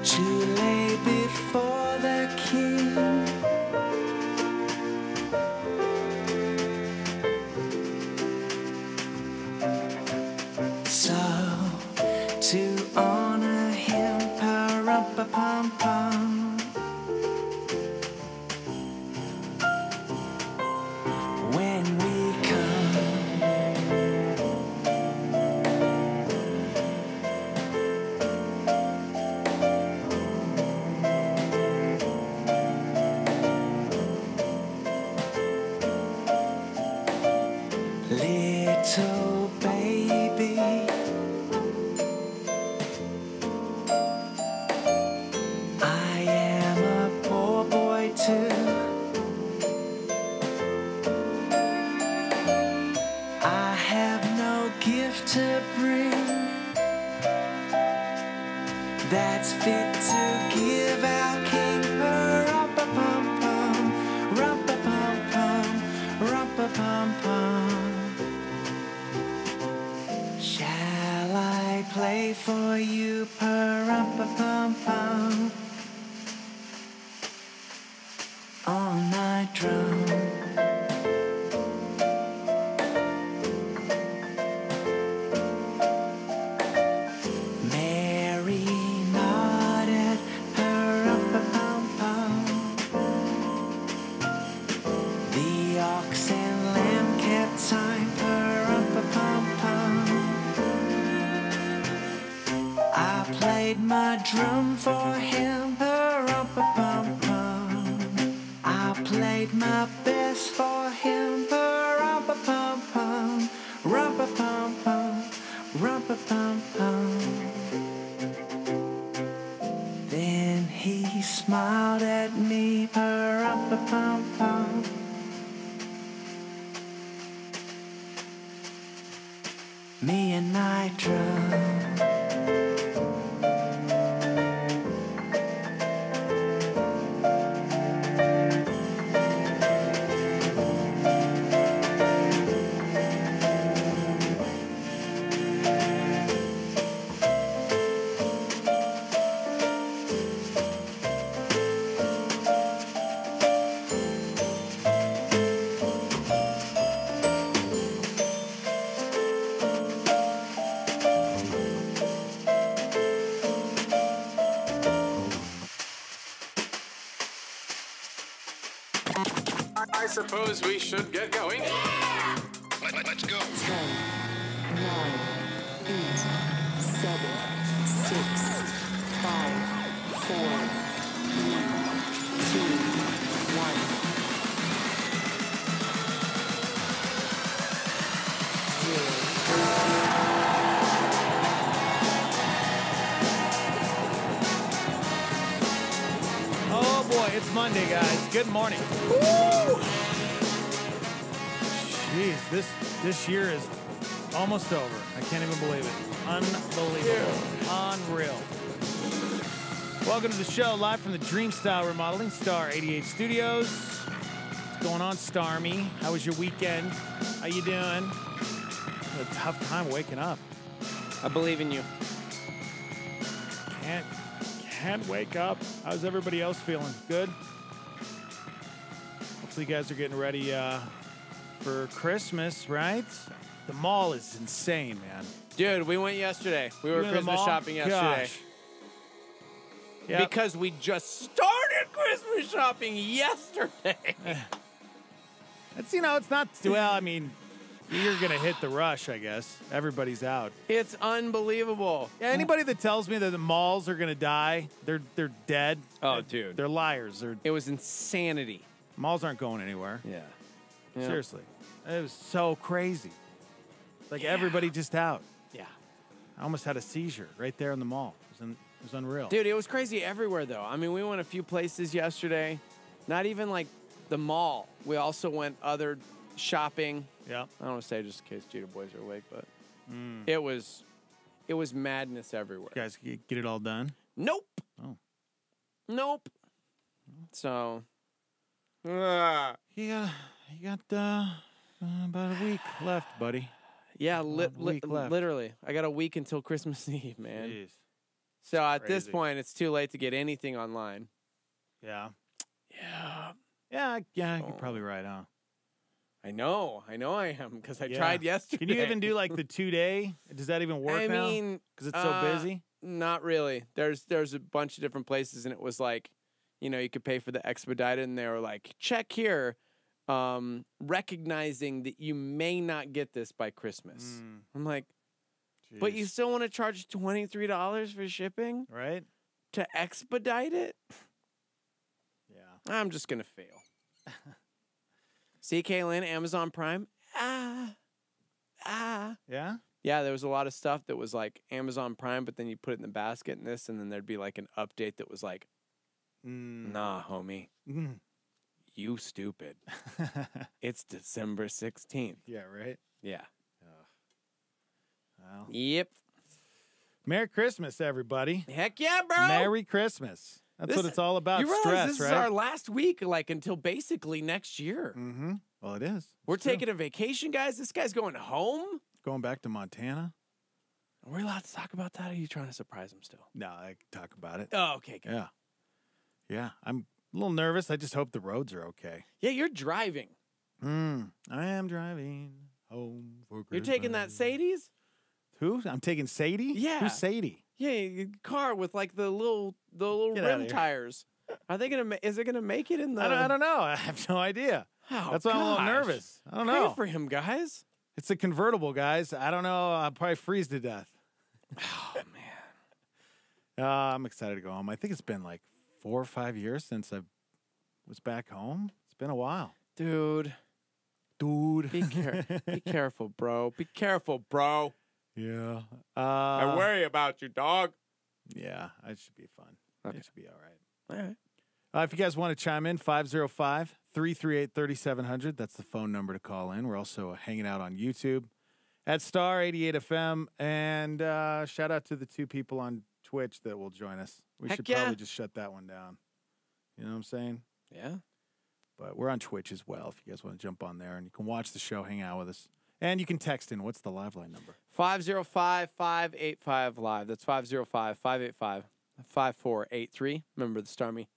to lay before the king. So to honor him, pa-rum-pa-pum-pum, when we come, little baby, I am a poor boy too. I have no gift to bring that's fit to give our king. Rum-pa-pum-pum, rum-pa-pum-pum, rum-pa-pum-pum. Shall I play for you, pa-rum-pa-pum-pum, on my drum? Mary nodded, pa-rum-pa-pum-pum. The ox and lamb kept time, pa-rum-pa-pum-pum. I played my drum for him, pa-rum-pa-pum-pum. I played my best for him, pa-rum-pa-pum-pum, rum-pa-pum-pum, rum-pa-pum-pum. Then he smiled at me, pa-rum-pa-pum-pum. Me and my drum. I suppose we should get going. Let's go. 10, 9, 8, 7, 6, 5, 4, 3, 2, 1. Oh boy, it's Monday, guys. Good morning. Jeez, this year is almost over. I can't even believe it. Unbelievable. Unreal. Welcome to the show, live from the Dream Style Remodeling Star 88 Studios. What's going on, Starmy? How was your weekend? How you doing? Had a tough time waking up. I believe in you. Can't wake up. How's everybody else feeling? Good? Hopefully you guys are getting ready for Christmas, right? The mall is insane, man. Dude, we went yesterday. We were You went to the Christmas mall? shopping yesterday. Gosh. Yep. Because we just started Christmas shopping yesterday. It's, it's not, well, I mean, you're going to hit the rush, I guess. Everybody's out. It's unbelievable. Yeah, anybody that tells me that the malls are going to die, they're dead. Oh, dude. They're liars. It was insanity. Malls aren't going anywhere. Yeah. Seriously. It was so crazy. Like everybody just out. Yeah. I almost had a seizure right there in the mall. It was unreal. Dude, it was crazy everywhere, though. I mean, we went a few places yesterday. Not even like the mall. We also went other shopping. Yeah. I don't want to say just in case Jeter boys are awake, but it was madness everywhere. You guys get it all done? Nope. Oh. Nope. So. You got about a week left, buddy. Yeah, week left. literally. I got a week until Christmas Eve, man. Jeez. So at this crazy. point, it's too late to get anything online. Yeah. Yeah. Yeah, you're probably right, huh? I know I am because I Yeah. tried yesterday. Can you even do like the 2-day? Does that even work now? I mean, Because it's so busy? Not really. There's a bunch of different places, and it was like, you could pay for the expedited, and they were like, check here, recognizing that you may not get this by Christmas. I'm like, but you Jeez. still want to charge $23 for shipping Right? to expedite it? Yeah. I'm just gonna fail. CK Lynn, Amazon Prime. Yeah? Yeah, there was a lot of stuff that was like Amazon Prime, but then you put it in the basket and this, and then there'd be like an update that was like, nah, homie, Mm. you stupid. It's December 16th. Yeah, right? Yeah. Well. Yep. Merry Christmas, everybody. Heck yeah, bro. Merry Christmas. That's what it's all about. You realize Stress, this right? is our last week, like until basically next year. Mm-hmm. Well, it is. We're It's true. taking a vacation, guys. This guy's going home. Going back to Montana? Are we allowed to talk about that? Or are you trying to surprise him still? No, I can talk about it. Oh, okay. Good. Yeah. Yeah. I'm a little nervous. I just hope the roads are okay. Yeah, you're driving. I am driving home for Christmas. You're taking that Sadie's? Who? I'm taking Sadie? Yeah. Who's Sadie? Yeah, your car with like the little Get outta rim here. tires. Are they gonna? Is it gonna make it in the? I don't know. I have no idea. Oh, That's why I'm a little gosh. nervous. I don't Pray know. for him, guys. It's a convertible, guys. I don't know. I'll probably freeze to death. Oh man. I'm excited to go home. I think it's been like 4 or 5 years since I was back home. It's been a while. Dude, Dude. be careful, bro. Be careful, bro. Yeah. I worry about you, dog. Yeah, it should be fun. Okay. It should be all right. All right. If you guys want to chime in, 505-338-3700. That's the phone number to call in. We're also hanging out on YouTube at Star 88 FM. And shout out to the 2 people on Twitch that will join us. We Heck should yeah. probably just shut that one down. You know what I'm saying? Yeah. But we're on Twitch as well if you guys want to jump on there. And you can watch the show, hang out with us. And you can text in. What's the live line number? 505-585-LIVE. That's 505-585-5483. Remember the Starmy.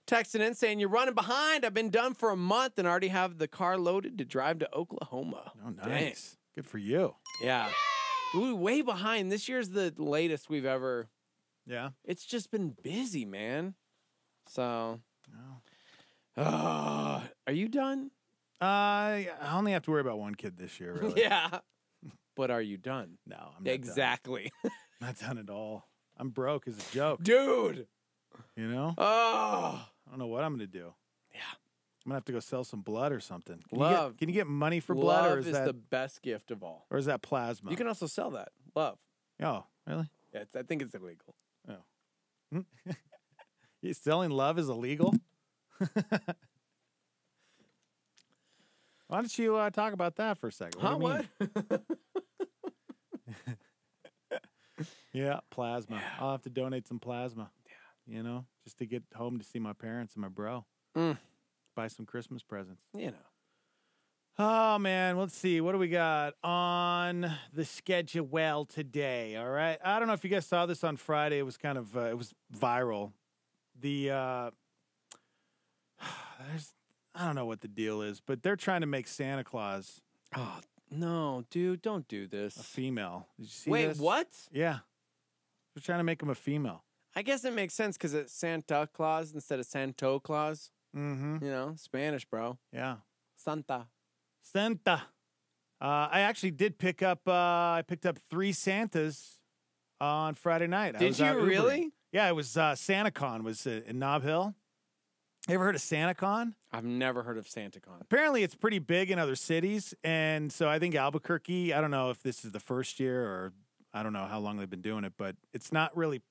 Texting in saying, you're running behind. I've been done for a month and already have the car loaded to drive to Oklahoma. Oh, nice. Dang. Good for you. Yeah. Ooh, way behind. This year's the latest we've ever. Yeah. It's just been busy, man. So. No. Are you done? I only have to worry about one kid this year, really. Yeah. But are you done? No, I'm not Exactly. done. Not done at all. I'm broke as a joke. Dude. You know? Oh. I don't know what I'm going to do. Yeah. I'm going to have to go sell some blood or something. Love. Can you get money for blood, Love or is that the best gift of all. or is that plasma? You can also sell that. Love. Oh, really? Yeah, I think it's illegal. Oh. You selling love is illegal? Why don't you talk about that for a second? Huh? do you mean? What? Yeah, plasma. I'll have to donate some plasma. Yeah. You know, just to get home to see my parents and my bro. Buy some Christmas presents. You know. Oh, man. Let's see. What do we got on the schedule today? All right. I don't know if you guys saw this on Friday. It was kind of, it was viral. I don't know what the deal is, but they're trying to make Santa Claus Oh, no, dude, don't do this. a female. Did you see Wait, this? what? Yeah. They're trying to make him a female. I guess it makes sense because it's Santa Claus instead of Santo Claus. Mm-hmm. You know, Spanish, bro. Yeah. Santa. Santa. I actually did pick up, I picked up 3 Santas on Friday night. I Did was you out Ubering. really? Yeah, it was SantaCon was in Nob Hill. You ever heard of SantaCon? I've never heard of SantaCon. Apparently, it's pretty big in other cities, and so I think Albuquerque. I don't know if this is the first year or I don't know how long they've been doing it, but it's not really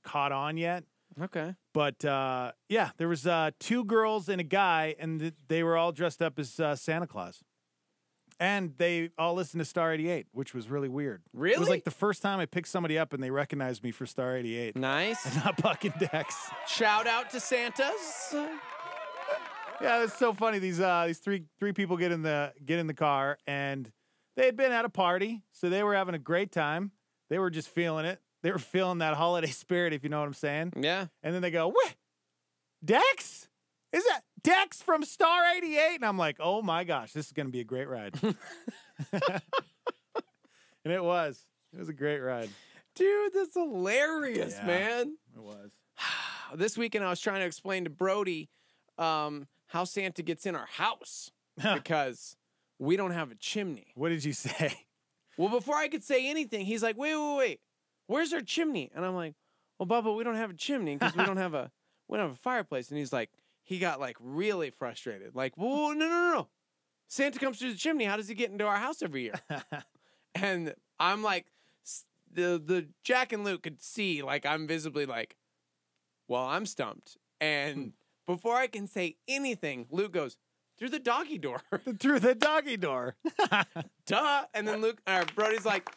caught on yet. Okay. But yeah, there was 2 girls and a guy, and they were all dressed up as Santa Claus. And they all listened to Star 88, which was really weird. It Really? was like the first time I picked somebody up and they recognized me for Star 88. Nice. Not Buck and Dex. Shout out to Santas. Yeah, it's so funny. These three people get in the car, and they had been at a party, so they were having a great time. They were just feeling it. They were feeling that holiday spirit, if you know what I'm saying. Yeah. And then they go, what? Dex? Is that Dex from Star 88? And I'm like, oh my gosh, this is going to be a great ride. And it was. It was a great ride. Dude, that's hilarious, Yeah. man. It was. This weekend I was trying to explain to Brody how Santa gets in our house because we don't have a chimney. What did you say? Well, before I could say anything, he's like, wait. Where's our chimney? And I'm like, well, Bubba, we don't have a chimney because we don't have a fireplace. And he's like, he got like really frustrated. Like, whoa, no. Santa comes through the chimney. How does he get into our house every year? And I'm like, the Jack and Luke could see, like, I'm visibly like, well, I'm stumped. And before I can say anything, Luke goes, through the doggy door. Through the doggy door. Duh. And then Brody's like,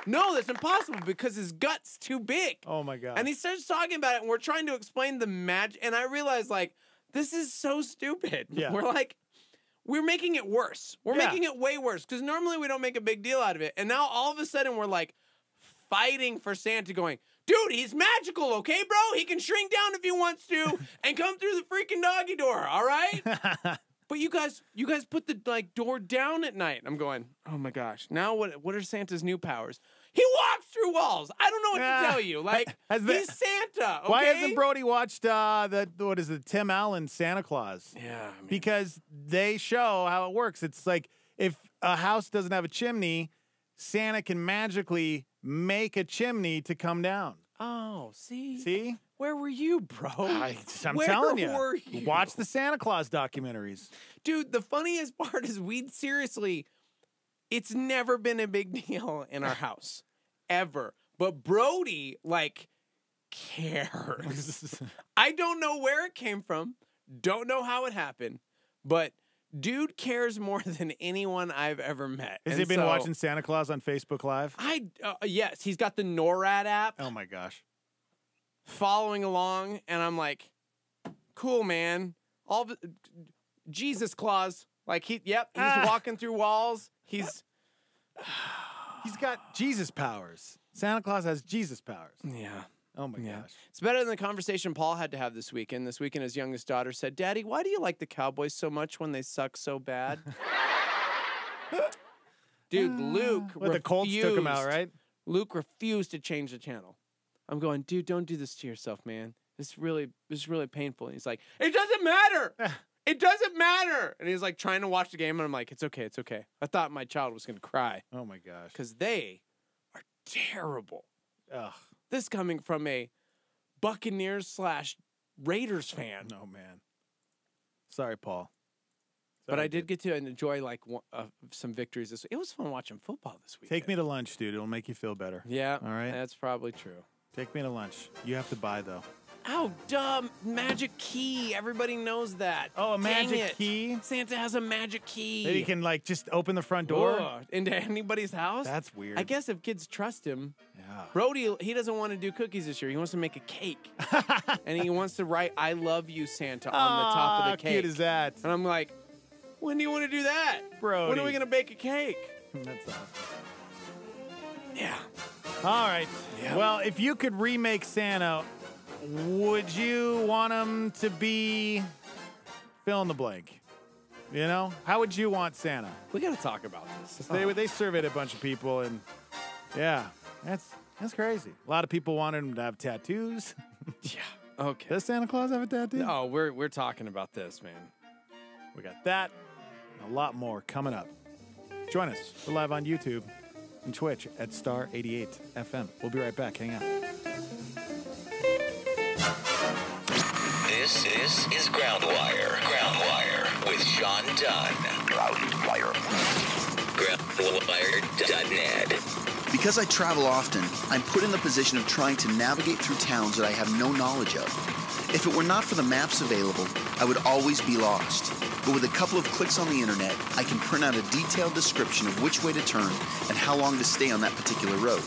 no, that's impossible because his gut's too big. Oh my God. And he starts talking about it, and we're trying to explain the magic. And I realized, like, this is so stupid. Yeah. We're making it worse. We're Yeah. making it way worse because normally we don't make a big deal out of it. And now all of a sudden we're like fighting for Santa, going, dude, he's magical, okay, bro? He can shrink down if he wants to and come through the freaking doggy door, all right? But you guys put the door down at night. I'm going, oh my gosh. Now what are Santa's new powers? He walks through walls. I don't know what to tell you. Like, he's Santa, okay? Why hasn't Brody watched the Tim Allen Santa Claus? Yeah, I mean, Because they show how it works. It's like if a house doesn't have a chimney, Santa can magically make a chimney to come down. oh, see? See? Where were you, bro? I'm Where telling you. were you? Watch the Santa Claus documentaries. Dude, the funniest part is it's never been a big deal in our house. Ever. But Brody, like, cares. I don't know where it came from. Don't know how it happened. But dude cares more than anyone I've ever met. Has he been watching Santa Claus on Facebook Live? Yes, he's got the NORAD app. Oh my gosh. Following along, and I'm like, cool, man. Jesus Claus. Like, he's walking through walls. He's got Jesus powers. Santa Claus has Jesus powers. Yeah. Oh my gosh. It's better than the conversation Paul had to have this weekend. This weekend, his youngest daughter said, Daddy, why do you like the Cowboys so much when they suck so bad? Dude, Luke Well, the Colts took him out, right? Luke refused to change the channel. I'm going, dude, don't do this to yourself, man. This is really painful. And he's like, it doesn't matter. It doesn't matter. And he's like trying to watch the game, and I'm like, it's okay. I thought my child was going to cry. Oh my gosh. Because they are terrible. Ugh. This coming from a Buccaneers/Raiders fan. No, man. Sorry, Paul. But I did get to enjoy some victories this week. It was fun watching football this week. Take me to lunch, dude. It'll make you feel better. Yeah. All right. That's probably true. Take me to lunch. You have to buy, though. Oh, dumb. Magic key. Everybody knows that. Oh, a Dang magic it. key? Santa has a magic key. That he can, just open the front door? Ugh, into anybody's house? That's weird. I guess if kids trust him. Yeah. Brody, he doesn't want to do cookies this year. He wants to make a cake. And he wants to write, I love you, Santa, on the top of the cake. How cute is that? And I'm like, when do you want to do that? Brody. When are we going to bake a cake? That's awesome. Yeah. All right. Yep. Well, if you could remake Santa, would you want him to be fill in the blank? You know? How would you want Santa? We got to talk about this. They surveyed a bunch of people, and yeah, that's crazy. A lot of people wanted him to have tattoos. Yeah. Okay. Does Santa Claus have a tattoo? No, we're talking about this, man. We got that and a lot more coming up. Join us. We're live on YouTube and Twitch at Star 88 FM. We'll be right back. Hang out. This is Groundwire. Groundwire with Sean Dunn. Groundwire. Groundwire.net. Because I travel often, I'm put in the position of trying to navigate through towns that I have no knowledge of. If it were not for the maps available, I would always be lost. But with a couple of clicks on the internet, I can print out a detailed description of which way to turn and how long to stay on that particular road.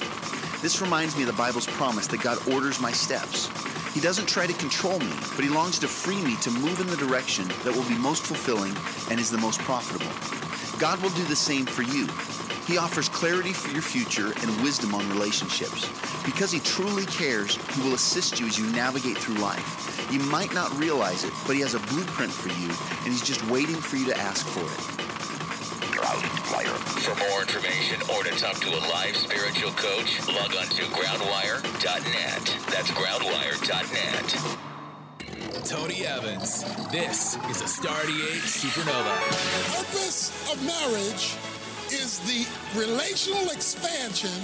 This reminds me of the Bible's promise that God orders my steps. He doesn't try to control me, but he longs to free me to move in the direction that will be most fulfilling and is the most profitable. God will do the same for you. He offers clarity for your future and wisdom on relationships. Because he truly cares, he will assist you as you navigate through life. You might not realize it, but he has a blueprint for you, and he's just waiting for you to ask for it. For more information or to talk to a live spiritual coach, log on to groundwire.net. That's groundwire.net. Tony Evans. This is a Star 88 Supernova. The purpose of marriage is the relational expansion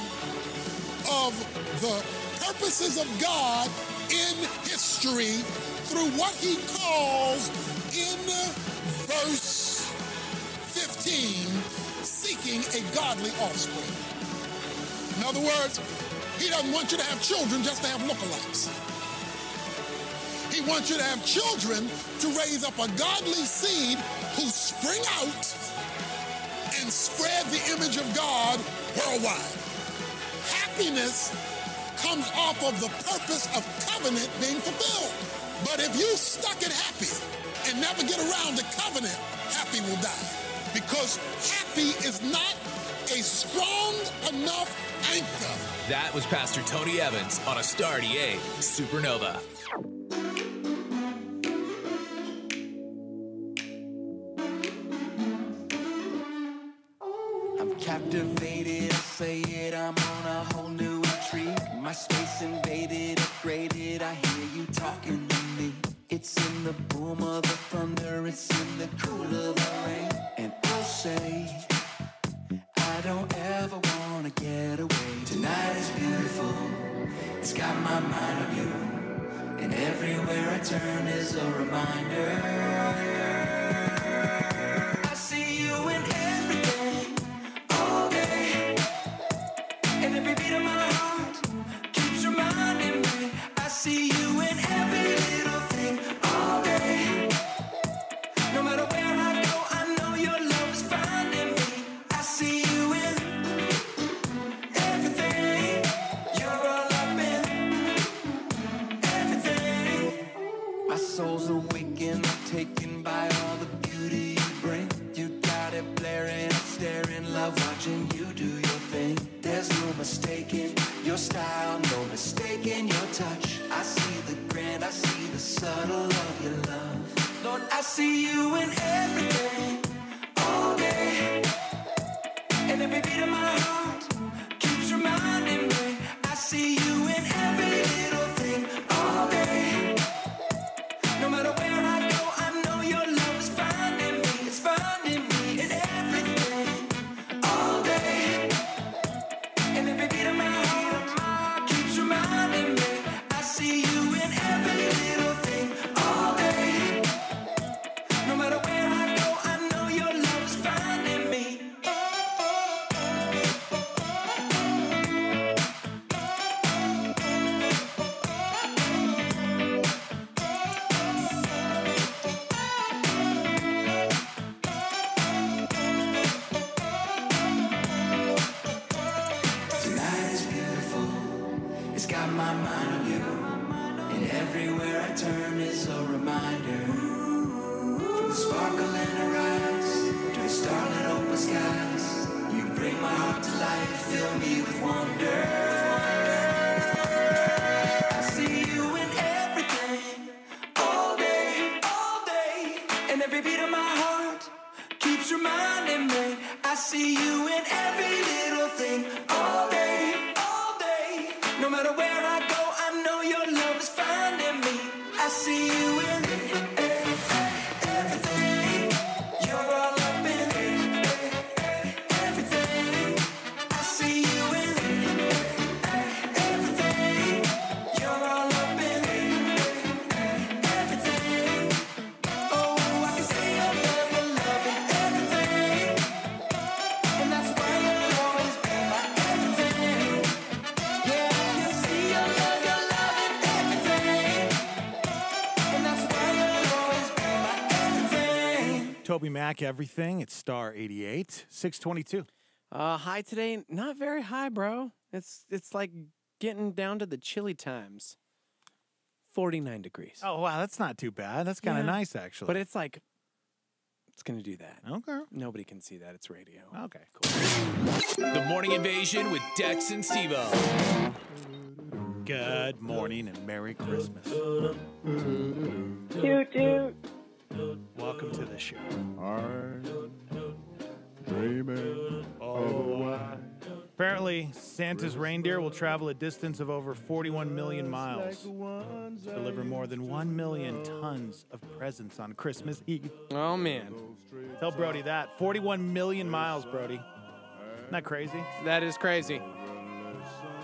of the purposes of God in history through what he calls in verse 15, seeking a godly offspring. In other words, he doesn't want you to have children just to have lookalikes. He wants you to have children to raise up a godly seed who spring out and spread the image of God worldwide. Happiness comes off of the purpose of covenant being fulfilled. But if you stuck at happy and never get around to covenant, happy will die. Because happy is not a strong enough anchor. That was Pastor Tony Evans on a Star 88 Supernova. I'm captivated, I say it, I'm on a whole new retreat. My space invaded, upgraded, I hear you talking to me. It's in the boom of the thunder, it's in the cool of the rain. And I'll say, I don't ever wanna get away. Tonight is beautiful, it's got my mind on you. And everywhere I turn is a reminder. I see you in everything, all day. And every beat of my heart keeps reminding me. I see you in every little thing, all day. No matter where I go, I know your love is finding me. I see you in everything. You're all up in everything. My soul's awakened, I'm taken by all the beauty you bring. You got it blaring, I'm staring, love watching you do your thing. There's no mistaking your style, no mistaking your touch. I see the grand, I see the subtle of your love. Lord, I see you in everything, all day. And every beat of my heart keeps reminding me. I see you in every little thing, all day. No matter where I go, I know your love is finding me. It's finding me in everything, all day. And every beat of my heart keeps reminding me. I see you in every little thing, all day. No matter where I go, I know your love is finding me. Tonight is beautiful, it's got my mind on you. And everywhere I turn is a reminder. From the sparkle in her eyes to the starlit open skies, you bring my heart to life, fill me with wonder. I see you in everything, all day, all day. And every beat of my heart keeps reminding me. I see you in every little thing, all day, all day. No matter where I go, I know your love is finding me. I see you in everything. You're all up in everything. I see you in everything. You're all up in everything. Oh, I can see your love in everything. And that's why you'll always be my everything. Yeah, I can see your love in everything. And that's why you'll always be my everything. Toby Mac, everything. It's Star 88, 622. High today, not very high, bro. It's like getting down to the chilly times. 49 degrees. Oh, wow, that's not too bad. That's kind of Yeah. nice, actually. But it's like It's going to do that. Okay. Nobody can see that. It's radio. Okay, cool. The Morning Invasion with Dex and Steve-O. Good morning and Merry Christmas. Toot toot. Welcome to the show. Apparently, Santa's reindeer will travel a distance of over 41 million miles, deliver more than 1 million tons of presents on Christmas Eve. Oh, man. Tell Brody that. 41 million miles, Brody. Isn't that crazy? That is crazy.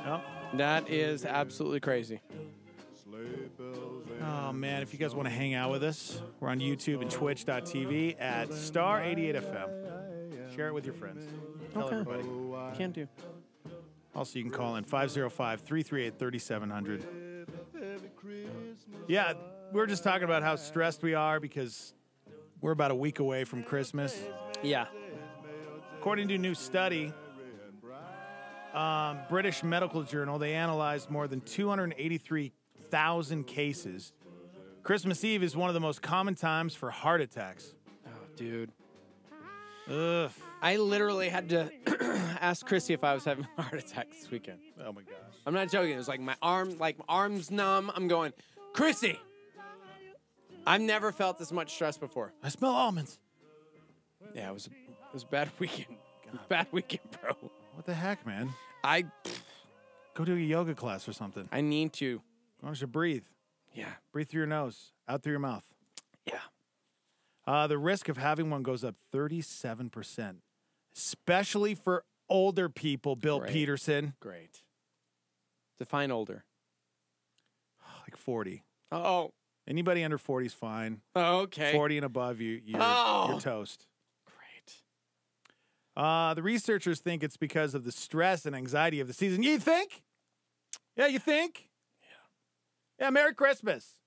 No? That is absolutely crazy. Oh, man, if you guys want to hang out with us, we're on YouTube and Twitch.tv at Star88FM. Share it with your friends. Tell everybody. Can do. Also, you can call in 505-338-3700. Yeah, we were just talking about how stressed we are because we're about a week away from Christmas. Yeah. According to a new study, British Medical Journal, they analyzed more than 283,000 cases. Christmas Eve is one of the most common times for heart attacks. Oh, dude. Ugh. I literally had to ask Chrissy if I was having a heart attack this weekend. Oh, my gosh. I'm not joking. It was like my arm's numb. I'm going, Chrissy, I've never felt this much stress before. I smell almonds. Yeah, it was a bad weekend. Bad weekend, bro. What the heck, man? I Go to a yoga class or something. need to. Why don't you breathe? Yeah. Breathe through your nose, out through your mouth. Yeah. The risk of having one goes up 37%, especially for older people, Bill Great. Peterson. Great. Define older. Like 40. Oh. Anybody under 40 is fine. Oh, okay. 40 and above, you're toast. Great. The researchers think it's because of the stress and anxiety of the season. You think? Yeah, you think? Yeah. Yeah, Merry Christmas.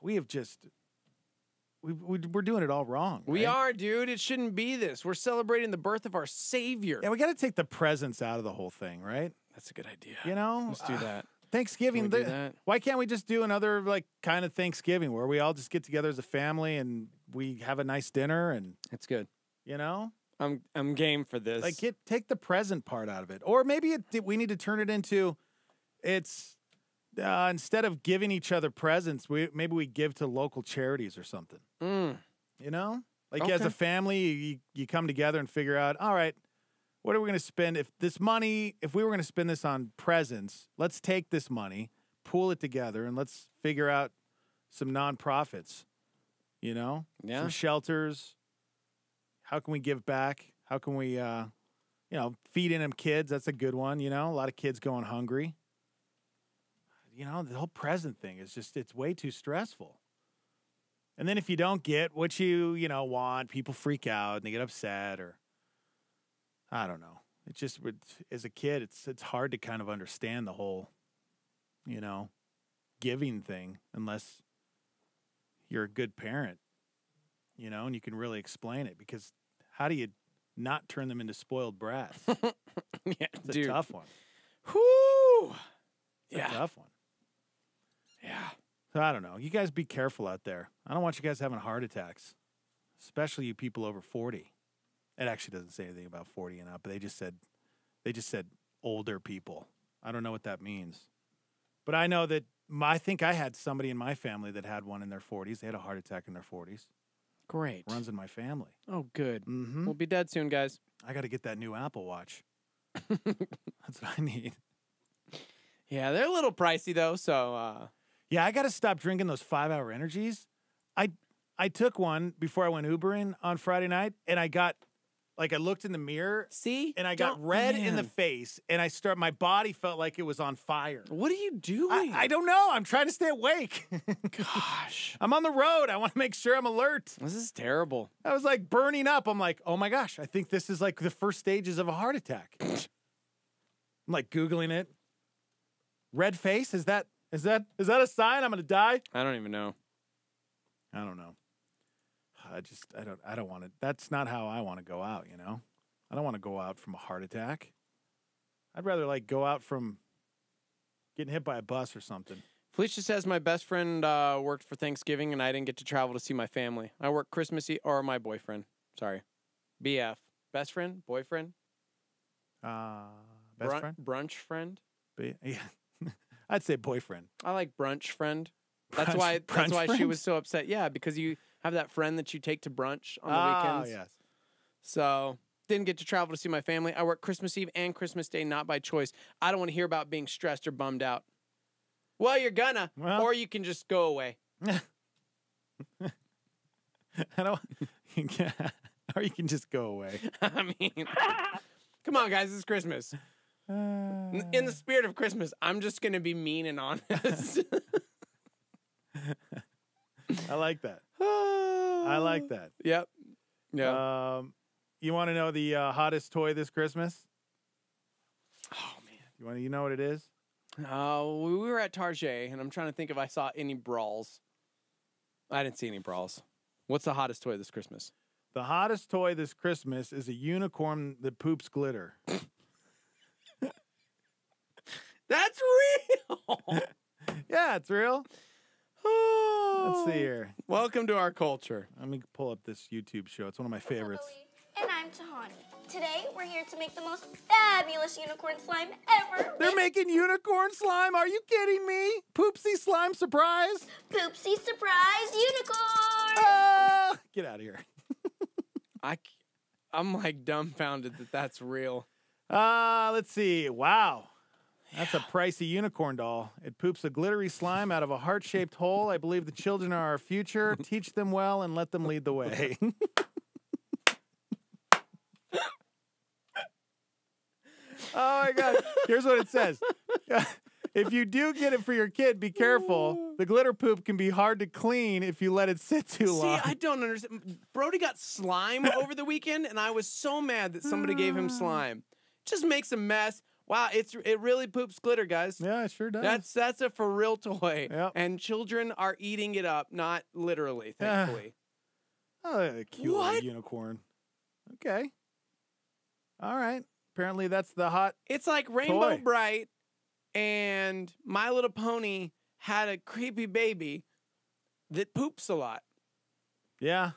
We have just... We're doing it all wrong. We right? are, dude. It shouldn't be this. We're celebrating the birth of our Savior. Yeah, we got to take the presents out of the whole thing, right? That's a good idea. You know? Let's do that. Thanksgiving. Can we do that? Why can't we just do another like kind of Thanksgiving where we all just get together as a family and we have a nice dinner and That's good. you know? I'm game for this. Like take the present part out of it. Or maybe we need to turn it into it's instead of giving each other presents, maybe we give to local charities or something. You know? Like as a family, you come together and figure out, all right, what are we going to spend? If we were going to spend this on presents, let's take this money, pool it together, and let's figure out some nonprofits, you know? Yeah. Some shelters. How can we give back? How can we, feeding them kids? That's a good one, you know? A lot of kids going hungry. You know, the whole present thing is just, it's way too stressful. And then if you don't get what you want, people freak out and they get upset or, I don't know. It's just, as a kid, it's hard to kind of understand the whole, giving thing unless you're a good parent, and you can really explain it because how do you not turn them into spoiled brats? Yeah, It's dude. a tough one. Whoo! It's a tough one. Yeah. So I don't know. You guys be careful out there. I don't want you guys having heart attacks, especially you people over 40. It actually doesn't say anything about 40 and up, but they just said older people. I don't know what that means. But I know that I think I had somebody in my family that had one in their 40s. They had a heart attack in their 40s. Great. Runs in my family. Oh, good. Mm-hmm. We'll be dead soon, guys. I got to get that new Apple Watch. That's what I need. Yeah, they're a little pricey, though, so... Yeah, I got to stop drinking those 5-hour energies. I took one before I went Ubering on Friday night, and I looked in the mirror. See? And I got red in the face, and my body felt like it was on fire. What are you doing? I don't know. I'm trying to stay awake. Gosh. I'm on the road. I want to make sure I'm alert. This is terrible. I was like burning up. I'm like, oh my gosh, I think this is like the first stages of a heart attack. I'm like Googling it. Red face? Is that a sign I'm going to die? I don't even know. I don't know. I don't want to. That's not how I want to go out, I don't want to go out from a heart attack. I'd rather go out from getting hit by a bus or something. Felicia says my best friend worked for Thanksgiving and I didn't get to travel to see my family. I work Christmas Eve, or my boyfriend. Sorry. BF. Best friend? Boyfriend? Best friend? Brunch friend? Yeah. I'd say boyfriend. I like brunch friend. That's Brunch- why brunch she friend? was so upset. Yeah, because you have that friend that you take to brunch on the weekends. Yes. So didn't get to travel to see my family. I work Christmas Eve and Christmas Day, not by choice. I don't want to hear about being stressed or bummed out. Well, you're gonna, Well- or you can just go away. I don't. Or you can just go away. I mean, come on, guys, it's Christmas. In the spirit of Christmas, I'm just gonna be mean and honest. I like that. I like that. Yep. Yeah. You want to know the hottest toy this Christmas? Oh man. You know what it is? We were at Target, and I'm trying to think if I saw any brawls. I didn't see any brawls. What's the hottest toy this Christmas? The hottest toy this Christmas is a unicorn that poops glitter. That's real. Yeah, it's real. Let's see here. Welcome to our culture. Let me pull up this YouTube show. It's one of my favorites. And I'm Tahani. Today, we're here to make the most fabulous unicorn slime ever. They're making unicorn slime? Are you kidding me? Poopsie slime surprise? Poopsie surprise unicorn! Ah, get out of here. I'm like dumbfounded that that's real. Let's see. Wow. That's a pricey unicorn doll. It poops a glittery slime out of a heart-shaped hole. I believe the children are our future. Teach them well and let them lead the way. Oh, my God. Here's what it says. If you do get it for your kid, be careful. The glitter poop can be hard to clean if you let it sit too long. See, I don't understand. Brody got slime over the weekend, and I was so mad that somebody gave him slime. Just makes a mess. Wow, it really poops glitter, guys. Yeah, it sure does. That's a for real toy. Yep. And children are eating it up, not literally, thankfully. Oh, a cute little unicorn. Okay. All right. Apparently that's the hot It's like Rainbow toy. Bright and My Little Pony had a creepy baby that poops a lot. Yeah.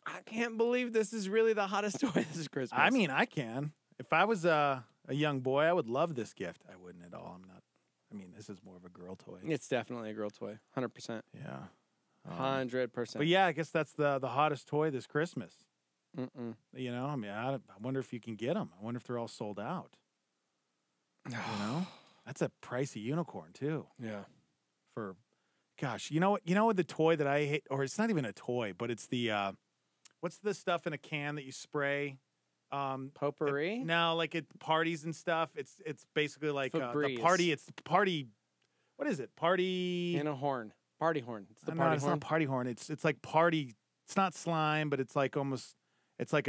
I can't believe this is really the hottest toy this Christmas. I mean, I can. If I was a young boy, I would love this gift. I wouldn't at all. I'm not. I mean, this is more of a girl toy. It's definitely a girl toy. 100%. Yeah. 100%. But yeah, I guess that's the hottest toy this Christmas. Mm-mm. You know, I mean, I wonder if you can get them. I wonder if they're all sold out. You know, that's a pricey unicorn too. Yeah. Gosh, you know what the toy that I hate, or it's not even a toy, but it's the what's the stuff in a can that you spray? Potpourri? No, like at parties and stuff. It's basically like the Febreze. party. It's the party. What is it? Party In a horn. Party horn. It's the No, party it's horn. not party horn. It's like party. It's not slime, but it's like almost. It's like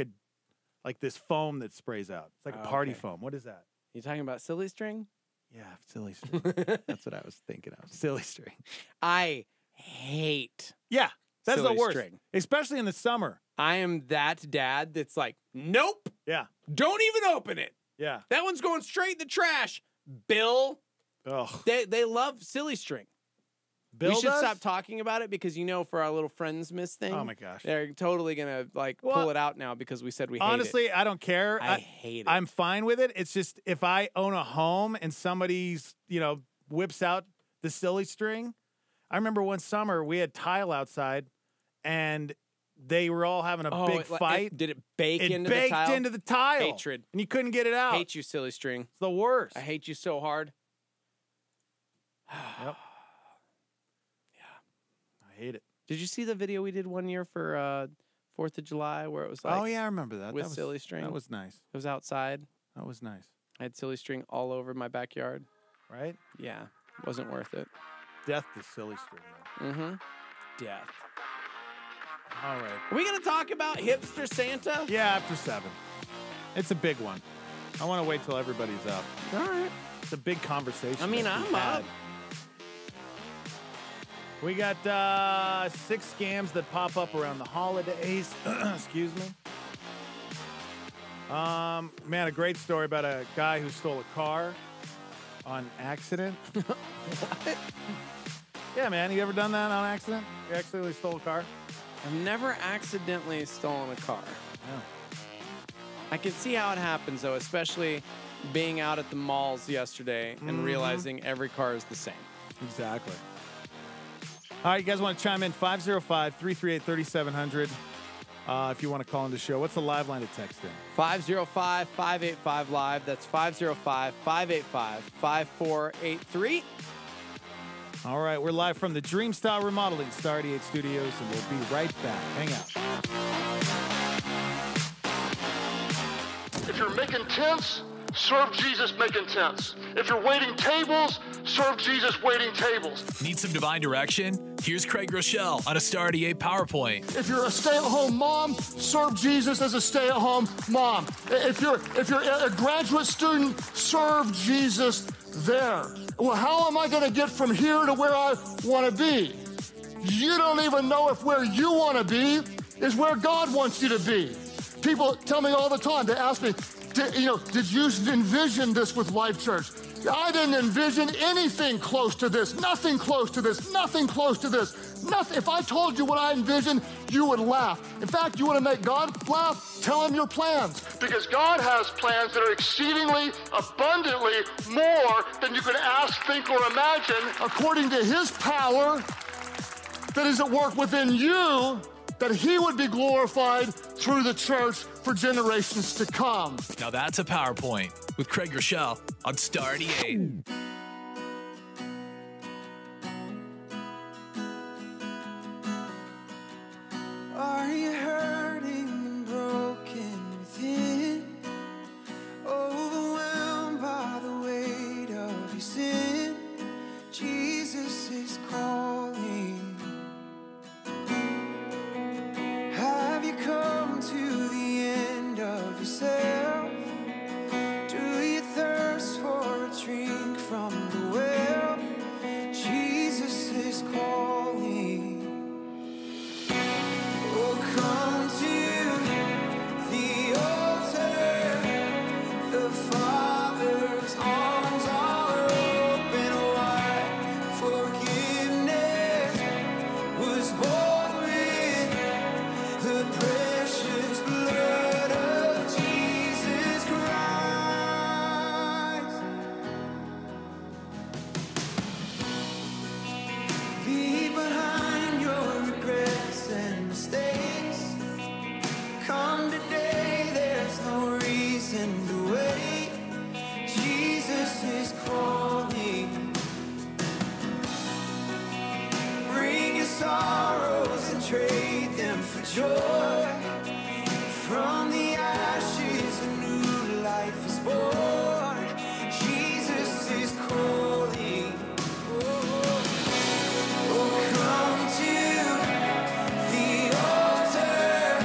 this foam that sprays out. It's like a party okay. foam. What is that? You talking about silly string? Yeah, silly string. That's what I was thinking of. Silly string. I hate Yeah, that's silly the worst, string. especially in the summer. I am that dad that's like, nope, Yeah, don't even open it. yeah. That one's going straight in the trash. Bill, Ugh. they love silly string. Bill we should does? stop talking about it because for our little friends miss thing. Oh my gosh. They're totally gonna pull Well, it out now because we said we hate Honestly, I don't care. it. I hate it. I'm fine with it. It's just if I own a home and somebody's, whips out the silly string. I remember one summer we had tile outside and they were all having a big fight. Did it bake It into baked the tile? into the tile. Hatred. And you couldn't get it out. Hate you, silly string. It's the worst. I hate you so hard. Yep. I hate it. Did you see the video we did one year for 4th of July where it was like Oh yeah, I remember that. with That was, silly string? That was nice. It was outside. That was nice. I had silly string all over my backyard. Right? Yeah, wasn't worth it. Death to silly string. Though. Mm-hmm. Death. All right. Are we gonna talk about hipster Santa? Yeah, after 7. It's a big one. I want to wait till everybody's up. All right. It's a big conversation. I mean, that we've I'm had. up. We got 6 scams that pop up around the holidays. Excuse me. Man, a great story about a guy who stole a car on accident. Yeah, man. You ever done that on accident? You accidentally stole a car? I've never accidentally stolen a car. Yeah. I can see how it happens, though, especially being out at the malls yesterday and realizing every car is the same. Exactly. All right, you guys want to chime in? 505-338-3700 if you want to call in the show. What's the live line to text in? 505-585-LIVE. That's 505-585-5483. All right, we're live from the Dreamstyle Remodeling Star 88 Studios, and we'll be right back. Hang out. If you're making tents, serve Jesus making tents. If you're waiting tables, serve Jesus waiting tables. Need some divine direction? Here's Craig Rochelle on a Star 88 PowerPoint. If you're a stay-at-home mom, serve Jesus as a stay-at-home mom. If you're a graduate student, serve Jesus there. Well, how am I going to get from here to where I want to be? You don't even know if where you want to be is where God wants you to be. People tell me all the time, they ask me, did you envision this with Life Church? I didn't envision anything close to this, nothing close to this, nothing close to this. Nothing. If I told you what I envisioned, you would laugh. In fact, you want to make God laugh? Tell him your plans. Because God has plans that are exceedingly, abundantly more than you could ask, think, or imagine, according to his power that is at work within you, that he would be glorified through the church for generations to come. Now that's a PowerPoint with Craig Rochelle on Star 88. Are you hurting and broken within? Overwhelmed by the weight of your sin? Jesus is calling. Have you come to the end of yourself? Do you thirst for a drink from the well? Jesus is calling. Oh, come to the altar. The Father's arms are open wide. Forgiveness was bought with the precious blood of Jesus Christ. Leave behind your regrets and mistakes. Come today, there's no reason to wait. Jesus is calling. Bring your sorrows and trade them for joy. From the ashes, a new life is born. Jesus is calling. Oh, come to the altar.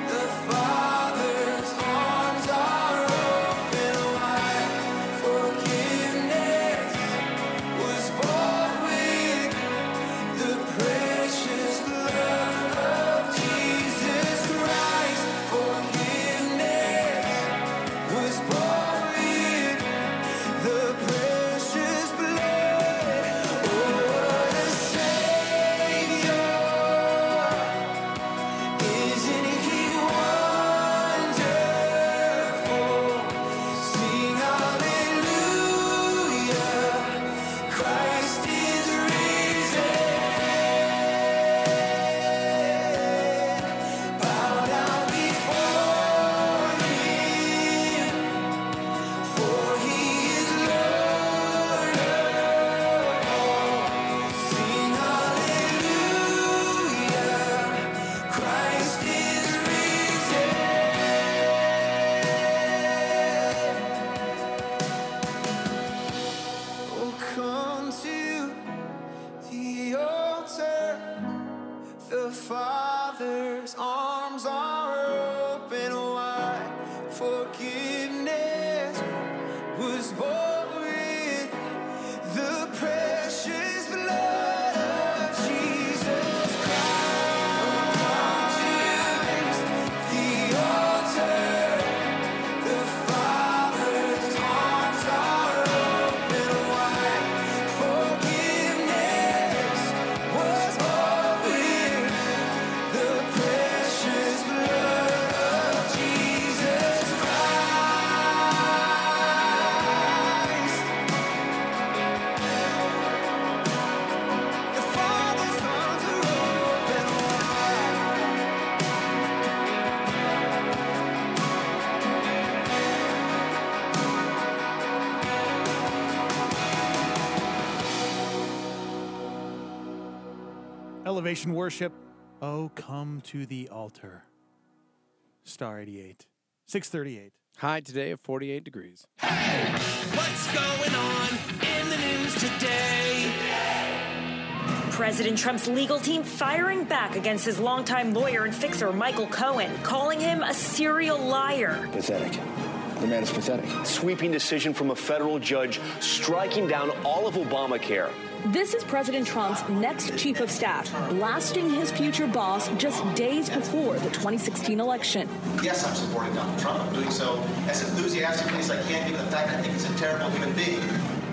The Father's arms are open wide. Forgiveness was bought with the precious blood of Jesus Christ. Forgiveness was bought with the precious blood. Oh, what a Savior! Isn't he wonderful? Sing hallelujah! Christ is risen. Bow down before him, for he is Lord of all. Sing hallelujah! Christ is risen. Oh, come to the altar. The Father's arms are open wide. Forgiveness was bought with the precious blood of Jesus Christ. The altar. The Father's arms are open wide. Forgiveness Elevation Worship. Oh, come to the altar. Star 88. 638. High today of 48 degrees. What's going on in the news today? President Trump's legal team firing back against his longtime lawyer and fixer, Michael Cohen, calling him a serial liar. Pathetic. The man is pathetic. Sweeping decision from a federal judge striking down all of Obamacare. This is President Trump's next chief of staff, blasting his future boss just days before the 2016 election. Yes, I'm supporting Donald Trump. I'm doing so as enthusiastically as I can, given the fact I think he's a terrible human being.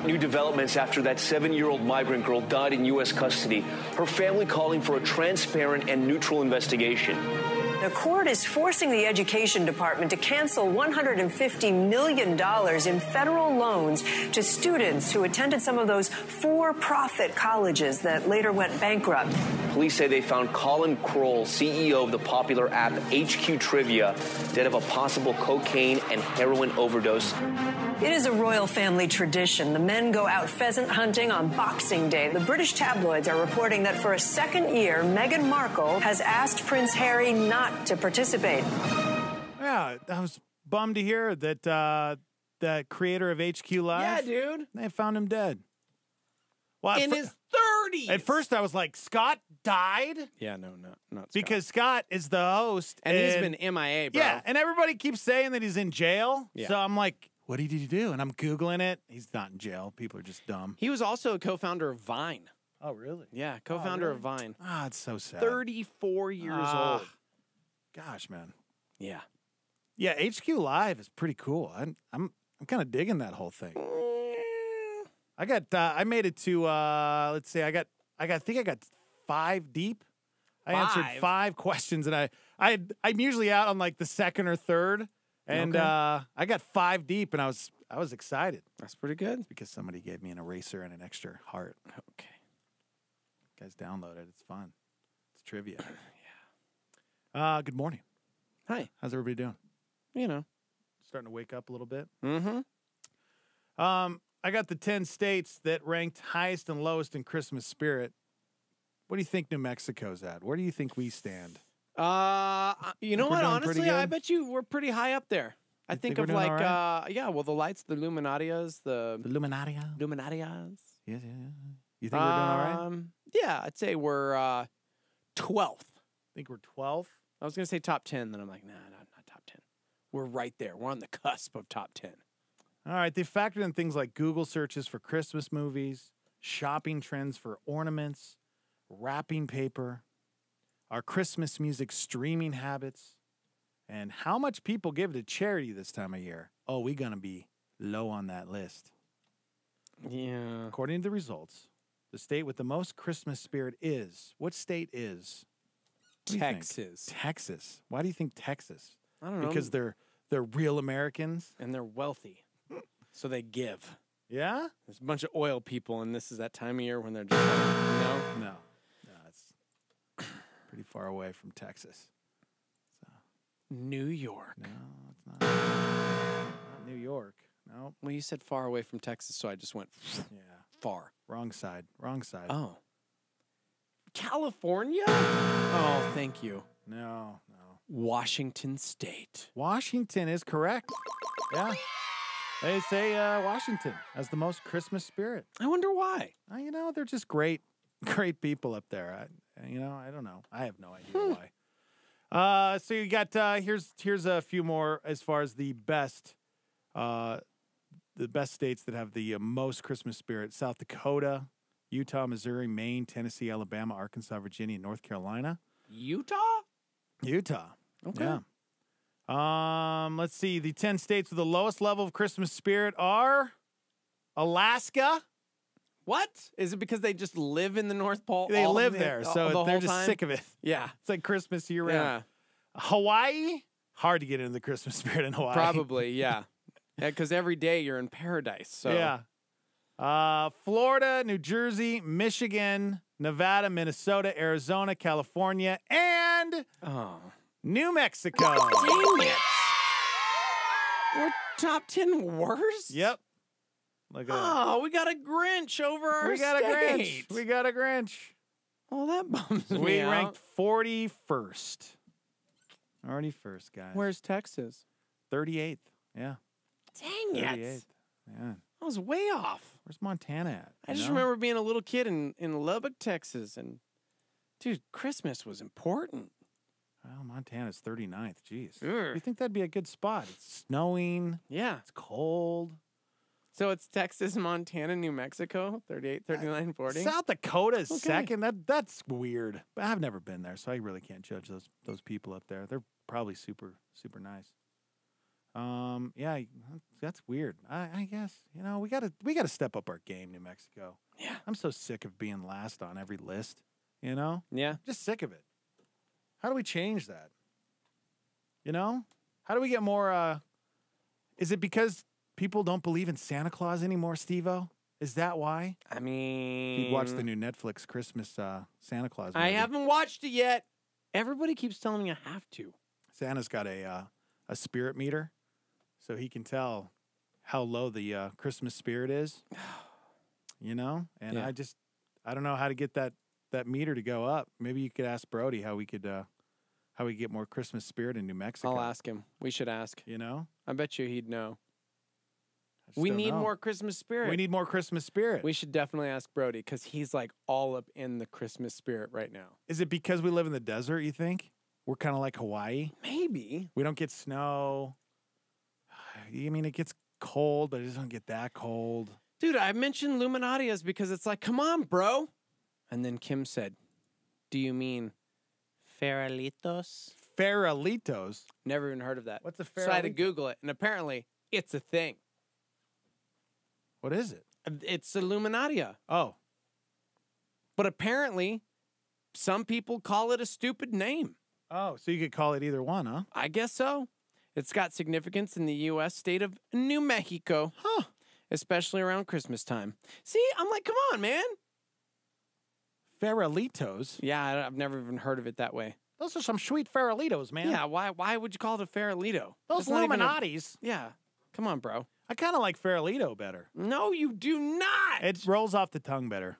New developments after that 7-year-old migrant girl died in U.S. custody. Her family calling for a transparent and neutral investigation. The court is forcing the Education Department to cancel $150 million in federal loans to students who attended some of those for-profit colleges that later went bankrupt. Police say they found Colin Kroll, CEO of the popular app HQ Trivia, dead of a possible cocaine and heroin overdose. It is a royal family tradition. The men go out pheasant hunting on Boxing Day. The British tabloids are reporting that for a second year, Meghan Markle has asked Prince Harry not to participate. Yeah, I was bummed to hear that that creator of HQ Live. Yeah, dude. They found him dead. Well, In his 30s. At first, I was like, Scott died? Yeah, no, not Scott. Because Scott is the host. And he's been MIA, bro. Yeah, and everybody keeps saying that he's in jail. Yeah. So I'm like, what did he do? And I'm Googling it. He's not in jail. People are just dumb. He was also a co-founder of Vine. Oh, really? Yeah, co-founder of Vine. Ah, it's so sad. 34 years old. Gosh, man. Yeah. Yeah, HQ Live is pretty cool. I'm kind of digging that whole thing. I made it to let's see, I think I got 5 deep. I answered 5 questions, and I'm usually out on like the second or third, and Okay. I got 5 deep, and I was excited. That's pretty good. It's because somebody gave me an eraser and an extra heart. Okay. You guys download it. It's fun. It's trivia. Yeah. Good morning. Hi. How's everybody doing? You know. Starting to wake up a little bit. Mm-hmm. I got the 10 states that ranked highest and lowest in Christmas spirit. What do you think New Mexico's at? Where do you think we stand? You know we're what? doing pretty Honestly, I good? bet you we're pretty high up there. I You think think of we're doing like, all yeah, well, the lights, the Illuminatias, the Illuminatia? Illuminatias. Yeah. You think we're doing all right? Yeah, I'd say we're 12th. Think we're 12th? I was gonna say top 10, then I'm like, nah, not top 10. We're right there. We're on the cusp of top 10. All right. They factored in things like Google searches for Christmas movies, shopping trends for ornaments, wrapping paper, our Christmas music streaming habits, and how much people give to charity this time of year. Oh, we're going to be low on that list. Yeah. According to the results, the state with the most Christmas spirit is, what state is? What do you think? Texas. Texas. Why do you think Texas? I don't know. Because they're real Americans? And they're wealthy. So they give. Yeah? There's a bunch of oil people, and this is that time of year when they're just like, No, it's pretty far away from Texas. New York. No, it's not. Not New York. No. Well, you said far away from Texas, so I just went far. Wrong side. Oh. California? Oh, thank you. No. Washington State. Washington is correct. Yeah. They say Washington has the most Christmas spirit. I wonder why. They're just great people up there. I don't know. I have no idea why. So you got here's a few more as far as the best states that have the most Christmas spirit: South Dakota, Utah, Missouri, Maine, Tennessee, Alabama, Arkansas, Virginia, and North Carolina. Utah. Okay. Yeah. Let's see. The 10 states with the lowest level of Christmas spirit are Alaska. What? Is it because they just live in the North Pole? They live there, so they're just sick of it. Yeah. It's like Christmas year round. Yeah. Hawaii, hard to get into the Christmas spirit in Hawaii. Probably, yeah. Because every day you're in paradise. So yeah. Florida, New Jersey, Michigan, Nevada, Minnesota, Arizona, California, and New Mexico. Dang it. We're top 10 worst? Yep. Look at that. Oh, we got a Grinch over our We got a state. Grinch. We got a Grinch. Oh, that bums me We out. ranked 41st. Already first, guys. Where's Texas? 38th. Yeah. Dang it. 38th. Yeah. I was way off. Where's Montana at? I You just know? remember being a little kid in Lubbock, Texas, and dude, Christmas was important. Well, Montana's 39th. Jeez. Ugh. You think that'd be a good spot? It's snowing. Yeah. It's cold. So it's Texas, Montana, New Mexico, 38, 39, 40. South Dakota is Okay. second. That's weird. But I've never been there, so I really can't judge those people up there. They're probably super nice. Yeah, that's weird. I guess we gotta step up our game, New Mexico. Yeah, I'm so sick of being last on every list. You know? Yeah. Just sick of it. How do we change that? You know? How do we get more? Is it because people don't believe in Santa Claus anymore, Steve-O? Is that why? I mean, You'd watch the new Netflix Christmas Santa Claus movie. I haven't watched it yet. Everybody keeps telling me I have to. Santa's got a spirit meter, so he can tell how low the Christmas spirit is. You know? And Yeah. I don't know how to get that meter to go up. Maybe you could ask Brody how we could get more Christmas spirit in New Mexico. I'll ask him. We should ask. You know? I bet you he'd know. I just We don't need know. more Christmas spirit. We need more Christmas spirit. We should definitely ask Brody because he's like all up in the Christmas spirit right now. Is it because we live in the desert, you think? We're kind of like Hawaii? Maybe. We don't get snow. I mean, it gets cold, but it doesn't get that cold. Dude, I mentioned Luminatias because it's like, come on, bro. And then Kim said, do you mean Farolitos? Farolitos? Never even heard of that. What's a So I had to Farolito? Google it, and apparently it's a thing. What is it? It's a Luminatia. Oh. But apparently, some people call it a stupid name. Oh, so you could call it either one, huh? I guess so. It's got significance in the U.S. state of New Mexico. Huh. Especially around Christmas time. See, I'm like, come on, man. Farolitos? Yeah, I've never even heard of it that way. Those are some sweet Farolitos, man. Yeah, why would you call it a Farolito? Those It's not even Illuminatis. Yeah, come on, bro. I kind of like Farolito better. No, you do not. It rolls off the tongue better.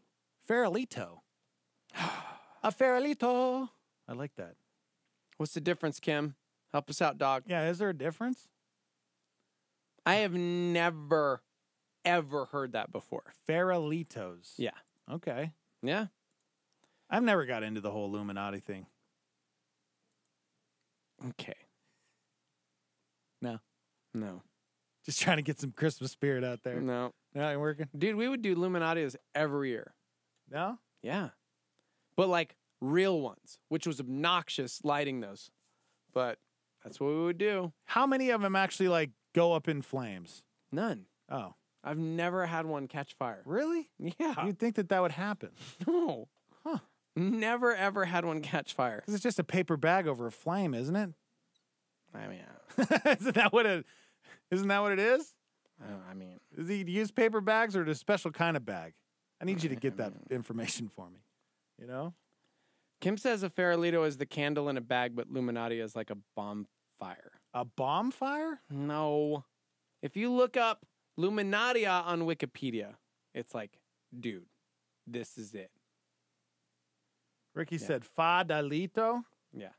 Farolito. A Farolito. I like that. What's the difference, Kim? Help us out, dog. Yeah, is there a difference? I have never, ever heard that before. Farolitos. Yeah. Okay. Yeah. I've never got into the whole Illuminati thing. Okay. No. No. Just trying to get some Christmas spirit out there. No. No, ain't working. Dude, we would do Illuminatias every year. No? Yeah. But like real ones, which was obnoxious lighting those. But that's what we would do. How many of them actually like go up in flames? None. Oh. I've never had one catch fire. Really? Yeah. You'd think that would happen. No. Huh. Never, ever had one catch fire. Because it's just a paper bag over a flame, isn't it? I mean, Isn't that what it is? I mean, Does he use paper bags or a special kind of bag? I need you to get that information for me. You know? Kim says a Farolito is the candle in a bag, but Luminatia is like a bonfire. A bonfire? No. If you look up Luminatia on Wikipedia, it's like, dude, this is it. Ricky said Fadalito. Yeah.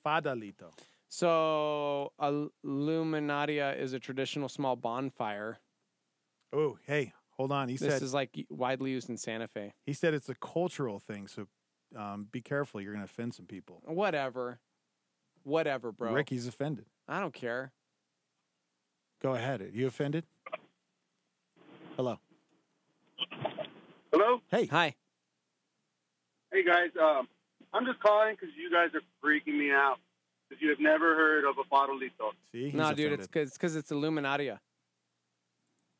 Fadalito. So a Luminatia is a traditional small bonfire. Oh, hey, hold on. This is like widely used in Santa Fe. He said it's a cultural thing, so be careful. You're going to offend some people. Whatever, bro. Ricky's offended. I don't care. Go ahead. Are you offended? Hello. Hello? Hey. Hi. Hey, guys. I'm just calling because you guys are freaking me out because you have never heard of a Farolito. See? No, dude, it's because it's Illuminatia.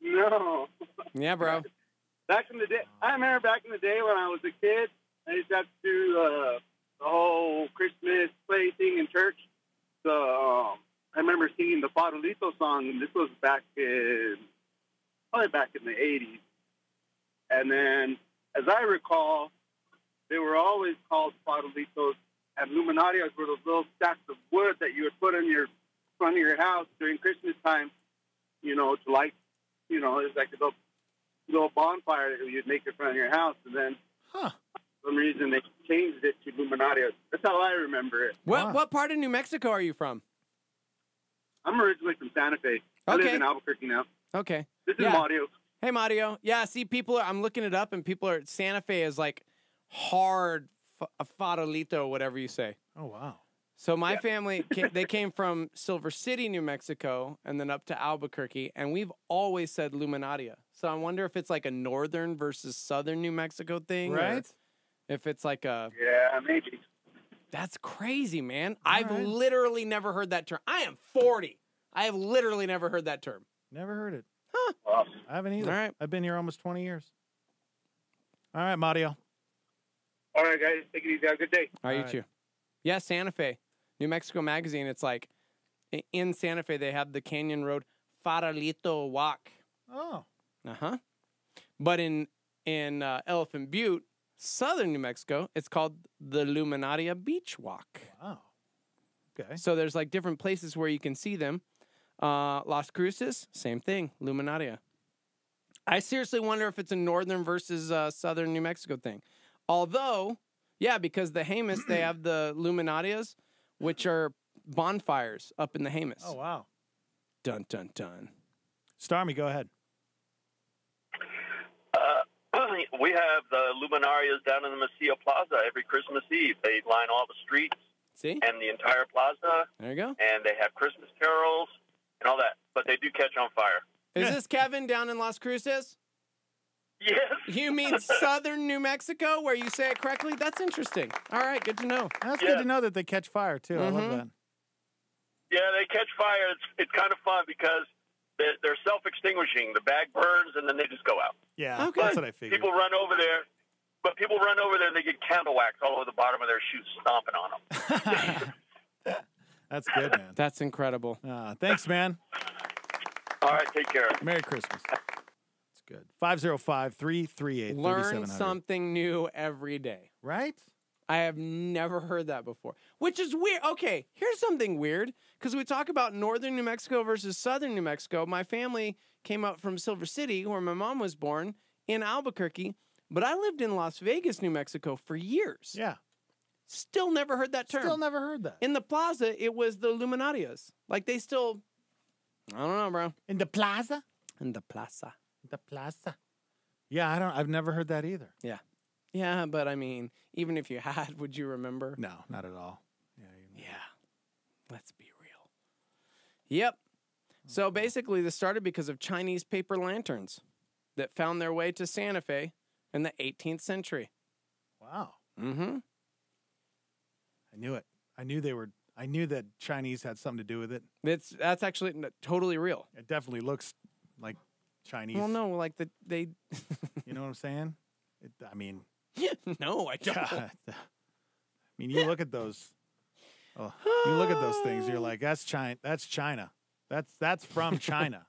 No. Yeah, bro. Back in the day, I remember back in the day when I was a kid, I used to have to do the whole Christmas play thing in church. So I remember singing the Farolito song, and this was probably back in the 80s. And then, as I recall, they were always called Farolitos, and Luminatias were those little stacks of wood that you would put in your front of your house during Christmas time, to light, it's like a little bonfire that you'd make in front of your house. And then some reason they changed it to Luminaria. That's how I remember it. What part of New Mexico are you from? I'm originally from Santa Fe. I live in Albuquerque now. Okay. This is Mario. Hey, Mario. Yeah, see, I'm looking it up, and people are, Santa Fe is like hard farolito, whatever you say. Oh, wow. So my family, they came from Silver City, New Mexico, and then up to Albuquerque, and we've always said Luminaria. So I wonder if it's like a northern versus southern New Mexico thing. Right. If it's like a... Yeah, maybe. That's crazy, man. I've literally never heard that term. I am 40. I have literally never heard that term. Never heard it. Huh. Awesome. I haven't either. All right. I've been here almost 20 years. All right, Mario. All right, guys. Take it easy. Have a good day. All right, you too. Yeah, Santa Fe. New Mexico Magazine, it's like, in Santa Fe, they have the Canyon Road Farolito Walk. Oh. Uh-huh. But in Elephant Butte, southern New Mexico, it's called the Luminaria Beach Walk. Wow. Okay. So there's like different places where you can see them. Las Cruces, same thing, Luminaria. I seriously wonder if it's a northern versus southern New Mexico thing. Although, yeah, because the Jemez, they have the Luminarias, which are bonfires up in the Jemez. Oh, wow. Dun, dun, dun. Starmy, go ahead. We have the Luminarias down in the Mesilla Plaza every Christmas Eve. They line all the streets and the entire plaza. There you go. And they have Christmas carols and all that. But they do catch on fire. Is this Kevin down in Las Cruces? Yes. You mean southern New Mexico, where you say it correctly? That's interesting. All right, good to know. That's good to know that they catch fire, too. I love that. Yeah, they catch fire. It's kind of fun because they're self-extinguishing. The bag burns, and then they just go out. Yeah, okay. That's what I figured. People run over there, and they get candle wax all over the bottom of their shoes, stomping on them. That's good, man. That's incredible. Thanks, man. All right, take care. Merry Christmas. It's good. 505-338-3700. Learn something new every day. Right? I have never heard that before, which is weird. Okay, here's something weird, because we talk about northern New Mexico versus southern New Mexico. My family came up from Silver City, where my mom was born, in Albuquerque, but I lived in Las Vegas, New Mexico for years. Yeah. Still never heard that term. Still never heard that. In the plaza, it was the Luminarias. Like, they still, I don't know, bro. In the plaza? In the plaza. The plaza. Yeah, I've never heard that either. Yeah. Yeah, but I mean, even if you had, would you remember? No, not at all. Yeah. Let's be real. Yep. So basically, this started because of Chinese paper lanterns that found their way to Santa Fe in the 18th century. Wow. Mm-hmm. I knew it. I knew that Chinese had something to do with it. That's actually totally real. It definitely looks like Chinese. Well, no, like they. You know what I'm saying? No, I don't. God. I mean, you look at those. Oh, you look at those things. You're like, that's China. That's China. That's from China.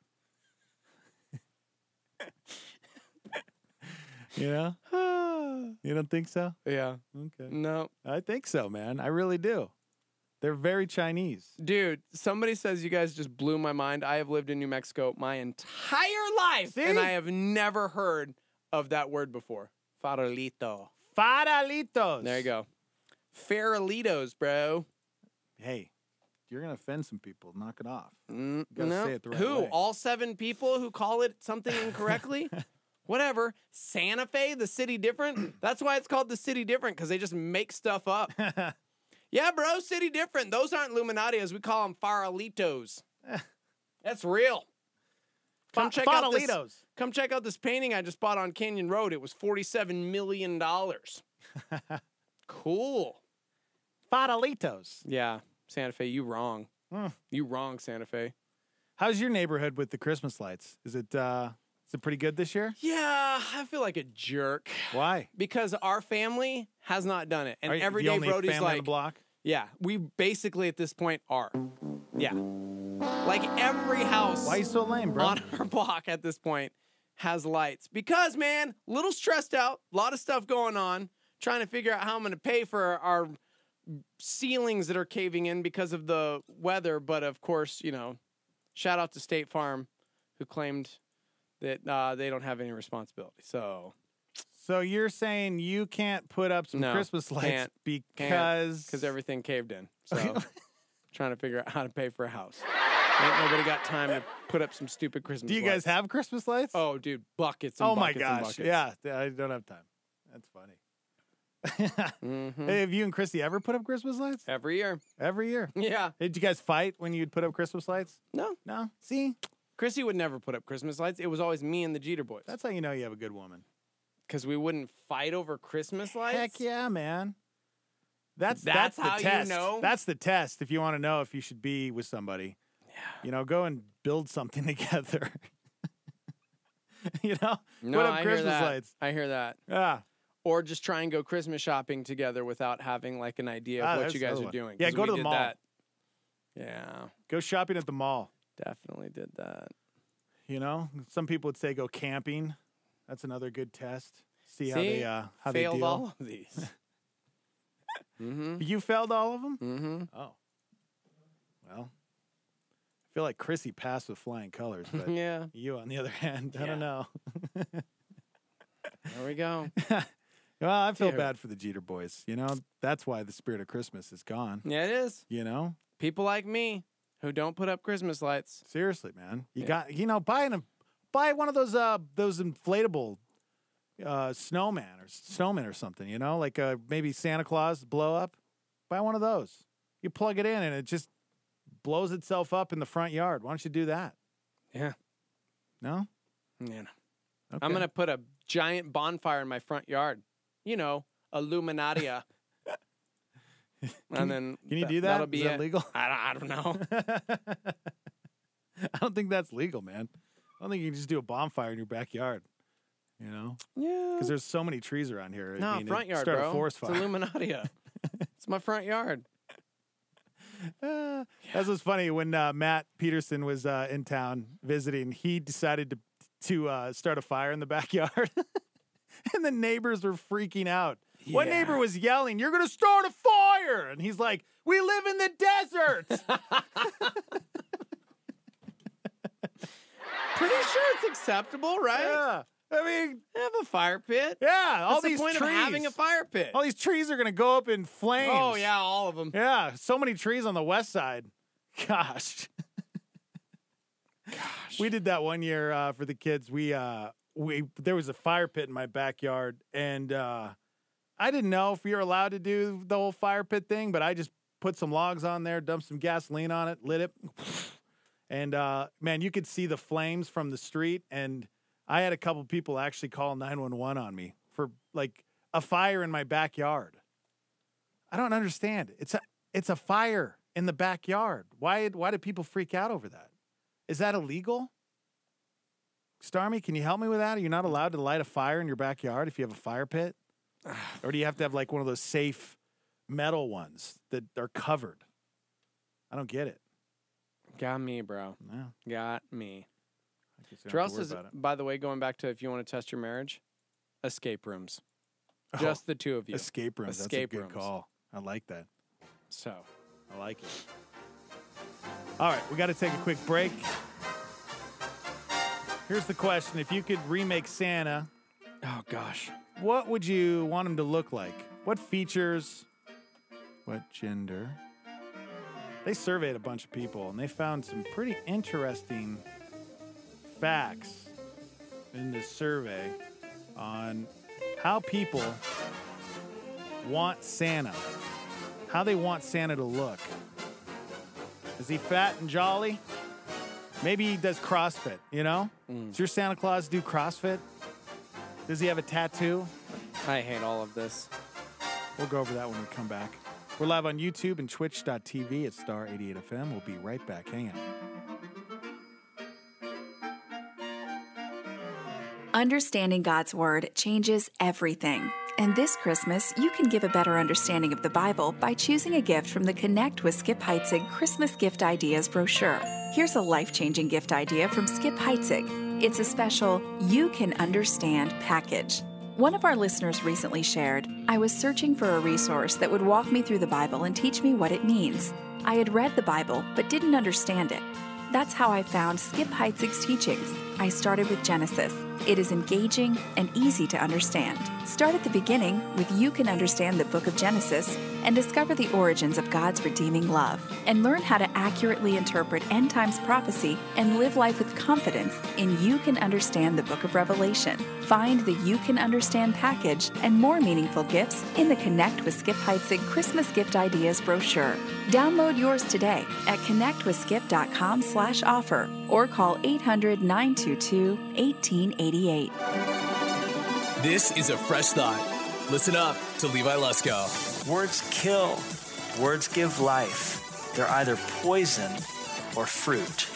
You know? You don't think so? Yeah. Okay. No. I think so, man. I really do. They're very Chinese. Dude, somebody says you guys just blew my mind. I have lived in New Mexico my entire life, and I have never heard of that word before. Farolito. Farolitos. There you go. Farolitos, bro. Hey, you're going to offend some people. Knock it off. No. Say it the right Who? way. All 7 people who call it something incorrectly? Whatever. Santa Fe, the city different? That's why it's called the city different, because they just make stuff up. Yeah, bro, city different. Those aren't Luminarias. We call them Farolitos. That's real. Come check out this painting I just bought on Canyon Road. It was $47 million. Cool. Farolitos. Yeah, Santa Fe, you wrong. You wrong, Santa Fe. How's your neighborhood with the Christmas lights? Is it pretty good this year? Yeah, I feel like a jerk. Why? Because our family has not done it. And every day Brody's family like, on the block? Yeah, we basically at this point are. Yeah. Like every house. Why are you so lame, bro? On our block at this point has lights. Because, man, a little stressed out, a lot of stuff going on, trying to figure out how I'm going to pay for our ceilings that are caving in because of the weather. But, of course, you know, shout out to State Farm, who claimed that they don't have any responsibility. So So you're saying you can't put up some No, Christmas lights can't. because everything caved in. So trying to figure out how to pay for a house. Ain't nobody got time to put up some stupid Christmas Do you lights. guys have Christmas lights? Oh, dude, buckets and Oh my buckets and gosh. buckets. Yeah, I don't have time. That's funny. Mm-hmm. Hey, have you and Christy ever put up Christmas lights? Every year. Every year? Yeah. Did you guys fight when you'd put up Christmas lights? No. No? See? Chrissy would never put up Christmas lights. It was always me and the Jeter boys. That's how you know you have a good woman. Because we wouldn't fight over Christmas lights? Heck yeah, man. That's the how test. you know? That's the test if you want to know if you should be with somebody. Yeah. You know, go and build something together. You know? No, put up I Christmas hear that. lights. I hear that. Yeah. Or just try and go Christmas shopping together without having like an idea of what that's you the guys other are one. doing. Yeah, 'Cause go we to the did mall. That. Yeah. Go shopping at the mall. Definitely did that. You know? Some people would say go camping. That's another good test. See how they failed deal. all of these. Mm-hmm. You failed all of them? Mm-hmm. Oh. Well, I feel like Chrissy passed with flying colors, but Yeah. you, on the other hand, I don't know. There we go. Well, I feel Dude. bad for the Jeter boys. You know, that's why the spirit of Christmas is gone. Yeah, it is. You know? People like me who don't put up Christmas lights. Seriously, man. You Yeah. got, you know, buy one of those inflatable snowmen or something, you know, like maybe Santa Claus blow up. Buy one of those. You plug it in and it just blows itself up in the front yard. Why don't you do that? Yeah. No? Yeah. Okay. I'm going to put a giant bonfire in my front yard. You know, Illuminatia. And then Can you do that? That'll be Is that it. legal? I don't know. I don't think that's legal, man. I don't think you can just do a bonfire in your backyard. You know? Yeah. Because there's so many trees around here. No, I mean, front it'd yard, start bro. a forest It's fire. Illuminatia. It's my front yard. That was funny when Matt Peterson was in town visiting. He decided to start a fire in the backyard, and the neighbors were freaking out. One Yeah. neighbor was yelling, "You're going to start a fire!" And he's like, "We live in the desert." Pretty sure it's acceptable, right? Yeah. I mean, have a fire pit. Yeah, all What's these the point trees. of having a fire pit? All these trees are going to go up in flames. Oh, yeah, all of them. Yeah, so many trees on the west side. Gosh. We did that one year for the kids. We there was a fire pit in my backyard, and I didn't know if you're allowed to do the whole fire pit thing, but I just put some logs on there, dumped some gasoline on it, lit it, and man, you could see the flames from the street. And I had a couple people actually call 911 on me for like a fire in my backyard. I don't understand. It's a fire in the backyard. Why do people freak out over that? Is that illegal? Starmy, can you help me with that? Are you not allowed to light a fire in your backyard if you have a fire pit? Or do you have to have like one of those safe metal ones that are covered? I don't get it. Got me, bro. Yeah. Got me. I guess you don't have Terrell to worry says, about it. by the way, going back to if you want to test your marriage, escape rooms. Oh, Just the two of you. Escape rooms. Escape That's a good rooms. call. I like that. So, I like it. All right, we got to take a quick break. Here's the question. If you could remake Santa, oh gosh, what would you want him to look like? What features? What gender? They surveyed a bunch of people, and they found some pretty interesting facts in this survey on how people want Santa, how they want Santa to look. Is he fat and jolly? Maybe he does CrossFit, you know? Does your Santa Claus do CrossFit? Does he have a tattoo? I hate all of this. We'll go over that when we come back. We're live on YouTube and twitch.tv at Star 88 FM. We'll be right back. Hang on. Understanding God's Word changes everything. And this Christmas, you can give a better understanding of the Bible by choosing a gift from the Connect with Skip Heitzig Christmas Gift Ideas brochure. Here's a life-changing gift idea from Skip Heitzig. It's a special You Can Understand package. One of our listeners recently shared, "I was searching for a resource that would walk me through the Bible and teach me what it means. I had read the Bible, but didn't understand it. That's how I found Skip Heitzig's teachings. I started with Genesis. It is engaging and easy to understand. Start at the beginning with You Can Understand the Book of Genesis and discover the origins of God's redeeming love. And learn how to accurately interpret end times prophecy and live life with confidence in You Can Understand the Book of Revelation. Find the You Can Understand package and more meaningful gifts in the Connect with Skip Heitzig Christmas Gift Ideas brochure. Download yours today at connectwithskip.com/offer or call 800-922-1888. This is a fresh thought. Listen up to Levi Lusko. Words kill. Words give life. They're either poison or fruit.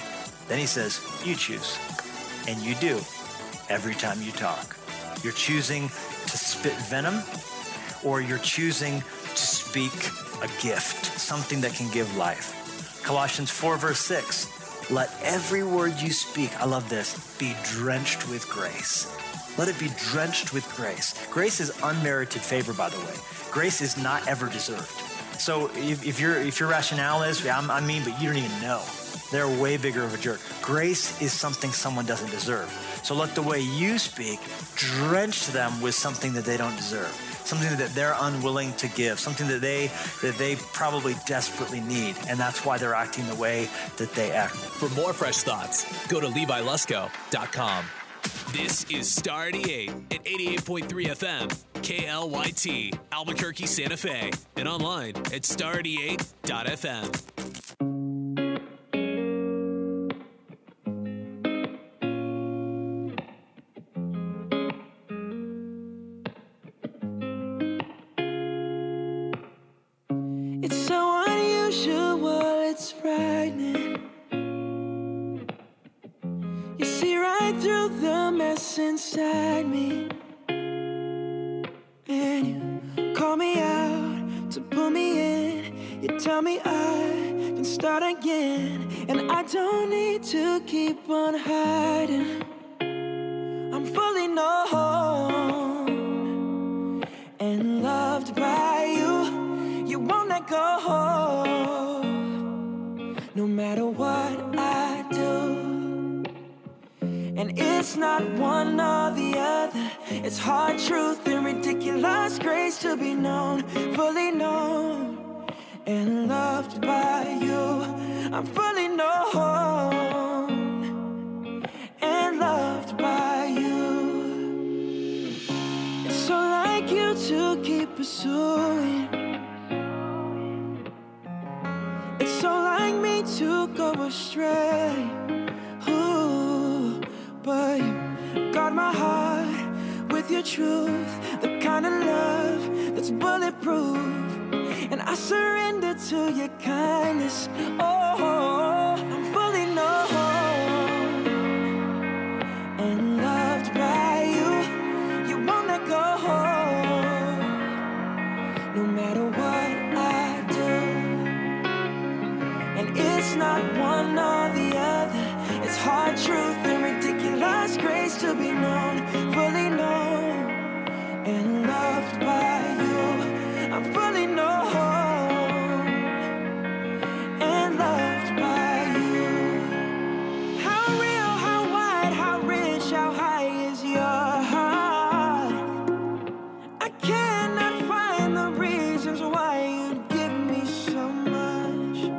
Then he says, you choose. And you do every time you talk. You're choosing to spit venom, or you're choosing to speak a gift, something that can give life. Colossians 4 verse 6, let every word you speak, I love this, be drenched with grace. Let it be drenched with grace. Grace is unmerited favor, by the way. Grace is not ever deserved. So if your rationale is, I'm mean, but you don't even know, they're way bigger of a jerk. Grace is something someone doesn't deserve. So let the way you speak drench them with something that they don't deserve, something that they're unwilling to give, something that they probably desperately need, and that's why they're acting the way that they act. For more fresh thoughts, go to LeviLusko.com. This is Star 88 at 88.3 FM, KLYT, Albuquerque, Santa Fe, and online at star88.fm. It's so unusual, it's frightening. You see right through the mess inside me, and you call me out to pull me in. You tell me I can start again, and I don't need to keep on hiding. I'm fully known and loved by you. You won't let go, no matter what I do. And it's not one or the other. It's hard truth and ridiculous grace to be known, fully known and loved by you. I'm fully known and loved by you. It's so like you to keep pursuing. It's so like me to go astray. Ooh, but you guard my heart with your truth, the kind of love that's bulletproof. And I surrender to your kindness. Oh, I'm fully known and loved by you. You won't let go, no matter what I do. And it's not one or the other. It's hard truth and ridiculous grace to be known, fully known and loved by you. I'm fully known and loved by you. How real, how wide, how rich, how high is your heart? I cannot find the reasons why you give me so much.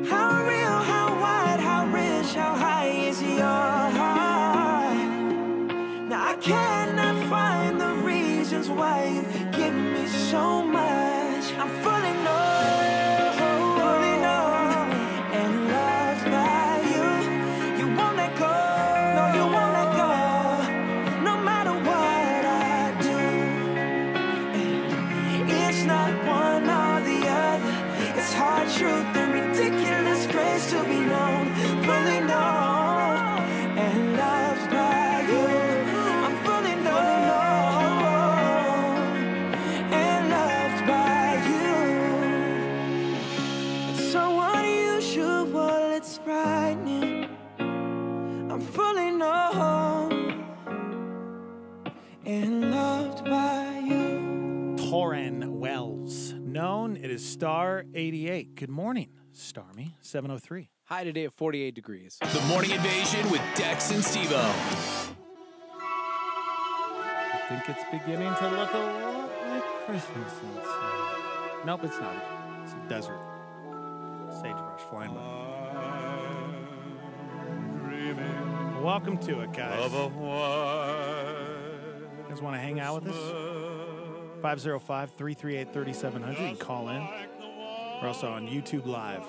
How real, how wide, how rich, how high is your heart? Now I cannot find the reasons why you give me so much. I'm fully known and loved by you. You won't let go, no, you won't let go, no matter what I do. It's not one or the other. It's hard truth and ridiculous grace to be known, fully known and loved by you. I'm fully known and loved by you. It's so unusual, it's frightening. I'm fully known and loved by you. Torren Wells. Known, it is Star 88. Good morning, Starmy 703. High today at 48 degrees. The Morning Invasion with Dex and Steve-O. think it's beginning to look a lot like Christmas outside. Nope, it's not. It's a desert. Sagebrush flying by. Welcome to it, guys. You guys want to hang out with us? 505-338-3700. You can call in. We're also on YouTube Live.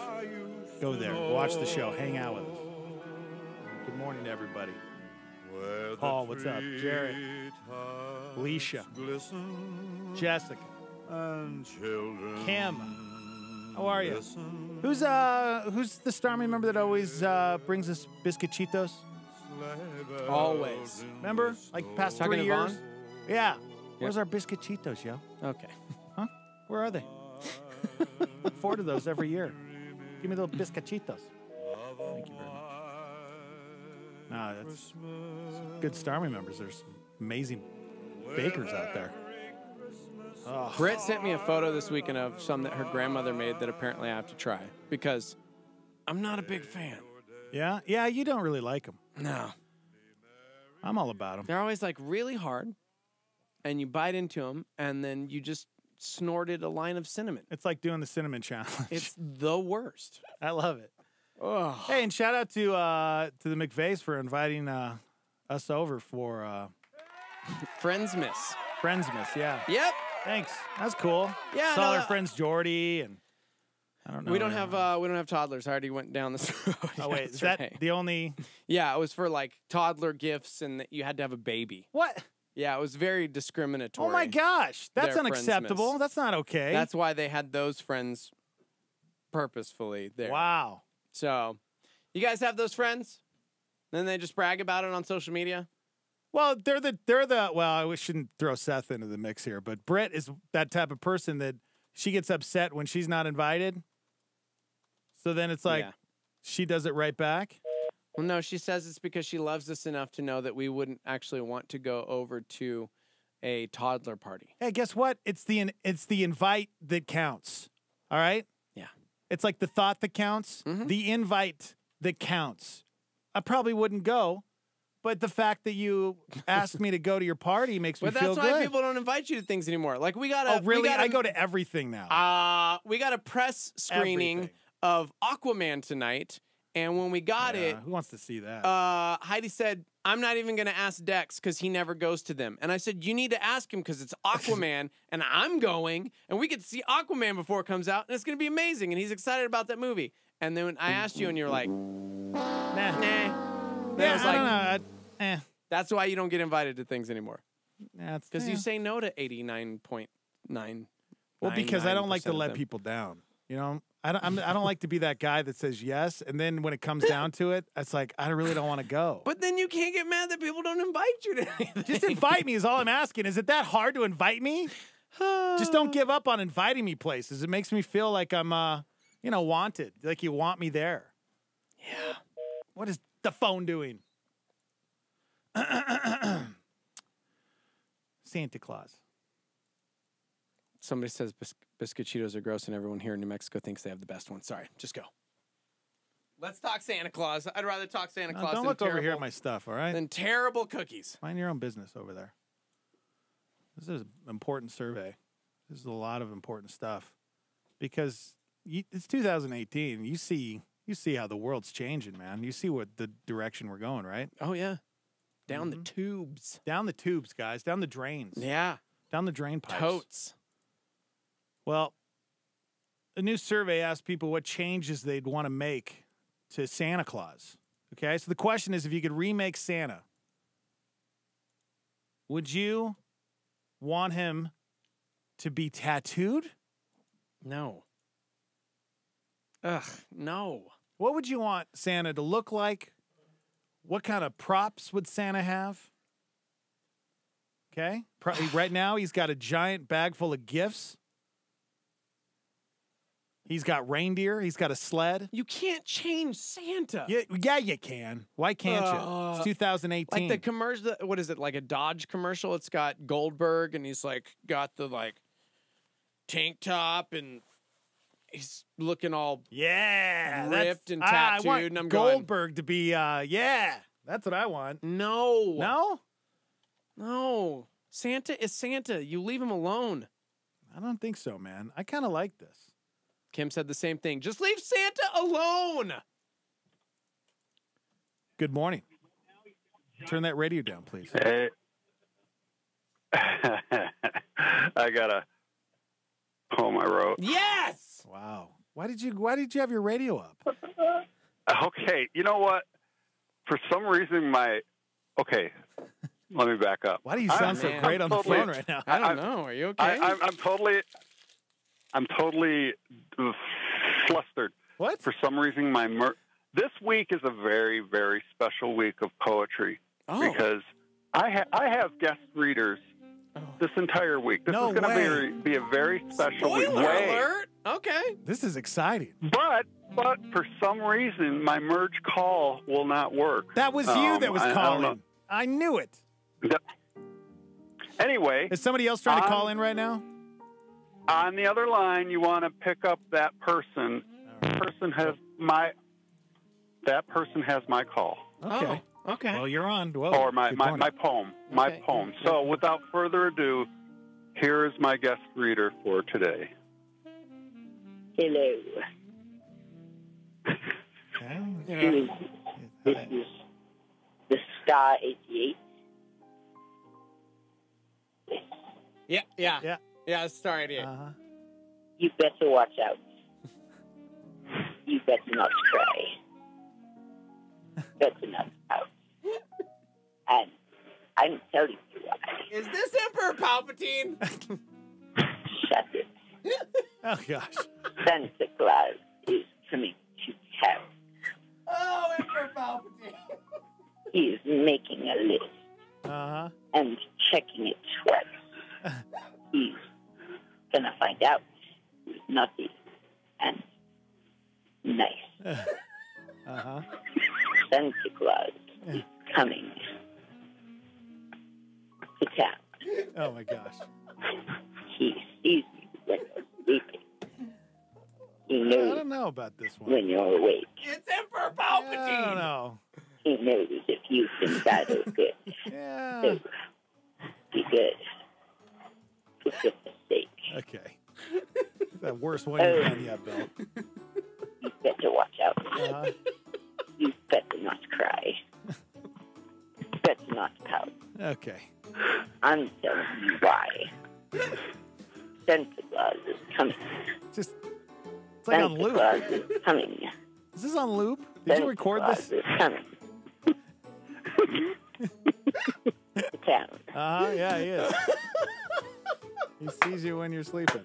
Go there. Watch the show. Hang out with us. Good morning to everybody. Paul, what's up? Jarrett. Alicia. Jessica. Kim. How are you? Who's the Starmy member that always brings us biscuititos? Always. Remember? Like past Talking 3 to years? Vaughn? Yeah. Where's our biscuititos, yo? Okay. Huh? Where are they? Look forward to those every year. Give me those biscuititos. Thank you very much. No, that's good Starmy members. There's some amazing bakers out there. Oh. Britt sent me a photo this weekend of some that her grandmother made that apparently I have to try because I'm not a big fan. Yeah? Yeah, you don't really like them. No. I'm all about them. They're always like really hard, and you bite into them, and then you just snorted a line of cinnamon. It's like doing the cinnamon challenge. It's the worst. I love it. Oh. Hey, and shout out to the McVeys for inviting us over for Friendsmas. Friendsmas, yeah. Yep. Thanks. That's cool. Yeah. Saw our friends Jordy and I don't know. We don't have toddlers. I already went down this road. Oh wait, is that the only? Yeah, it was for like toddler gifts, and that you had to have a baby. What? Yeah, it was very discriminatory. Oh my gosh, that's their unacceptable. Friendsmas. That's not okay. That's why they had those friends purposefully there. Wow. So, you guys have those friends? Then they just brag about it on social media? Well, they're the well, I shouldn't throw Seth into the mix here, but Britt is that type of person that she gets upset when she's not invited. So then it's like she does it right back. Well, no, she says it's because she loves us enough to know that we wouldn't actually want to go over to a toddler party. Hey, guess what? It's the invite that counts. All right? Yeah. It's like the thought that counts, the invite that counts. I probably wouldn't go, but the fact that you asked me to go to your party makes me feel good. But that's why people don't invite you to things anymore. Like we got Oh, really? I go to everything now. We got a press screening of Aquaman tonight, and when we got it, who wants to see that? Heidi said, I'm not even going to ask Dex because he never goes to them. And I said, you need to ask him because it's Aquaman, and I'm going, and we get to see Aquaman before it comes out, and it's going to be amazing, and he's excited about that movie. And then I asked you, and you're like, nah. Yeah, I was like, I don't know. That's why you don't get invited to things anymore. Because Yeah. you say no to 89.9. Well, because I don't like to let people down. You know, I don't like to be that guy that says yes, and then when it comes down to it, it's like I really don't want to go. But then you can't get mad that people don't invite you to anything. Just invite me is all I'm asking. Is it that hard to invite me? Just don't give up on inviting me places. It makes me feel like I'm, wanted. Like you want me there. Yeah. What is the phone doing? Santa Claus. Somebody says biscuit Cheetos are gross, and everyone here in New Mexico thinks they have the best one. Sorry, just go. Let's talk Santa Claus. I'd rather talk Santa Claus don't than look over here at my stuff, all right? Than terrible cookies. Mind your own business over there. This is an important survey. This is a lot of important stuff because it's 2018. You see how the world's changing, man. You see what the direction we're going, right? Oh yeah, down the tubes. Down the tubes, guys. Down the drains. Yeah. Down the drain pipes. Totes. Well, a new survey asked people what changes they'd want to make to Santa Claus. Okay, so the question is, if you could remake Santa, would you want him to be tattooed? No. Ugh, no. What would you want Santa to look like? What kind of props would Santa have? Okay, right now he's got a giant bag full of gifts. He's got reindeer. He's got a sled. You can't change Santa. Yeah, you can. Why can't you? It's 2018. Like the commercial, what is it, like a Dodge commercial? It's got Goldberg, and he's like got the like tank top, and he's looking all ripped and tattooed. I want and I'm Goldberg to be, that's what I want. No. No? No. Santa is Santa. You leave him alone. I don't think so, man. I kind of like this. Kim said the same thing. Just leave Santa alone. Good morning. Turn that radio down, please. Hey. I got a poem I wrote. Yes! Wow. Why did you have your radio up? Okay, you know what? For some reason, okay, let me back up. Why do you sound so great on the phone right now? I don't know. Are you okay? I'm totally flustered. What? For some reason, this week is a very, very special week of poetry because I have guest readers this entire week. This is going to be a very special week. Spoiler alert! Okay. This is exciting. But for some reason, my merge call will not work. That was you that was calling. I knew it. Anyway. Is somebody else trying to call in right now? On the other line, you want to pick up that person. That person has my call. Okay. Okay. Well, you're on. Whoa, or my poem. My Okay. poem. So without further ado, here is my guest reader for today. Hello. Okay. This is the Star 88. Yeah. It's Star 88. You better watch out. You better not cry. Better not pout. And I'm telling you why. Is this Emperor Palpatine? Shut it. Oh, gosh. Santa Claus is coming to town. Oh, Emperor Palpatine. He's making a list and checking it twice. He's gonna find out who's naughty and nice. Santa Claus is coming to town. Oh, my gosh. He sees you when you're sleeping. He knows I don't know about this one. when you're awake. It's Emperor Palpatine. I don't know. He knows if you've been bad or good. Yeah. So, be good. For goodness sake. Okay. That worst one you've done yet, Bill. You better watch out. You better not cry. Better not pout. Okay. I'm telling you why. Santa Claus is coming. It's like on Santa loop. Claus is coming. Is this on loop? Did you record this? Santa Claus is coming. To town. Yeah, he is. He sees you when you're sleeping.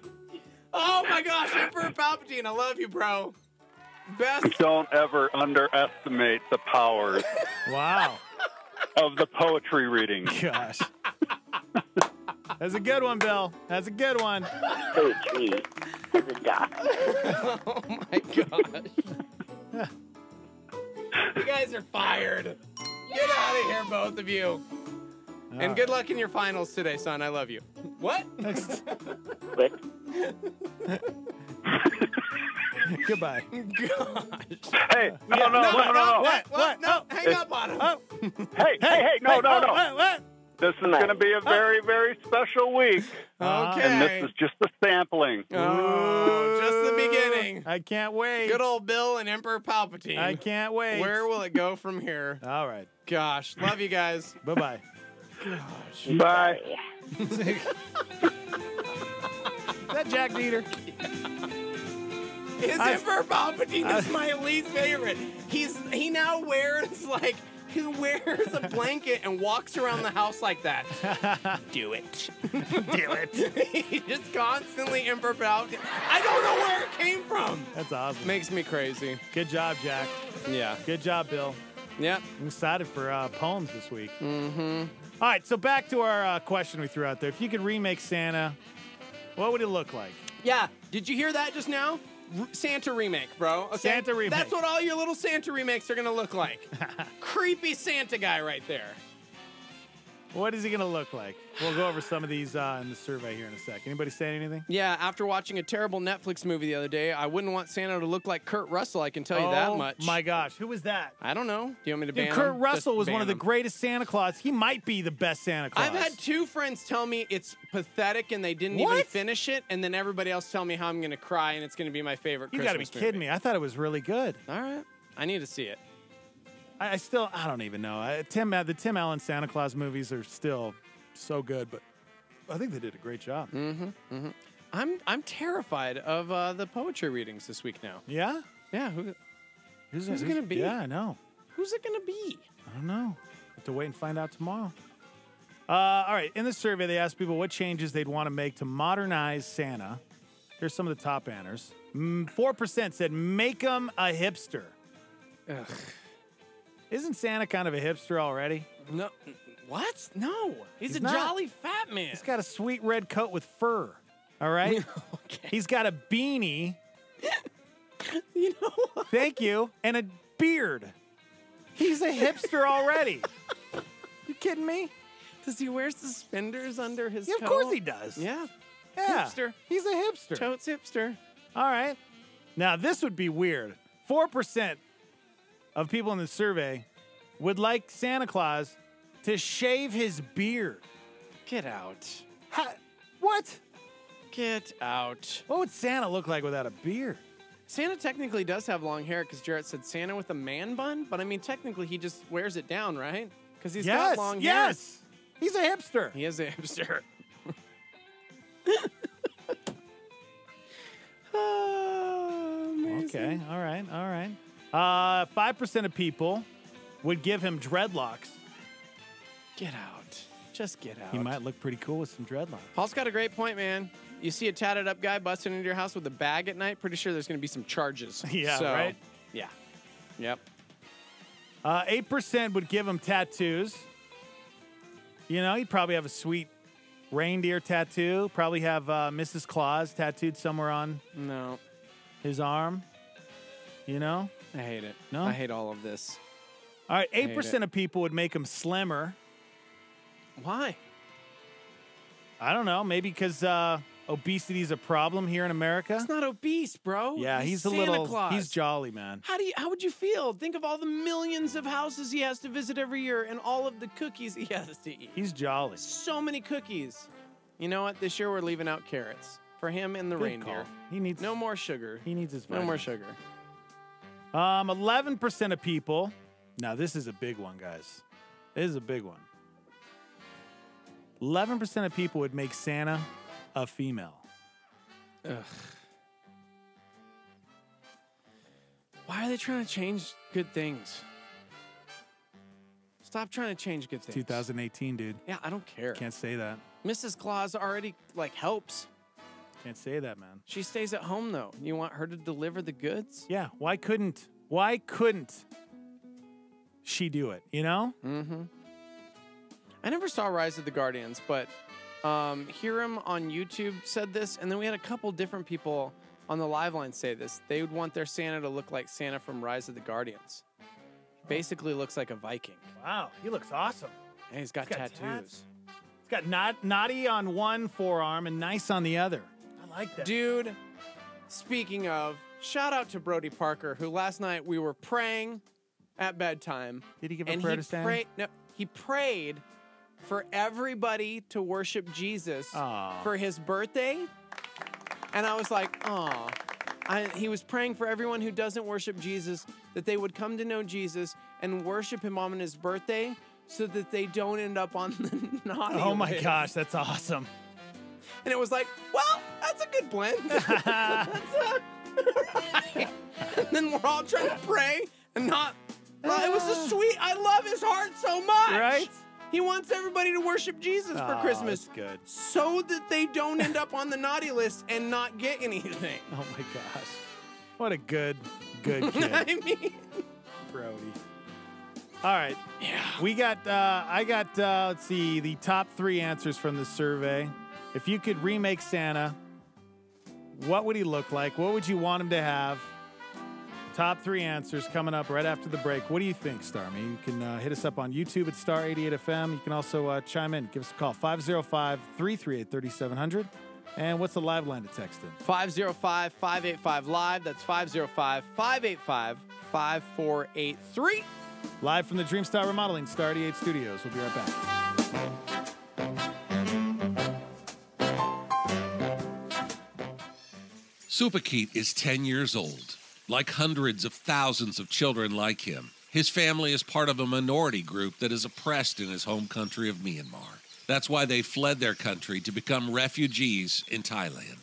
Oh my gosh, Emperor Palpatine, I love you, bro. Best. Don't ever underestimate the powers Wow. of the poetry reading. Gosh. That's a good one, Bill. That's a good one. Poetry is a doctor. Oh my gosh. You guys are fired. Get out of here, both of you. And good luck in your finals today, son. I love you. What? What? Goodbye. Gosh. Hey, no. What? No, hang up on him. Hey, no. What? This is going to be a very, very special week. Okay. And this is just a sampling. Oh, just the beginning. I can't wait. Good old Bill and Emperor Palpatine. I can't wait. Where will it go from here? All right. Gosh, love you guys. Bye-bye. Gosh. Bye. Is that Jack Dieter? His Emperor Palpatine is my least favorite. He now wears he wears a blanket and walks around the house like that. Do it. Do it. He just constantly Emperor Palpatine. I don't know where it came from. That's awesome. Makes me crazy. Good job, Jack. Yeah. Good job, Bill. Yep. I'm excited for poems this week. Mm-hmm. All right, so back to our question we threw out there. If you could remake Santa, what would it look like? Yeah. Did you hear that just now? Santa remake, bro. Okay? Santa remake. That's what all your little Santa remakes are going to look like. Creepy Santa guy right there. What is he going to look like? We'll go over some of these in the survey here in a sec. Anybody say anything? Yeah, after watching a terrible Netflix movie the other day, I wouldn't want Santa to look like Kurt Russell, I can tell you that much. Oh, my gosh. Who was that? I don't know. Do you want me to ban him? Kurt Russell was Just one of the ban him. greatest Santa Claus. He might be the best Santa Claus. I've had 2 friends tell me it's pathetic and they didn't even finish it, and then everybody else tell me how I'm going to cry and it's going to be my favorite You Christmas got to be kidding me. I thought it was really good. All right. I need to see it. I don't even know. The Tim Allen Santa Claus movies are still so good, but I think they did a great job. Mm-hmm. I'm terrified of the poetry readings this week now. Yeah? Yeah. Who's it going to be? Yeah, I know. Who's it going to be? I don't know. Have to wait and find out tomorrow. All right. In the survey, they asked people what changes they'd want to make to modernize Santa. Here's some of the top answers. 4% said make him a hipster. Ugh. Isn't Santa kind of a hipster already? No. What? No. He's a jolly fat man. He's got a sweet red coat with fur. All right? Okay. He's got a beanie. You know what? Thank you. And a beard. He's a hipster already. You kidding me? Does he wear suspenders under his coat? Of course he does. Yeah. Yeah. Hipster. He's a hipster. Totes hipster. All right. Now, this would be weird. 4% of people in the survey would like Santa Claus to shave his beard. Get out. What? Get out. What would Santa look like without a beard? Santa technically does have long hair because Jarrett said Santa with a man bun, but I mean, technically he just wears it down, right? Because he's got long hair. Yes. He's a hipster. He is a hipster. Okay. All right. 5% of people would give him dreadlocks. Get out. Just get out. He might look pretty cool with some dreadlocks. Paul's got a great point, man. You see a tatted up guy busting into your house with a bag at night, pretty sure there's going to be some charges. Yeah, So, right? Yeah. Yep. 8% would give him tattoos. You know, he'd probably have a sweet reindeer tattoo. Probably have Mrs. Claus tattooed somewhere on his arm. You know? I hate it. No? I hate all of this. All right, hate 8% it. of people would make him slimmer. Why? I don't know. Maybe because obesity is a problem here in America. He's not obese, bro. Yeah, he's a Santa little. Claus. He's jolly, man. How would you feel? Think of all the millions of houses he has to visit every year and all of the cookies he has to eat. He's jolly. So many cookies. You know what? This year we're leaving out carrots for him and the Good reindeer. call. He needs no more sugar. He needs his no more vitamins. sugar. 11% of people. Now this is a big one, guys. This is a big one. 11% of people would make Santa a female. Ugh. Why are they trying to change good things? Stop trying to change good things. 2018, dude. Yeah, I don't care. Can't say that. Mrs. Claus already helps. Can't say that, man. She stays at home though. You want her to deliver the goods? Yeah. Why couldn't she do it? You know? Mm-hmm. I never saw Rise of the Guardians, but Hiram on YouTube said this, and then we had a couple different people on the live line say this. They would want their Santa to look like Santa from Rise of the Guardians. Basically looks like a Viking. Wow, he looks awesome. And he's got tattoos. Tats. He's got naughty on one forearm and nice on the other. I like that. Dude, speaking of, shout out to Brody Parker, who last night we were praying at bedtime. Did he give a prayer to Santa? He prayed for everybody to worship Jesus for his birthday. And I was like, aw. He was praying for everyone who doesn't worship Jesus, that they would come to know Jesus and worship him on his birthday so that they don't end up on the naughty Oh my list. gosh, that's awesome. And it was like, well, that's a good blend. Right. And then we're all trying to pray and not. It was a sweet. I love his heart so much. Right? He wants everybody to worship Jesus for Christmas. That's good. So that they don't end up on the naughty list and not get anything. Oh my gosh. What a good kid. I mean, Brody. All right. Yeah. We got, I got, let's see, the top 3 answers from the survey. If you could remake Santa, what would he look like? What would you want him to have? Top 3 answers coming up right after the break. What do you think, Starmy? You can hit us up on YouTube at Star 88 FM. You can also chime in. Give us a call, 505-338-3700. And what's the live line to text in? 505-585-LIVE. That's 505-585-5483. Live from the Dreamstar Remodeling Star 88 Studios. We'll be right back. Supakeet is 10 years old. Like hundreds of thousands of children like him, his family is part of a minority group that is oppressed in his home country of Myanmar. That's why they fled their country to become refugees in Thailand.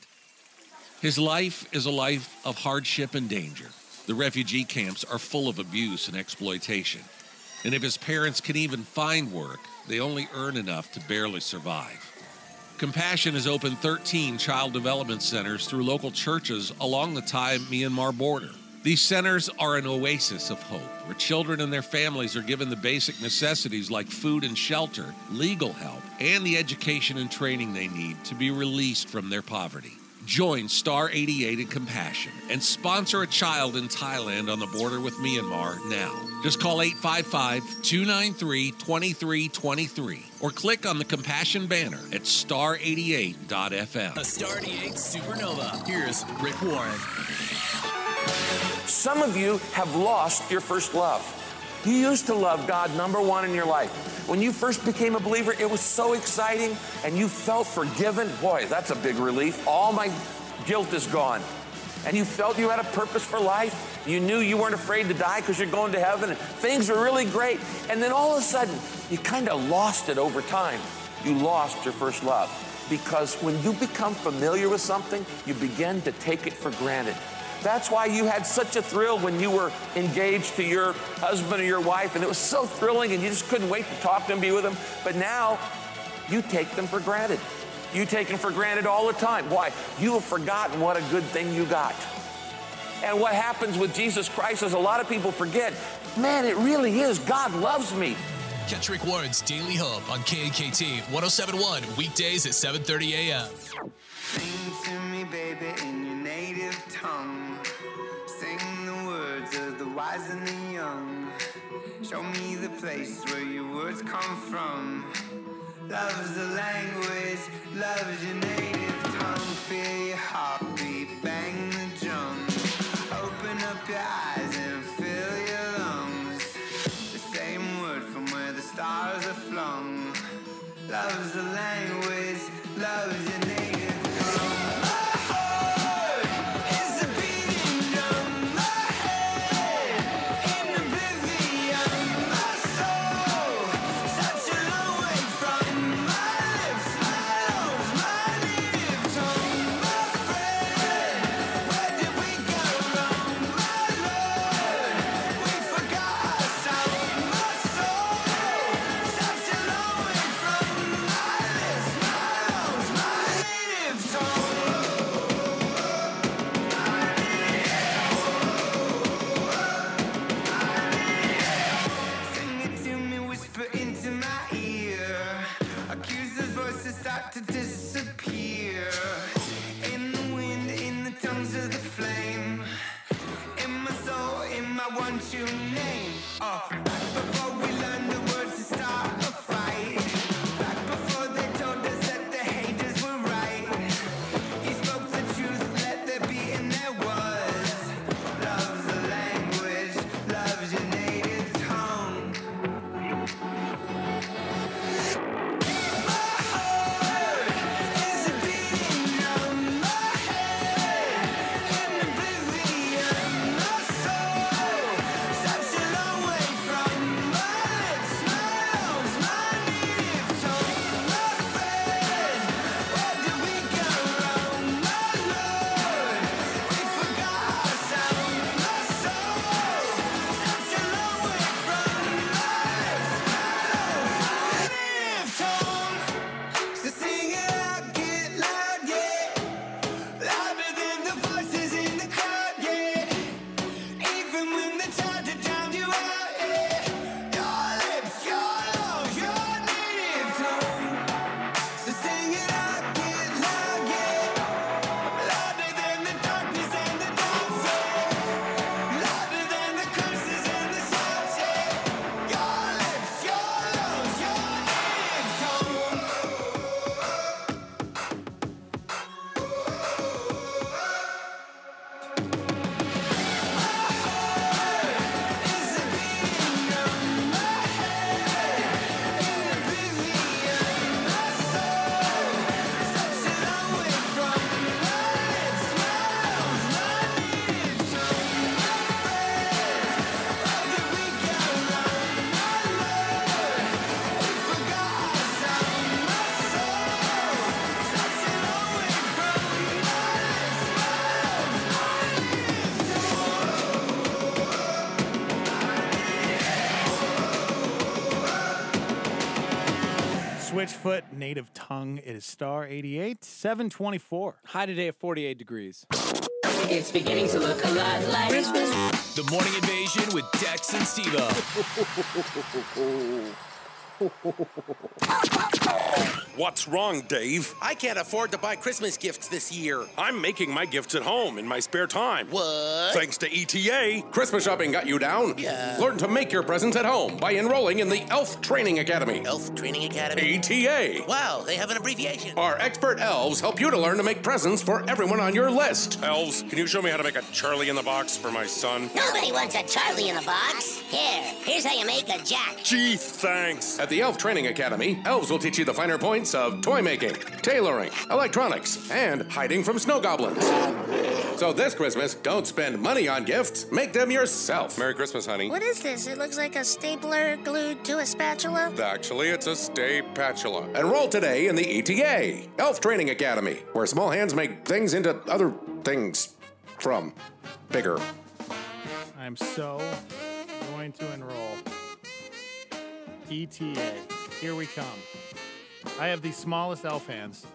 His life is a life of hardship and danger. The refugee camps are full of abuse and exploitation. And if his parents can even find work, they only earn enough to barely survive. Compassion has opened 13 child development centers through local churches along the Thai-Myanmar border. These centers are an oasis of hope, where children and their families are given the basic necessities like food and shelter, legal help, and the education and training they need to be released from their poverty. Join Star 88 in Compassion and sponsor a child in Thailand on the border with Myanmar now. Just call 855-293-2323 or click on the Compassion banner at star88.fm. A Star 88 Supernova. Here's Rick Warren. Some of you have lost your first love. You used to love God #1 in your life. When you first became a believer, it was so exciting and you felt forgiven. Boy, that's a big relief. All my guilt is gone. And you felt you had a purpose for life. You knew you weren't afraid to die because you're going to heaven. And things were really great. And then all of a sudden, you kind of lost it over time. You lost your first love. Because when you become familiar with something, you begin to take it for granted. That's why you had such a thrill when you were engaged to your husband or your wife, and it was so thrilling, and you just couldn't wait to talk to them, be with them. But now, you take them for granted. You take them for granted all the time. Why? You have forgotten what a good thing you got. And what happens with Jesus Christ is a lot of people forget, man, it really is. God loves me. Catch Rick Warren's Daily Hope on KNKT 107.1 weekdays at 7:30 a.m. Sing to me, baby, in your native tongue. Sing the words of the wise and the young. Show me the place where your words come from. Love's the language, love's your native tongue. Feel your heartbeat, bang the drum. Open up your eyes and fill your lungs. The same word from where the stars are flung. Love's the language, love's your native tongue. Such a Switchfoot, native tongue. It is Star 88, 724. High today at 48 degrees. It's beginning to look a lot like Christmas. The Morning Invasion with Dex and Steve-O. What's wrong, Dave? I can't afford to buy Christmas gifts this year. I'm making my gifts at home in my spare time. What? Thanks to ETA. Christmas shopping got you down? Yeah. Learn to make your presents at home by enrolling in the Elf Training Academy. Elf Training Academy? ETA. Wow, they have an abbreviation. Our expert elves help you to learn to make presents for everyone on your list. Elves, can you show me how to make a Charlie in the box for my son? Nobody wants a Charlie in a box. Here's how you make a Jack. Gee, thanks. At the Elf Training Academy, elves will teach you the finer points of toy making, tailoring, electronics, and hiding from snow goblins. So this Christmas, don't spend money on gifts. Make them yourself. Merry Christmas, honey. What is this? It looks like a stapler glued to a spatula. Actually, it's a stay-patula. Enroll today in the ETA, Elf Training Academy, where small hands make things into other things from bigger. I'm so going to enroll. ETA. Here we come. I have the smallest elf hands.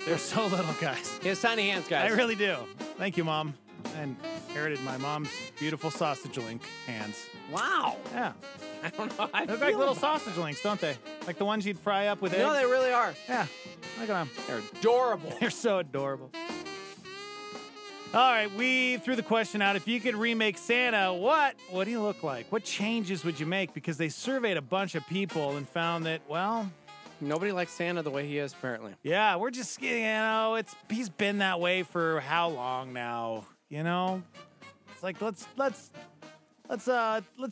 They're so little, guys. He has tiny hands, guys. I really do. Thank you, Mom. I inherited my mom's beautiful sausage link hands. Wow. Yeah. I don't know. They look like little sausage links, don't they? Like the ones you'd fry up with eggs. No, they really are. Yeah. Look at them. They're adorable. They're so adorable. All right, we threw the question out. If you could remake Santa, what do you look like? What changes would you make? Because they surveyed a bunch of people and found that, well, nobody likes Santa the way he is, apparently. Yeah, we're just, he's been that way for how long now? It's like let's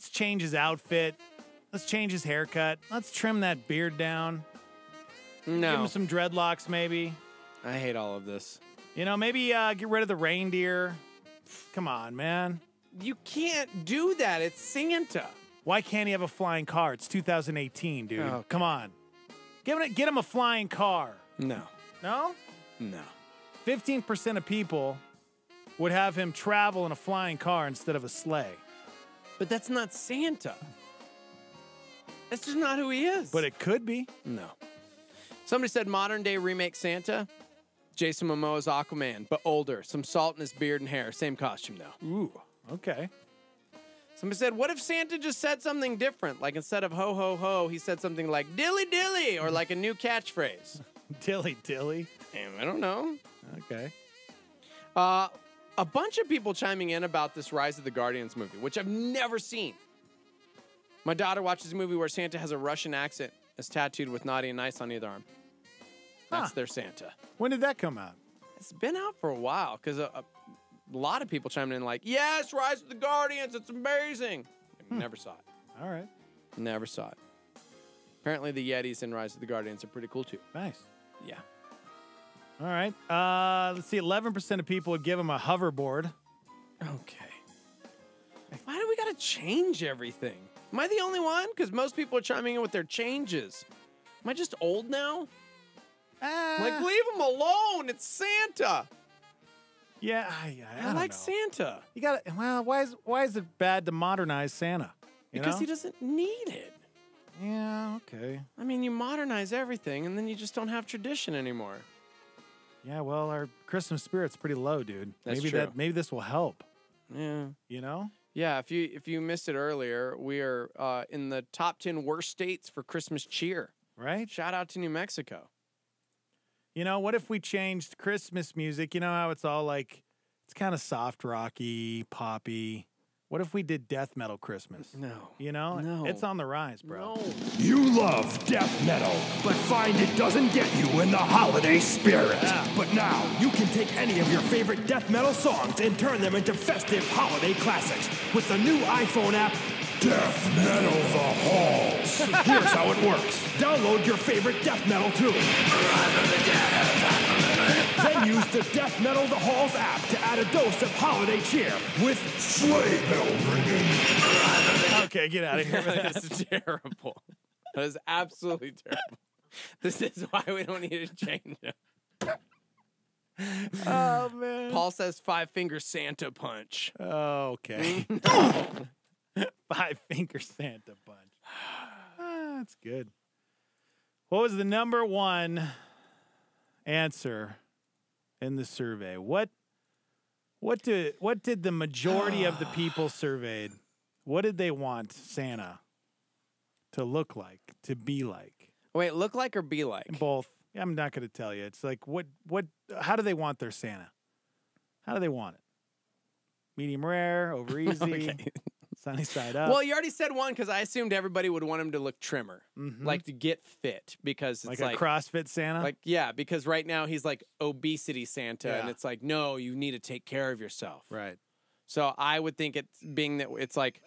change his outfit. Let's change his haircut. Let's trim that beard down. No. Give him some dreadlocks, maybe. I hate all of this. Maybe get rid of the reindeer. Come on, man. You can't do that. It's Santa. Why can't he have a flying car? It's 2018, dude. Oh, come on. Get him a flying car. No. No? No. 15% of people would have him travel in a flying car instead of a sleigh. But that's not Santa. That's just not who he is. But it could be. No. Somebody said modern day remake Santa. Jason Momoa's Aquaman, but older. Some salt in his beard and hair. Same costume, though. Ooh, okay. Somebody said, what if Santa just said something different? Like instead of ho, ho, ho, he said something like dilly, dilly, or like a new catchphrase. Dilly, dilly? I don't know. Okay. A bunch of people chiming in about this Rise of the Guardians movie, which I've never seen. My daughter watches a movie where Santa has a Russian accent, is tattooed with naughty and nice on either arm. That's their Santa. When did that come out? It's been out for a while because a lot of people chiming in like, yes, Rise of the Guardians, it's amazing. Never saw it. All right. Never saw it. Apparently the Yetis in Rise of the Guardians are pretty cool too. Nice. Yeah. All right. Let's see. 11% of people would give him a hoverboard. Okay. Why do we got to change everything? Am I the only one? Because most people are chiming in with their changes. Am I just old now? Like, leave him alone. It's Santa. Yeah, I like know. Santa. You got to. Well, why is it bad to modernize Santa? Because he doesn't need it. Yeah. Okay. I mean, you modernize everything, and then you just don't have tradition anymore. Yeah. Well, our Christmas spirit's pretty low, dude. That's true. Maybe this will help. Yeah. Yeah. If you missed it earlier, we are in the top 10 worst states for Christmas cheer. Right. Shout out to New Mexico. What if we changed Christmas music? You know how it's all like, it's kind of soft rocky, poppy. What if we did death metal Christmas? No. No. It's on the rise, bro. No. You love death metal, but find it doesn't get you in the holiday spirit. Yeah. But now, you can take any of your favorite death metal songs and turn them into festive holiday classics with the new iPhone app, Death Metal The Halls. Here's how it works. Download your favorite death metal tune. Then use the Death Metal The Halls app to add a dose of holiday cheer with sleigh bell ringing. Okay, get out of here. That is terrible. That is absolutely terrible. This is why we don't need to change it. Oh, man. Paul says 5-finger Santa punch. Oh, okay. 5-finger Santa punch. That's good. What was the number one answer in the survey? What did the majority of the people surveyed? What did they want Santa to look like, to be like? Wait, look like or be like? Both. I'm not going to tell you. It's like how do they want their Santa? How do they want it? Medium rare, over easy, Okay. sunny side up. Well, you already said one because I assumed everybody would want him to look trimmer, Mm-hmm. like to get fit, because it's like a CrossFit Santa? Like, yeah, because right now he's like obesity Santa, and Yeah. it's like, no, you need to take care of yourself. Right. So I would think it's being that it's like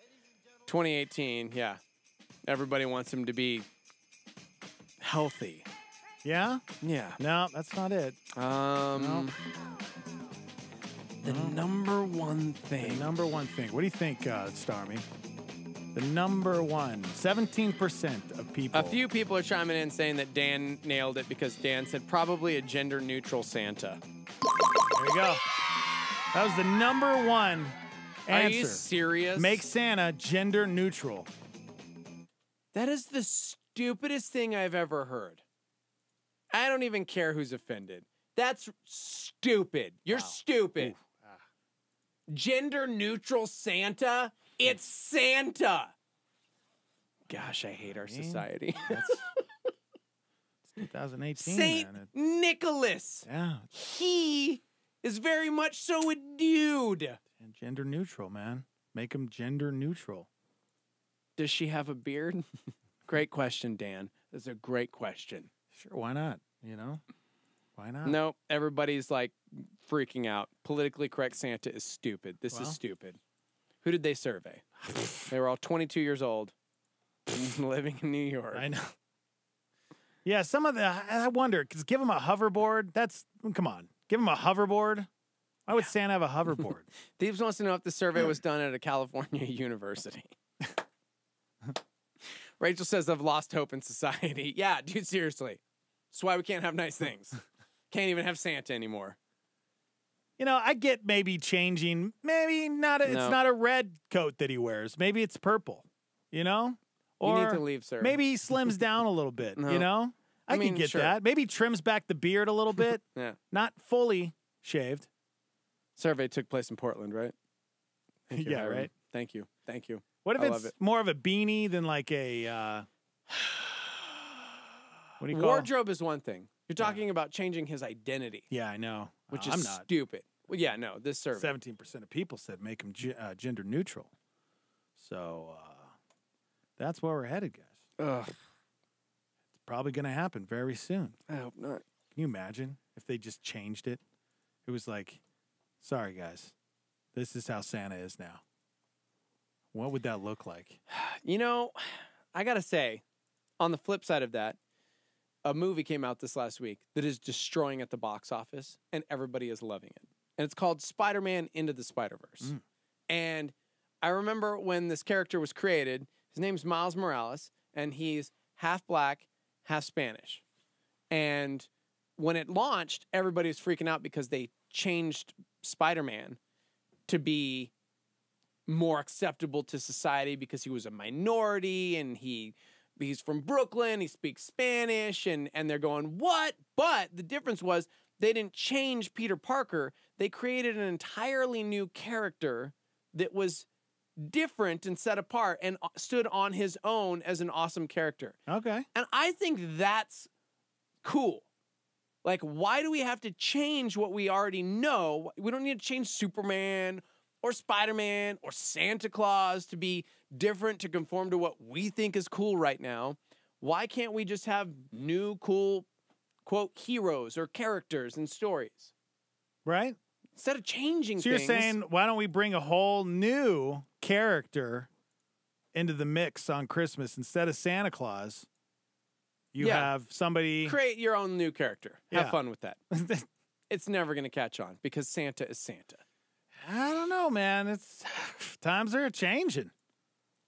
2018, yeah. Everybody wants him to be healthy. Yeah? Yeah. No, that's not it. The number one thing. The number one thing. What do you think, Starmy? The number one. 17% of people. A few people are chiming in saying that Dan nailed it because Dan said probably a gender-neutral Santa. There you go. That was the number one answer. Are you serious? Make Santa gender neutral. That is the stupidest thing I've ever heard. I don't even care who's offended. That's stupid. You're stupid. Gender neutral Santa? It's Santa. Gosh, I hate our society. It's 2018. Saint man. Nicholas. Yeah. He is very much so a dude. And gender neutral, man. Make him gender neutral. Does she have a beard? Great question, Dan. That's a great question. Sure, why not? You know? Why not? No, everybody's like freaking out. Politically correct Santa is stupid. This is stupid. Who did they survey? They were all 22 years old, living in New York. I know. Yeah, some of the, I wonder, because give him a hoverboard. Come on. Give him a hoverboard. Why would Santa have a hoverboard? Thebes wants to know if the survey was done at a California university. Rachel says, I've lost hope in society. Yeah, dude, seriously. That's why we can't have nice things. Can't even have Santa anymore. You know, I get maybe changing. Maybe not. It's not a red coat that he wears. Maybe it's purple. You know, You need to leave, sir. Maybe he slims down a little bit. No. You know, I mean, can get sure. that. Maybe trims back the beard a little bit. Yeah. Not fully shaved. Survey took place in Portland, right? Thank you, Yeah, Hiram. right. Thank you. Thank you. What if I it's love it. more of a beanie than like a? What do you call? Wardrobe is one thing. You're talking about changing his identity. Yeah, I know. Which I'm is not. stupid. Well, yeah, no, this survey. 17% of people said make him gender neutral. So that's where we're headed, guys. Ugh. It's probably going to happen very soon. I hope not. Can you imagine if they just changed it? It was like, sorry, guys, this is how Santa is now. What would that look like? You know, I got to say, on the flip side of that, a movie came out this last week that is destroying at the box office, and everybody is loving it. And it's called Spider-Man Into the Spider-Verse. And I remember when this character was created, his name's Miles Morales, and he's half black, half Spanish. And when it launched, everybody was freaking out because they changed Spider-Man to be more acceptable to society because he was a minority and he's from Brooklyn, he speaks Spanish, and they're going, what? But the difference was they didn't change Peter Parker. They created an entirely new character that was different and set apart and stood on his own as an awesome character. Okay. And I think that's cool. Like, why do we have to change what we already know? We don't need to change Superman or Spider-Man or Santa Claus to be different to conform to what we think is cool right now. Why can't we just have new, cool, quote, heroes or characters and stories? Right? Instead of changing So you're things. saying, why don't we bring a whole new character into the mix on Christmas instead of Santa Claus? You have somebody create your own new character. Have Yeah. fun with that. It's never going to catch on because Santa is Santa. I don't know, man. It's times are changing.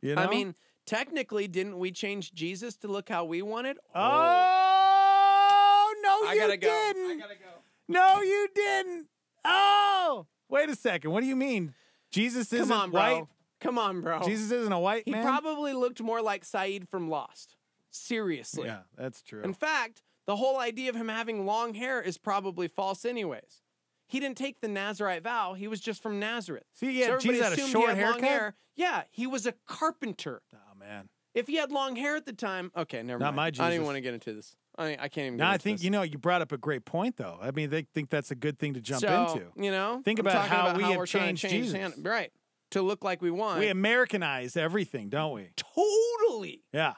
You know? I mean, technically, didn't we change Jesus to look how we wanted? Oh, no, I you gotta go. didn't. I gotta go. No, you didn't. Oh, wait a second. What do you mean? Jesus isn't Come on, bro. white? Come on, bro. Jesus isn't a white He man? probably looked more like Saeed from Lost. seriously. Yeah, that's true. In fact, the whole idea of him having long hair is probably false anyways. He didn't take the Nazirite vow. He was just from Nazareth. See, yeah, so everybody Jesus had a assumed short he had long haircut? hair. Yeah, he was a carpenter. Oh, man. If he had long hair at the time, okay, never Not mind. my I don't even Jesus. want to get into this. I can't even No, get I into think, this. you know, you brought up a great point, though. I mean, they think that's a good thing to jump So, into. You know? Think I'm about talking how about we how have we're trying changed to change Jesus. right. To look like we want. We Americanize everything, don't we? Totally. Yeah.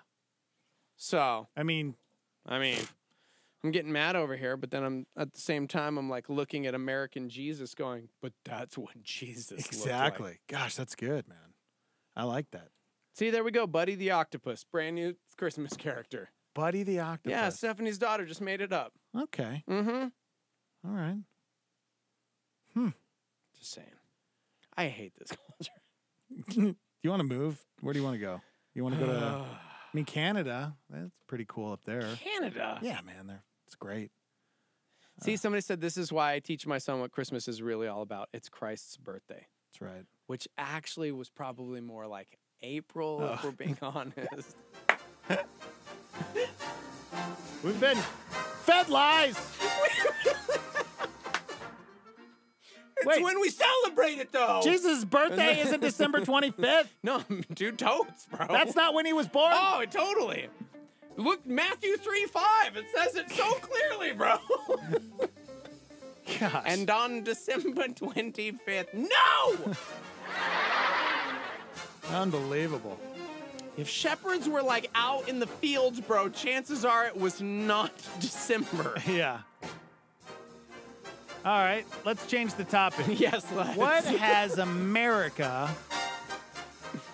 So. I mean, I'm getting mad over here, but then I'm at the same time I'm like looking at American Jesus going, but that's what Jesus exactly. looked like. Gosh, that's good, man. I like that. See, there we go. Buddy the Octopus, brand new Christmas character. Buddy the Octopus. Yeah, Stephanie's daughter just made it up. Okay. Mm-hmm. All right. Just saying. I hate this culture. Do you want to move? Where do you want to go? You want to go to, I mean, Canada. That's pretty cool up there. Canada? Yeah, man. It's great. See, somebody said this is why I teach my son what Christmas is really all about. It's Christ's birthday. That's right. Which actually was probably more like April, if we're being honest. We've been fed lies. It's when we celebrate it, though. Jesus' birthday isn't December 25th. No, dude, totes, bro. That's not when he was born. Oh, totally. Look, Matthew 3:5. It says it so clearly, bro. Gosh. And on December 25th. No! Unbelievable. If shepherds were like out in the fields, bro, chances are it was not December. Yeah. All right, let's change the topic. Yes, let's. What has America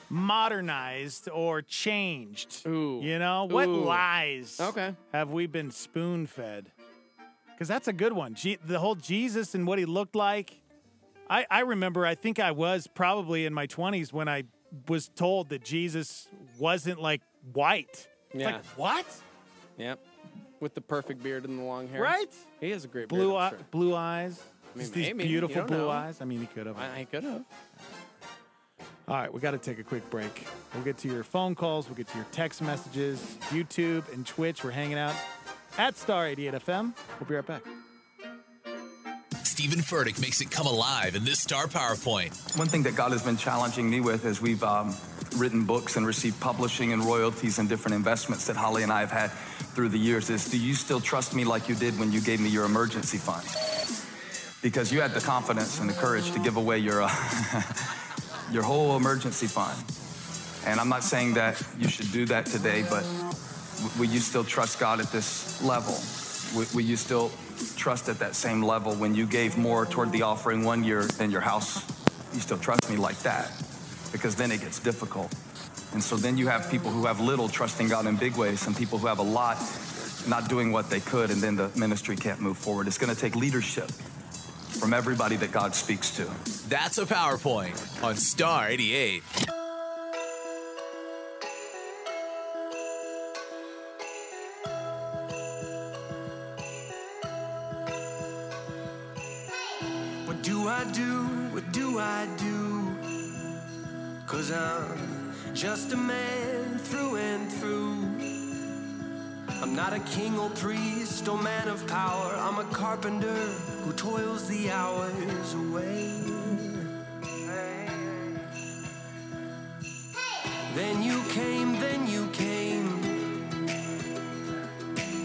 modernized or changed? Ooh. You know, what Ooh. lies have we been spoon-fed? Because that's a good one. The whole Jesus and what he looked like. I remember, I think I was probably in my 20s when I was told that Jesus wasn't like white. It's Yeah. like, what? Yep. With the perfect beard and the long hair. Right? He has a great Blue, beard. I'm sure. blue eyes. I mean, Just these maybe. You beautiful don't blue know. eyes. I mean, he could have. I could have. All right, we got to take a quick break. We'll get to your phone calls. We'll get to your text messages. YouTube and Twitch. We're hanging out at Star 88 FM. We'll be right back. Stephen Furtick makes it come alive in this Star PowerPoint. One thing that God has been challenging me with as we've written books and received publishing and royalties and different investments that Holly and I have had through the years is, do you still trust me like you did when you gave me your emergency fund? Because you had the confidence and the courage to give away your your whole emergency fund. And I'm not saying that you should do that today, but will you still trust God at this level? Will you still trust at that same level when you gave more toward the offering one year than your house? You still trust me like that? Because then it gets difficult. And so then you have people who have little trusting God in big ways, and people who have a lot not doing what they could, and then the ministry can't move forward. It's going to take leadership from everybody that God speaks to. That's a PowerPoint on Star 88. What do I do? What do I do? 'Cause I'm just a man through and through. I'm not a king or priest or man of power. I'm a carpenter who toils the hours away. Then you came,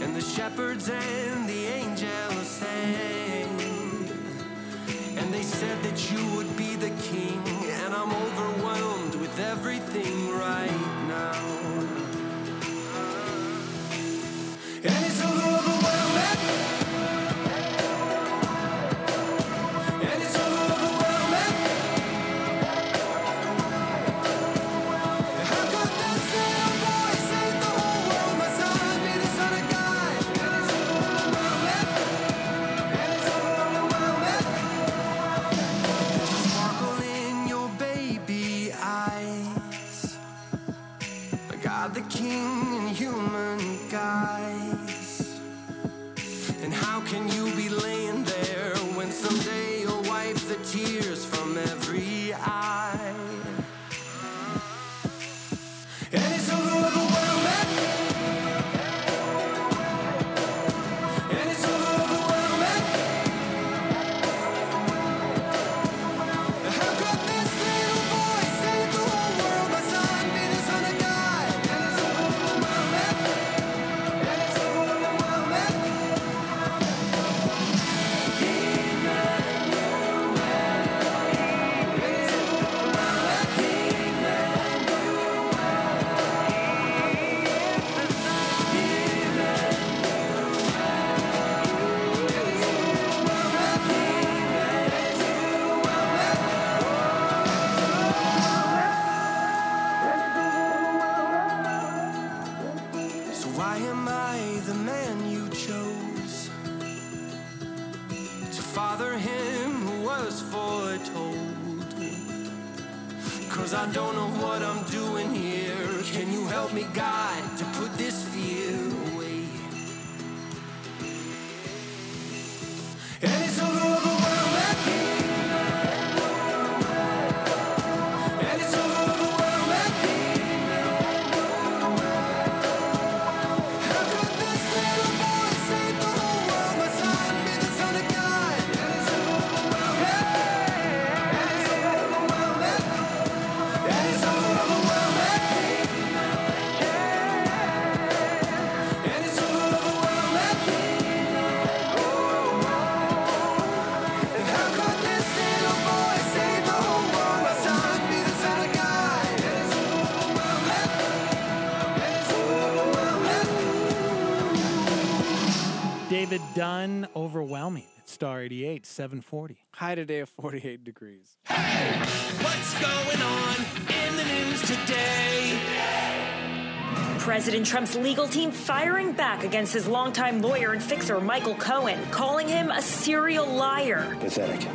and the shepherds and the angels sang, and they said that you would be the king, and I'm overwhelmed with everything right now. And it's overwhelming. And it's overwhelming. How could that little boy save the whole world? My son, be the son of God. And it's overwhelming. And it's overwhelming. There's a sparkle in your baby eyes. 'cause I don't know what I'm doing here. Can you help me, God, to put this fear away? And it's over the world. David Dunn, Overwhelming. It's Star 88, 740. High today of 48 degrees. What's going on in the news today? President Trump's legal team firing back against his longtime lawyer and fixer, Michael Cohen, calling him a serial liar. Pathetic.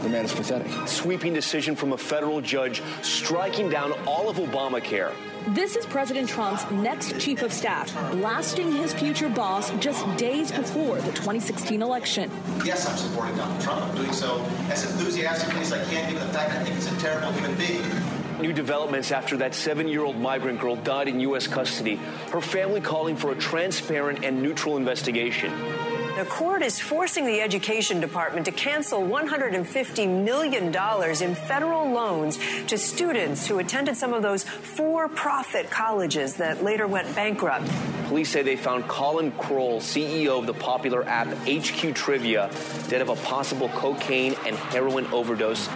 The man is pathetic. Sweeping decision from a federal judge striking down all of Obamacare. This is President Trump's next chief of staff, blasting his future boss just days before the 2016 election. Yes, I'm supporting Donald Trump. I'm doing so as enthusiastically as I can, given the fact I think he's a terrible human being. New developments after that 7-year-old migrant girl died in U.S. custody. Her family calling for a transparent and neutral investigation. The court is forcing the Education Department to cancel $150 million in federal loans to students who attended some of those for-profit colleges that later went bankrupt. Police say they found Colin Kroll, CEO of the popular app HQ Trivia, dead of a possible cocaine and heroin overdose.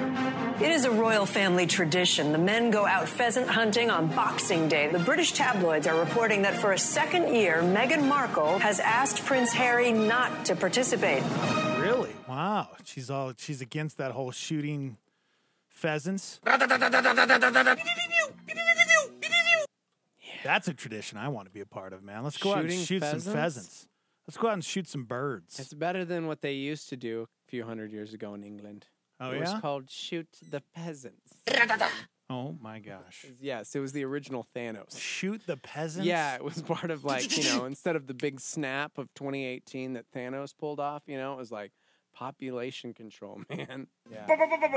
It is a royal family tradition. The men go out pheasant hunting on Boxing Day. The British tabloids are reporting that for a second year, Meghan Markle has asked Prince Harry not to participate. Really? Wow. She's against that whole shooting pheasants. That's a tradition I want to be a part of, man. Let's go out and shoot some pheasants. Let's go out and shoot some birds. It's better than what they used to do a few hundred years ago in England. Oh, it yeah? was called Shoot the Peasants. Oh, my gosh. Yes, it was the original Thanos. Shoot the Peasants? Yeah, it was part of, like, instead of the big snap of 2018 that Thanos pulled off, it was like population control, man. Yeah.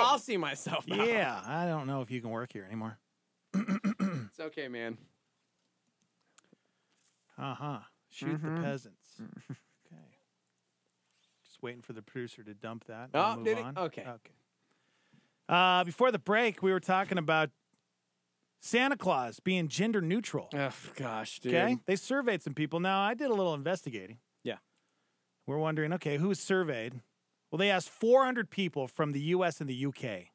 I'll see myself out. Yeah, I don't know if you can work here anymore. It's okay, man. Shoot the peasants. Okay. Just waiting for the producer to dump that. Oh, Move did on. it? Okay. Before the break, we were talking about Santa Claus being gender neutral. Oh, gosh, dude. Okay. They surveyed some people. Now, I did a little investigating. Yeah. We're wondering, okay, who was surveyed? Well, they asked 400 people from the U.S. and the UK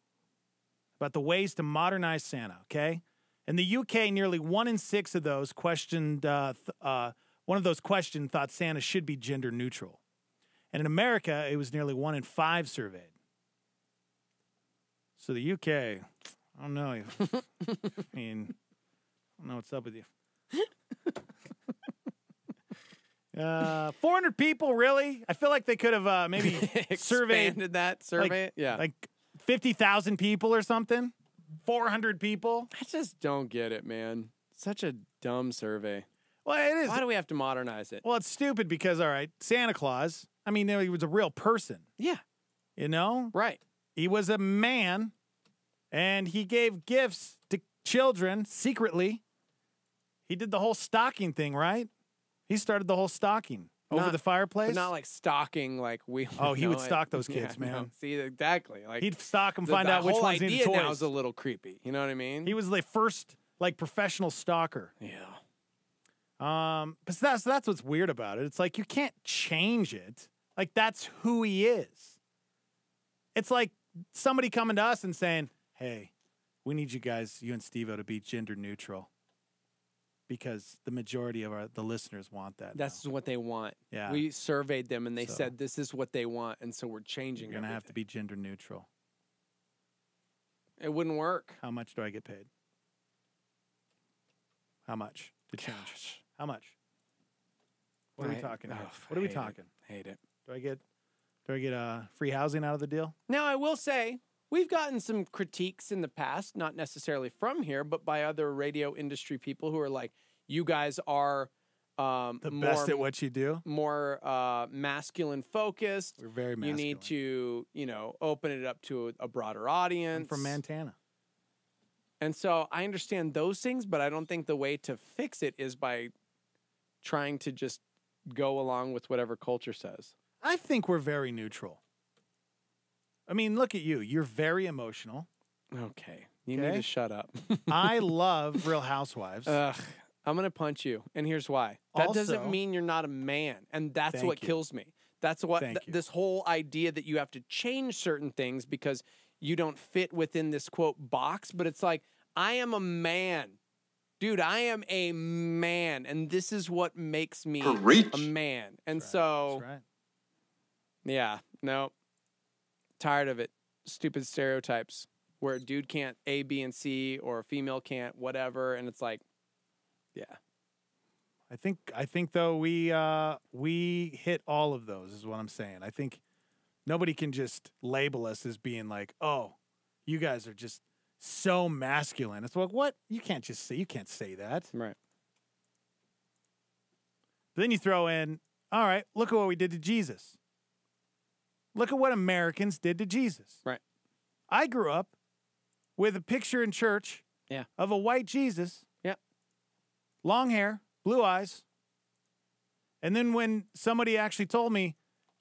about the ways to modernize Santa, okay? In the UK, nearly 1 in 6 of those questioned, one of those questioned thought Santa should be gender neutral. And in America, it was nearly 1 in 5 surveyed. So the UK, I don't know. I mean, I don't know what's up with you. 400 people, really? I feel like they could have maybe surveyed Expanded that survey. like 50,000 people or something. 400 people. I just don't get it, man. Such a dumb survey. Well, it is. Why do we have to modernize it? Well, it's stupid because, all right, Santa Claus, I mean, he was a real person. Yeah. You know? Right. He was a man, and he gave gifts to children secretly. He did the whole stocking thing, right? He started the whole stocking over the fireplace. But not like stalking like we. Oh, he would stalk those kids, man. No. See, exactly. Like he'd stalk them, find out which ones needed toys. The now is a little creepy. You know what I mean? He was the first like professional stalker. Yeah. But that's what's weird about it. It's like you can't change it. Like that's who he is. It's like somebody coming to us and saying, "Hey, we need you guys, you and Steve-O, to be gender neutral." Because the majority of the listeners want that. That's what they want. Yeah. We surveyed them and they said this is what they want, and so we're changing it. You're gonna have to be gender neutral. It wouldn't work. How much do I get paid? How much to change? Gosh. How much? What are we talking here? What are we talking? Hate it. Do I get free housing out of the deal? Now I will say, we've gotten some critiques in the past, not necessarily from here, but by other radio industry people who are like, you guys are the best at what you do, more masculine focused. We're very masculine. You need to, open it up to a broader audience. I'm from Montana. And so I understand those things, but I don't think the way to fix it is by trying to just go along with whatever culture says. I think we're very neutral. I mean, look at you. You're very emotional. Okay. You need to shut up. I love Real Housewives. Ugh. I'm going to punch you. And here's why. That Also- doesn't mean you're not a man. And that's Thank what you. kills me. That's what Thank you. this whole idea that you have to change certain things because you don't fit within this quote box. But it's like, I am a man. Dude, I am a man. And this is what makes me a man. And so, That's right. yeah, no. Tired of it. Stupid stereotypes where a dude can't A, B, and C or a female can't whatever. And it's like, yeah. I think though we hit all of those is what I'm saying. I think nobody can just label us as being like, oh, you guys are just so masculine. It's like, what? You can't say that. Right. But then you throw in, all right, look at what we did to Jesus. Look at what Americans did to Jesus. Right. I grew up with a picture in church of a white Jesus. Yep. Long hair, blue eyes. And then when somebody actually told me,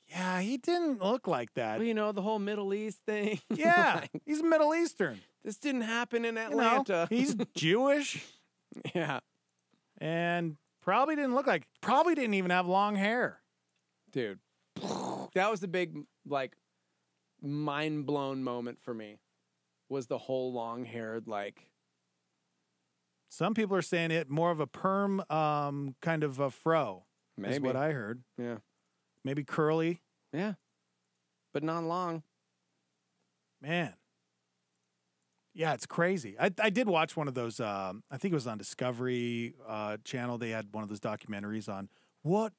yeah, he didn't look like that. Well, the whole Middle East thing. Yeah, Like, he's Middle Eastern. this didn't happen in You know, Atlanta. he's Jewish yeah. and probably didn't even have long hair. Dude. That was the big, mind-blown moment for me was the whole long-haired, Some people are saying it more of a perm kind of a fro. Maybe. Is what I heard. Yeah. Maybe curly. Yeah. But not long. Man. Yeah, it's crazy. I did watch one of those, I think it was on Discovery Channel. They had one of those documentaries on what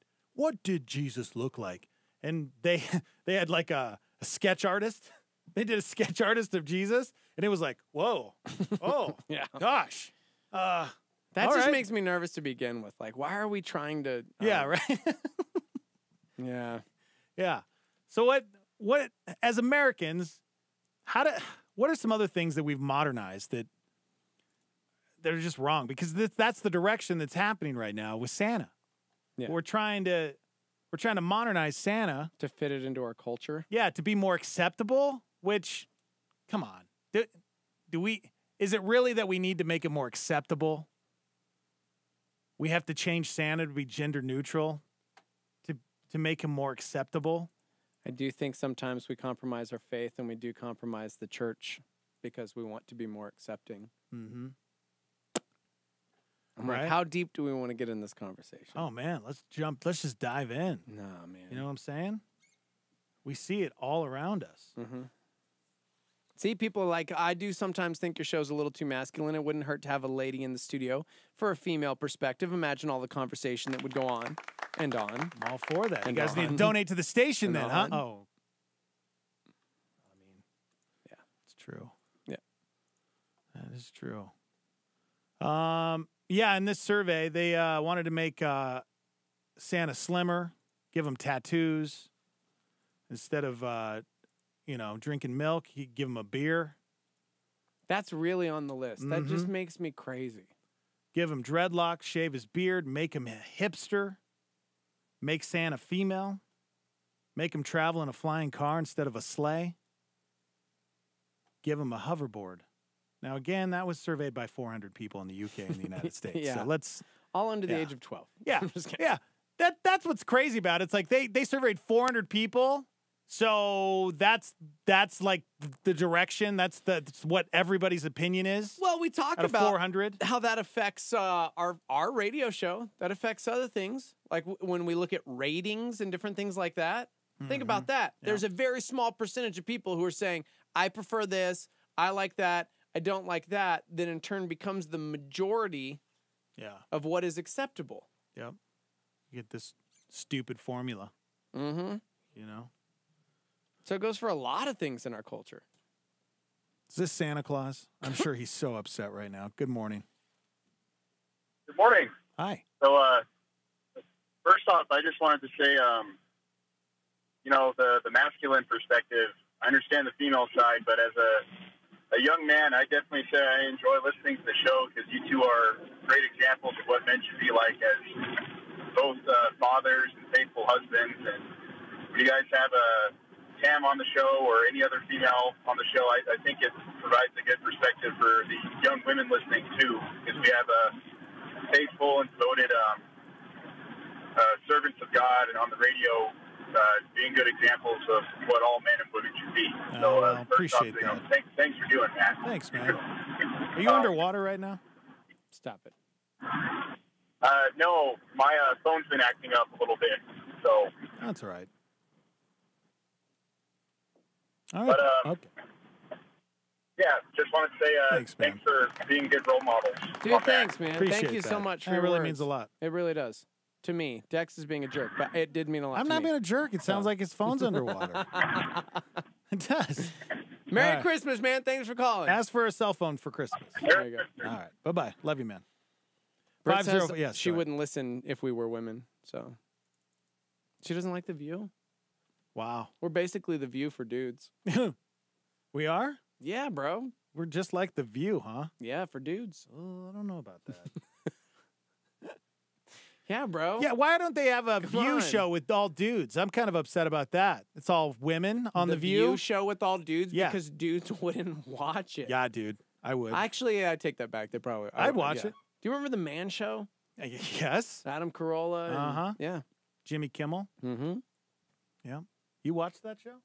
did Jesus look like? And they had like a sketch artist. They did a sketch artist of Jesus. And it was like, whoa. Oh, Yeah. gosh. That all just right. makes me nervous to begin with. Why are we trying to... Yeah, right. Yeah. Yeah. So what as Americans, what are some other things that we've modernized that are just wrong? Because that's the direction that's happening right now with Santa. Yeah. We're trying to modernize Santa To fit it into our culture. yeah, to be more acceptable, which come on. Is it really that we need to make it more acceptable? We have to change Santa to be gender neutral to make him more acceptable? I do think sometimes we compromise our faith and we do compromise the church because we want to be more accepting. Mm-hmm. I'm Right. like, how deep do we want to get in this conversation? Oh man, let's just dive in. Nah, man. You know what I'm saying? We see it all around us. Mm-hmm. See, people I do sometimes think your show's a little too masculine. It wouldn't hurt to have a lady in the studio for a female perspective. Imagine all the conversation that would go on and on. I'm all for that. You And guys need to on. donate to the station And then, huh? on. Oh. I mean, yeah, it's true. Yeah. That is true. Yeah, in this survey, they wanted to make Santa slimmer, give him tattoos. Instead of, drinking milk, he'd give him a beer. That's really on the list. That just Mhm. makes me crazy. Give him dreadlocks, shave his beard, make him a hipster. Make Santa female. Make him travel in a flying car instead of a sleigh. Give him a hoverboard. Now, again, that was surveyed by 400 people in the UK and the United States. Yeah. So let's... All under the Yeah. age of 12. Yeah, I'm just kidding. yeah. That's what's crazy about it. It's like they surveyed 400 people, so that's like the direction. That's what everybody's opinion is. Well, we talk out of about 400. how that affects our radio show. That affects other things, like when we look at ratings and different things like that. Think about that. There's a very small percentage of people who are saying, "I prefer this. I like that. I don't like that." Then in turn becomes the majority. Yeah. Of what is acceptable. Yep. You get this stupid formula. Mm-hmm. You know? So it goes for a lot of things in our culture. Is this Santa Claus? I'm sure he's so upset right now. Good morning. Good morning. Hi. So, first off, I just wanted to say, the masculine perspective, I understand the female side, but as a young man, I definitely say I enjoy listening to the show because you two are great examples of what men should be like as both fathers and faithful husbands. And when you guys have a Tam on the show or any other female on the show, I think it provides a good perspective for the young women listening too, because we have a faithful and devoted servants of God and on the radio being good examples of what all men and women should be. So appreciate that. Thanks for doing that. Thanks, man. Are you underwater right now? Stop it. No, my phone's been acting up a little bit, so. That's all right. All right. But, okay. Yeah, just wanted to say thanks for being good role models. Dude, thanks, man. Appreciate Thank you so that. much for That your really words. means a lot. It really does. To me, Dex is being a jerk, but it did mean a lot I'm to not me. being a jerk. It sounds like his phone's underwater. It does. Merry All right. Christmas, man. Thanks for calling. Ask for a cell phone for Christmas. There you go. All right. Bye-bye. Love you, man. Brett 50 says yes, she go ahead. wouldn't listen if we were women, so. She doesn't like The View? Wow. We're basically The View for dudes. We are? Yeah, bro. We're just like The View, huh? Yeah, for dudes. Oh, I don't know about that. Yeah, bro. Yeah, why don't they have a Come View on. show with all dudes? I'm kind of upset about that. It's all women on The View. show with all dudes Yeah. because dudes wouldn't watch it. Yeah, dude. I would. Actually, I take that back. They probably. I'd watch yeah. it. Do you remember the Man Show? Yes. Adam Carolla. and- Uh-huh. Yeah. Jimmy Kimmel. Mm-hmm. Yeah. You watched that show?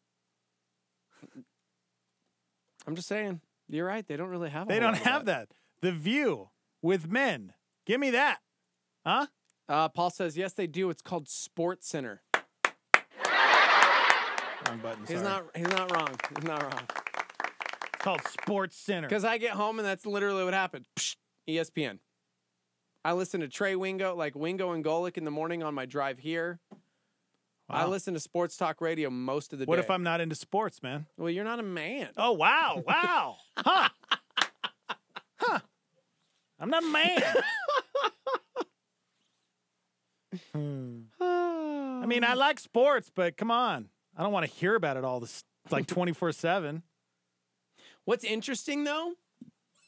I'm just saying. You're right. They don't really have. They don't have that. The View with men. Give me that. Huh? Paul says yes, they do. It's called Sports Center. Wrong button. He's sorry. not. He's not wrong. He's not wrong. It's called Sports Center. Because I get home and that's literally what happened. Psh, ESPN. I listen to Trey Wingo, like Wingo and Golick in the morning on my drive here. I Wow. listen to Sports Talk Radio most of the What day. if I'm not into sports, man? Well, you're not a man. Oh, wow. Wow. Huh. Huh. I'm not a man. I mean, I like sports, but come on. I don't want to hear about it all this like 24/7. What's interesting though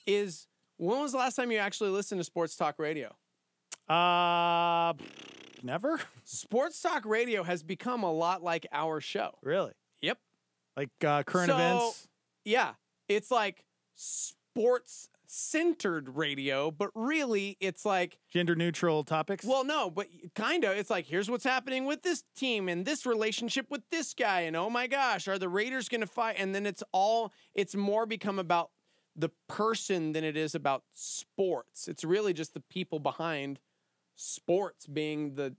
is when was the last time you actually listened to Sports Talk Radio? Never. Sports Talk Radio has become a lot like our show. Really? Yep. Like current events? Yeah. It's like sports centered radio, but really it's like Gender neutral topics? well, no, but kind of. It's like, here's what's happening with this team and this relationship with this guy. And oh my gosh, are the Raiders going to fight? And then it's more become about the person than it is about sports. It's really just the people behind sports being the,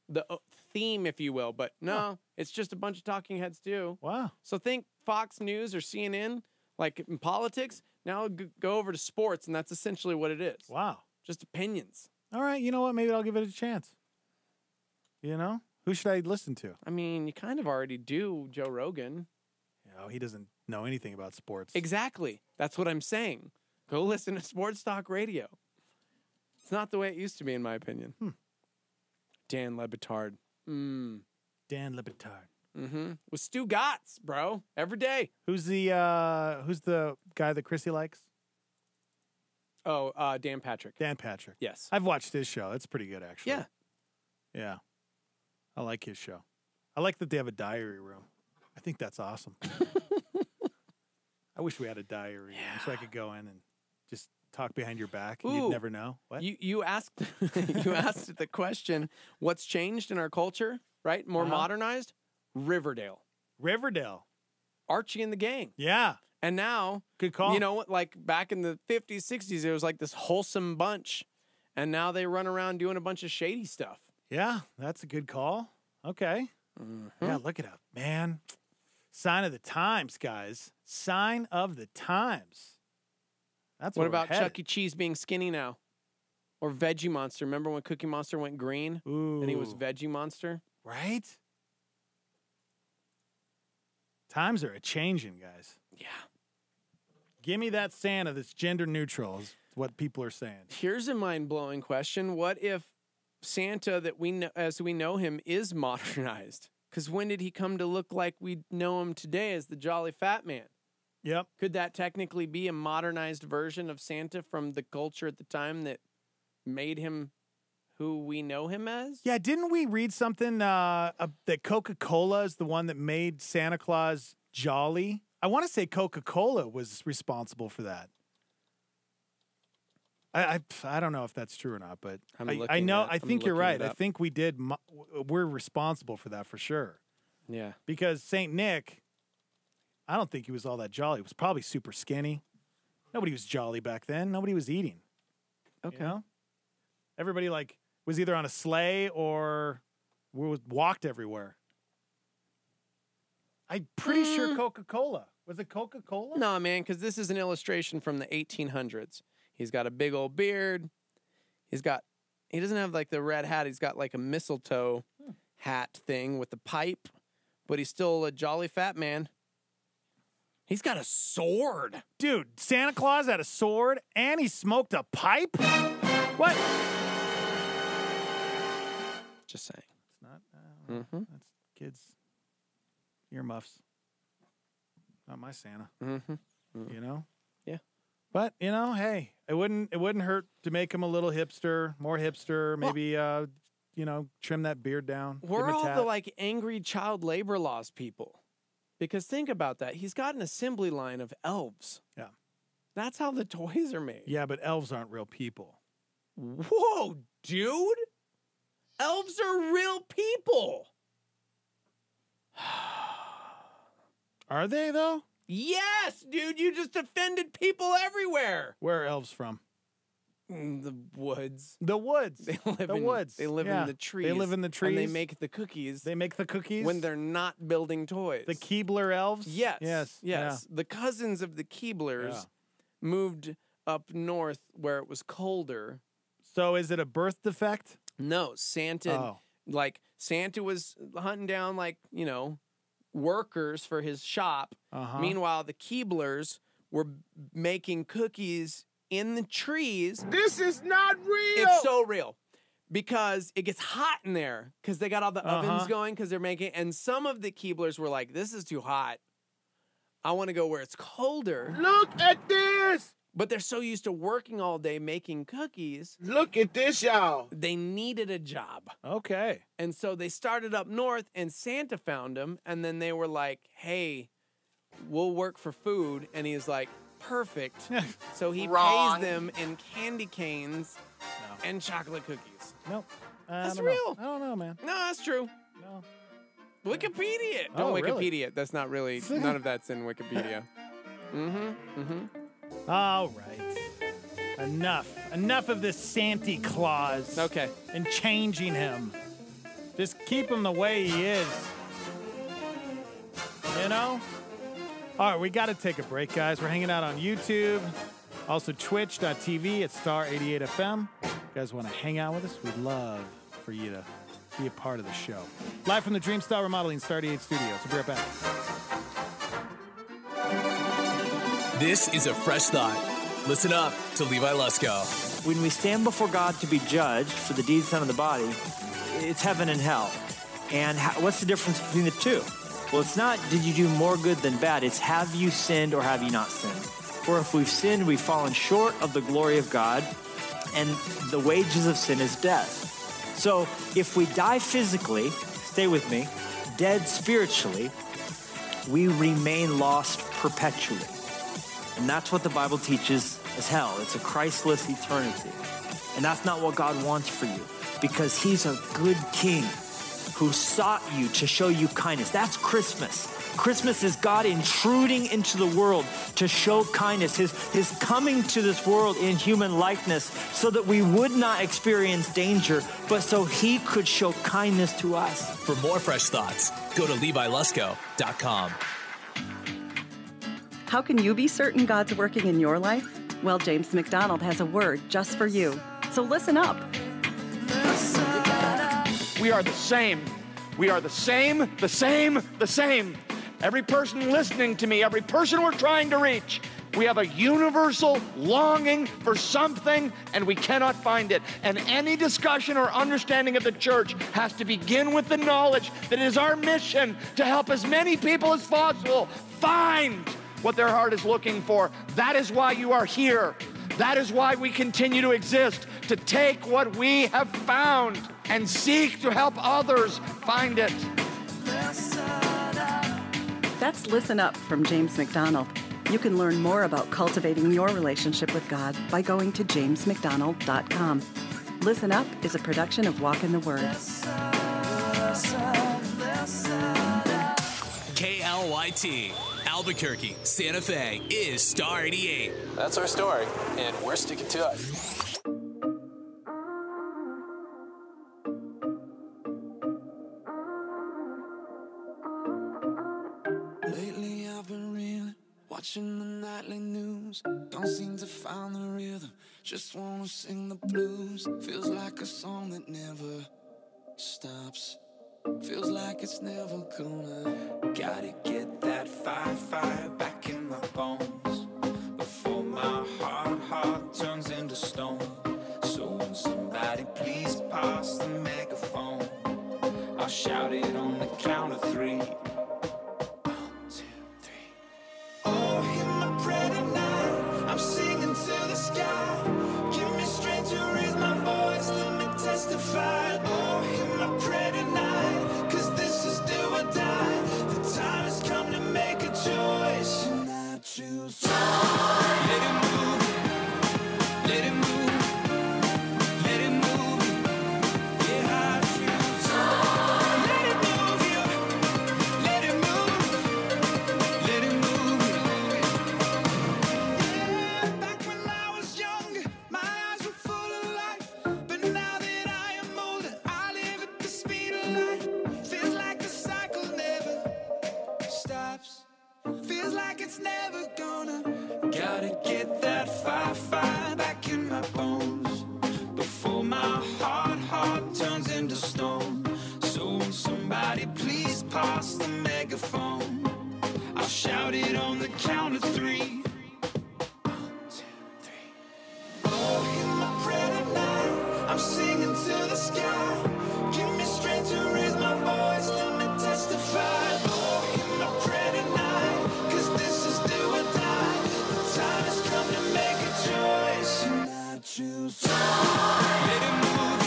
the theme, if you will. But no, it's just a bunch of talking heads too. Wow. So think Fox News or CNN, like in politics. Now go over to sports, and that's essentially what it is. Wow. Just opinions. All right, you know what? Maybe I'll give it a chance. You know? Who should I listen to? I mean, you kind of already do Joe Rogan. He doesn't know anything about sports. Exactly. That's what I'm saying. Go listen to Sports Talk Radio. It's not the way it used to be, in my opinion. Dan Le Batard. Dan Le Batard. Mm-hmm. With Stu Gotts, bro. Every day. Who's the guy that Chrissy likes? Oh, Dan Patrick. Dan Patrick. Yes. I've watched his show. It's pretty good, actually. Yeah. Yeah. I like his show. I like that they have a diary room. I think that's awesome. I wish we had a diary room so I could go in and just talk behind your back and you'd Ooh. never know. What? You asked you asked the question, what's changed in our culture, right? More modernized? Riverdale. Riverdale. Archie and the Gang. Yeah. And now, good call. You know what? Like back in the 50s, 60s, it was like this wholesome bunch. And now they run around doing a bunch of shady stuff. Yeah, that's a good call. Okay. Mm-hmm. Yeah, look it up, man. Sign of the times, guys. Sign of the times. That's what where we're about headed. Chuck E. Cheese being skinny now? Or Veggie Monster. Remember when Cookie Monster went green? Ooh. And he was Veggie Monster? Right? Times are a-changing, guys. Yeah. Give me that Santa that's gender neutral is what people are saying. Here's a mind-blowing question. What if Santa that we know, as we know him, is modernized? Because when did he come to look like we know him today as the Jolly Fat Man? Yep. Could that technically be a modernized version of Santa from the culture at the time that made him who we know him as? Yeah, didn't we read something that Coca-Cola is the one that made Santa Claus jolly? I want to say Coca-Cola was responsible for that. I don't know if that's true or not, but I know. I think you're right. I think we did. We're responsible for that for sure. Yeah. Because Saint Nick, I don't think he was all that jolly. He was probably super skinny. Nobody was jolly back then. Nobody was eating. Okay. You know? Everybody was either on a sleigh or walked everywhere. I'm pretty sure Coca-Cola. Was it Coca-Cola? No, man, because this is an illustration from the 1800s. He's got a big old beard. He doesn't have like the red hat. He's got like a mistletoe hat thing with the pipe, but he's still a jolly fat man. He's got a sword. Dude, Santa Claus had a sword and he smoked a pipe? What? Just saying. It's not. That's kids' earmuffs. Not my Santa. You know? Yeah. But, you know, hey, it wouldn't hurt to make him a little hipster, more hipster, maybe trim that beard down. We're all the angry child labor laws people. Because think about that. He's got an assembly line of elves. Yeah. That's how the toys are made. Yeah, but elves aren't real people. Whoa, dude. Elves are real people. Are they, though? Yes, dude. You just offended people everywhere. Where are elves from? The woods. The woods. They live the in, woods. They live in the trees. They live in the trees. And they make the cookies. They make the cookies? When they're not building toys. The Keebler elves? Yes. Yes. Yeah. The cousins of the Keeblers moved up north where it was colder. So is it a birth defect? No. Santa was hunting down workers for his shop. Meanwhile, the Keeblers were making cookies in the trees. This is not real. It's so real because it gets hot in there because they got all the ovens going because they're making. And some of the Keeblers were like, "This is too hot. I want to go where it's colder." Look at this. But they're so used to working all day making cookies. Look at this, y'all. They needed a job. Okay. And so they started up north, and Santa found them. And then they were like, "Hey, we'll work for food." And he's like, "Perfect." So he pays them in candy canes and chocolate cookies. Nope. That's real. I don't know, man. No, that's true. No. Wikipedia it. Oh, Don't really? Wikipedia it. That's not really, none of that's in Wikipedia. All right. Enough of this Santa Claus. Okay. And changing him. Just keep him the way he is. You know? All right, we got to take a break, guys. We're hanging out on YouTube. Also, twitch.tv at Star88FM. If you guys want to hang out with us, we'd love for you to be a part of the show. Live from the Dreamstyle Remodeling Star 88 Studios. We'll be right back. This is a fresh thought. Listen up to Levi Lusko. When we stand before God to be judged for the deeds done in the body, it's heaven and hell. And what's the difference between the two? Well, it's not did you do more good than bad. It's have you sinned or have you not sinned? For if we've sinned, we've fallen short of the glory of God, and the wages of sin is death. So if we die physically, stay with me, dead spiritually, we remain lost perpetually. And that's what the Bible teaches as hell. It's a Christless eternity. And that's not what God wants for you, because he's a good king who sought you to show you kindness. That's Christmas. Christmas is God intruding into the world to show kindness, his coming to this world in human likeness so that we would not experience danger, but so he could show kindness to us. For more fresh thoughts, go to LeviLusko.com. How can you be certain God's working in your life? Well, James McDonald has a word just for you. So listen up. We are the same. We are the same, the same, the same. every person listening to me, every person we're trying to reach, we have a universal longing for something, and we cannot find it. And any discussion or understanding of the church has to begin with the knowledge that it is our mission to help as many people as possible find what their heart is looking for. That is why you are here. That is why we continue to exist, to take what we have found and seek to help others find it. That's Listen Up from James MacDonald. You can learn more about cultivating your relationship with God by going to jamesmcdonald.com. Listen Up is a production of Walk in the Word. KLYT, Albuquerque, Santa Fe is Star 88. That's our story, and we're sticking to it. Lately I've been reeling, watching the nightly news. Don't seem to find the rhythm, just wanna sing the blues. Feels like a song that never stops. Feels like it's never gonna. Gotta get that fire back in my bones before my heart turns into stone. So when somebody please pass the megaphone, I'll shout it on the count of 3. 1, 2, 3. Oh, hear my prayer tonight. I'm singing to the sky. Give me strength to raise my voice. Let me testify. Oh, hear my prayer tonight. 'Cause this is do or die. The time has come to make a choice. And I choose to let it move. Let it move. Let it move. Yeah, I choose to let it move you. Let it move. Let it move you. Yeah, back when I was younger, my eyes were full of life. But now that I am older, I live at the speed of light. Feels like the cycle never stops. Feels like it's never gonna. Gotta get that fire back in my bones before my heart turns into stone. So when somebody please pass the megaphone, I'll shout it on the count of 3. 1, 2, 3. Oh, hear my prayer tonight. I'm singing to the sky. Give me strength to raise my voice. Let me testify. Oh, hear my prayer tonight. 'Cause this is do or die. The time has come to make a choice. And I choose to let it move.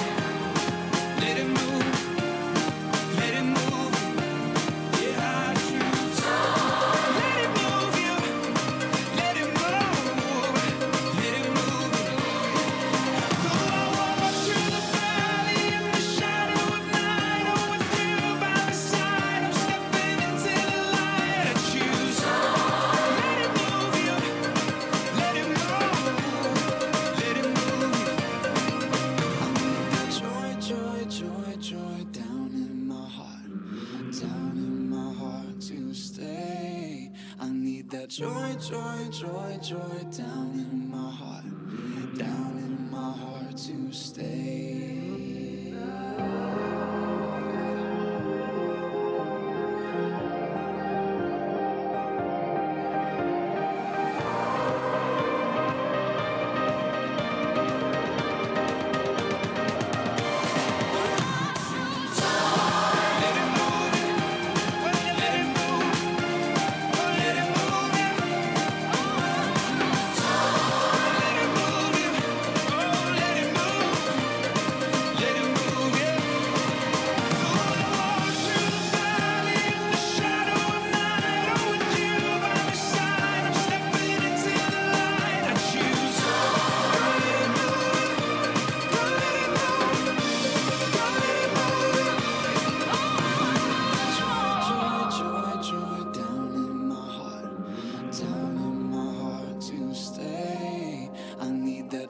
Let it move. Let it move. Yeah, I choose to let it move you. Let it move. Let it move. Though I walk through the valley in the shadow of night, oh, with you by my side, I'm stepping into the light. I choose to let it move you. Let it move. Let it move. I need that joy, joy, joy, joy down in my heart to stay. I need that joy, joy, joy, joy down in my heart to stay.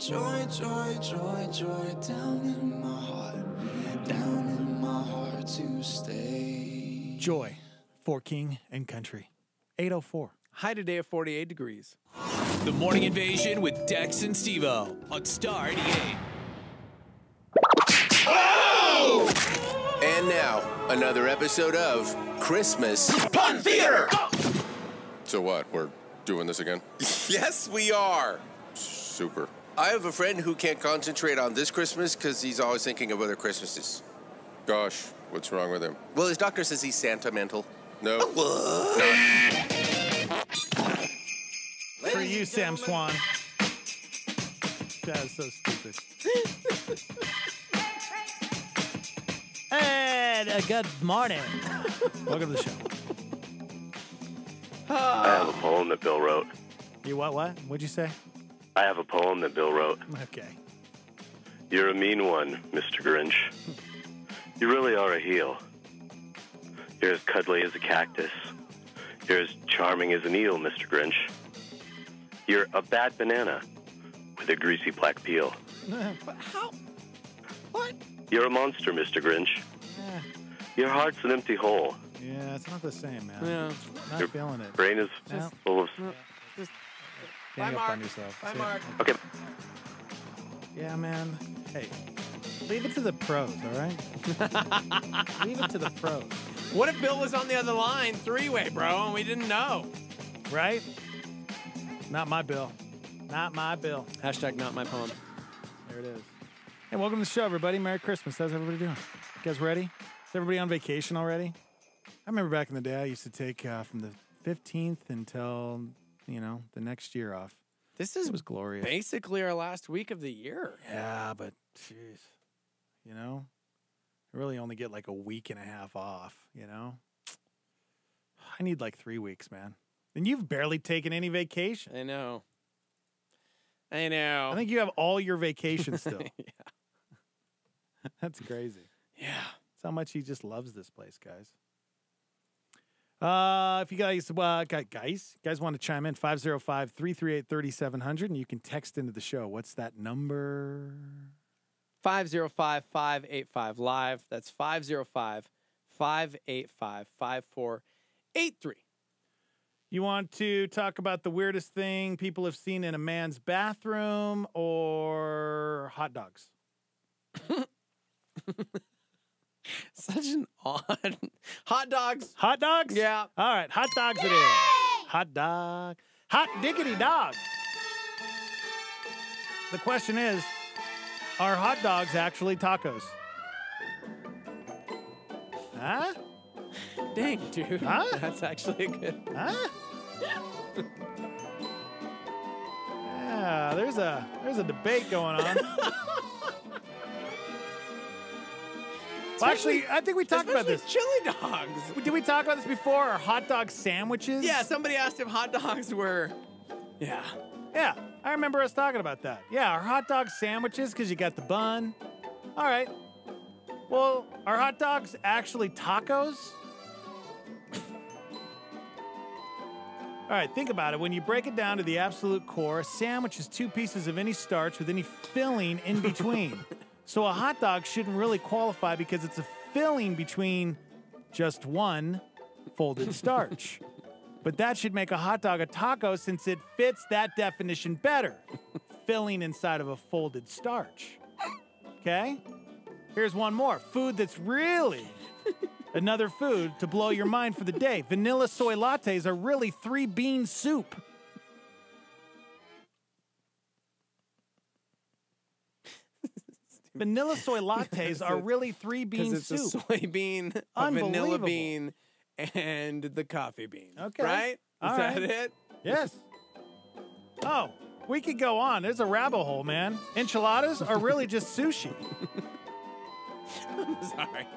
Joy, joy, joy, joy down in my heart to stay. Joy for King and Country. 804. High today of 48 degrees. The Morning Invasion with Dex and Steve-O on Star 88. And now, another episode of Christmas Pun Theater! So what, we're doing this again? Yes, we are. Super. I have a friend who can't concentrate on this Christmas because he's always thinking of other Christmases. Gosh, what's wrong with him? Well, his doctor says he's sentimental. No. For you, Sam Swan. That is so stupid. And good morning. Welcome to the show. I have a poem that Bill wrote. You what? What'd you say? I have a poem that Bill wrote. Okay. You're a mean one, Mr. Grinch. You really are a heel. You're as cuddly as a cactus. You're as charming as an eel, Mr. Grinch. You're a bad banana with a greasy black peel. But how? What? You're a monster, Mr. Grinch. Your heart's an empty hole. Yeah, it's not the same, man. Yeah. Not Your feeling it. brain is full of... Just Hang Bye, up Mark. on yourself. Bye, See? Mark. Okay. Yeah, man. Hey, leave it to the pros, all right? Leave it to the pros. What if Bill was on the other line, three-way, bro, and we didn't know? Right? Not my Bill. Not my Bill. Hashtag not my poem. There it is. Hey, welcome to the show, everybody. Merry Christmas. How's everybody doing? You guys ready? Is everybody on vacation already? I remember back in the day, I used to take from the 15th until, the next year off. It was glorious. Basically our last week of the year. Yeah, but, jeez. I really only get like a week and a half off, I need like 3 weeks, man. And you've barely taken any vacation. I know. I think you have all your vacation still. Yeah. That's crazy. Yeah. That's how much he just loves this place, guys. If you guys want to chime in, 505-338-3700, and you can text into the show. What's that number? 505-585-LIVE. That's 505-585-5483. You want to talk about the weirdest thing people have seen in a man's bathroom or hot dogs? Such an odd... Hot dogs. Hot dogs? Yeah. All right, hot dogs it is. Hot dog. Hot diggity dog. The question is, are hot dogs actually tacos? Huh? Dang, dude. Huh? That's actually a good... Huh? Yeah, there's a debate going on. Well, actually, I think we talked about this. Chili dogs. Did we talk about this before? Are hot dog sandwiches? Yeah, somebody asked if hot dogs were... Yeah. Yeah, I remember us talking about that. Yeah, are hot dogs sandwiches because you got the bun? All right. Well, are hot dogs actually tacos? All right, think about it. When you break it down to the absolute core, a sandwich is 2 pieces of any starch with any filling in between. So a hot dog shouldn't really qualify because it's a filling between just one folded starch. But that should make a hot dog a taco since it fits that definition better. Filling inside of a folded starch. Okay? Here's one more. Food that's really another food to blow your mind for the day. Vanilla soy lattes are really 3-bean soup. Vanilla soy lattes are really 3-bean Because it's soup. a soybean, a vanilla bean, and the coffee bean. Okay. Right? Is All that right. it? Yes. Oh, we could go on. There's a rabbit hole, man. Enchiladas are really just sushi. I'm sorry.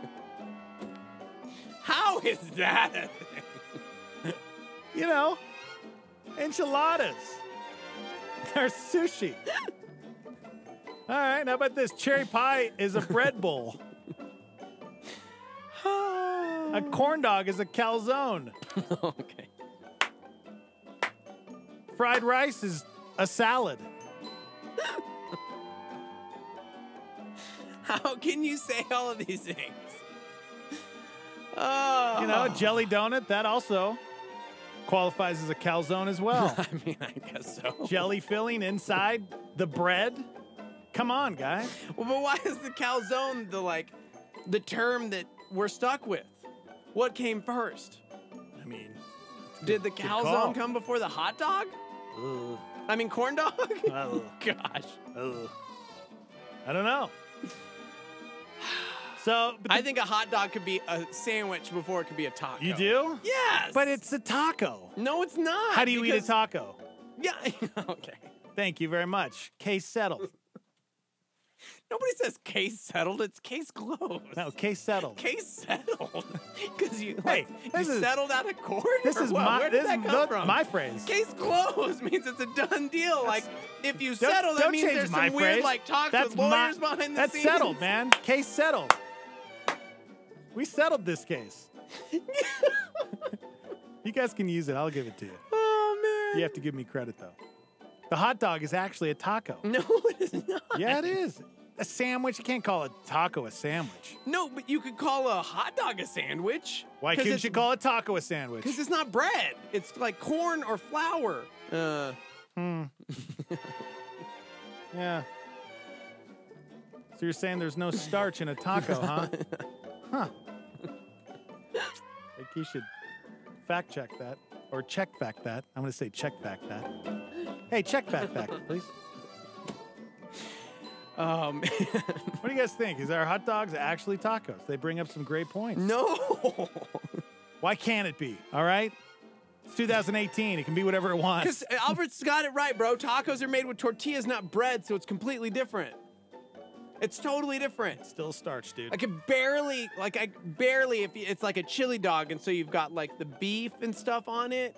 How is that a thing? Enchiladas. They're sushi. All right, how about this? Cherry pie is a bread bowl. A corn dog is a calzone. Okay. Fried rice is a salad. How can you say all of these things? Oh. Jelly donut, that also qualifies as a calzone as well. I mean, I guess so. Jelly filling inside the bread. Come on, guys. Well, but why is the calzone the term that we're stuck with. What came first? I mean, did the good call. calzone come before the hot dog? I mean, corn dog? Gosh. I don't know. So, I think a hot dog could be a sandwich before it could be a taco. You do? Yes. But it's a taco. No, it's not. How do you eat a taco? Yeah. Okay. Thank you very much. Case settled. Nobody says case settled. It's case closed. No, case settled. Case settled. Because you, Hey, you settled out of court? This or is what? my Where did this that is come from? my phrase. Case closed means it's a done deal. Like, if you Don't- settle, that don't means change there's my some weird, phrase. like, talks That's with lawyers behind the That's scenes. settled, man. Case settled. We settled this case. You guys can use it. I'll give it to you. Oh, man. You have to give me credit, though. The hot dog is actually a taco. No, it is not. Yeah, it is. A sandwich. You can't call a taco a sandwich. No, but you could call a hot dog a sandwich. Why couldn't you call a taco a sandwich? Because it's not bread. It's like corn or flour. Yeah. So you're saying there's no starch in a taco, huh? Huh. I think you should fact check that. Or check fact that. I'm going to say check fact that. Hey, check fact that, please. What do you guys think? Is our hot dogs actually tacos? They bring up some great points. No. Why can't it be? All right? It's 2018. It can be whatever it wants. Because Albert's got it right, bro. Tacos are made with tortillas, not bread, so it's completely different. It's totally different. Still starch, dude. I barely, if it's like a chili dog, and so you've got like the beef and stuff on it.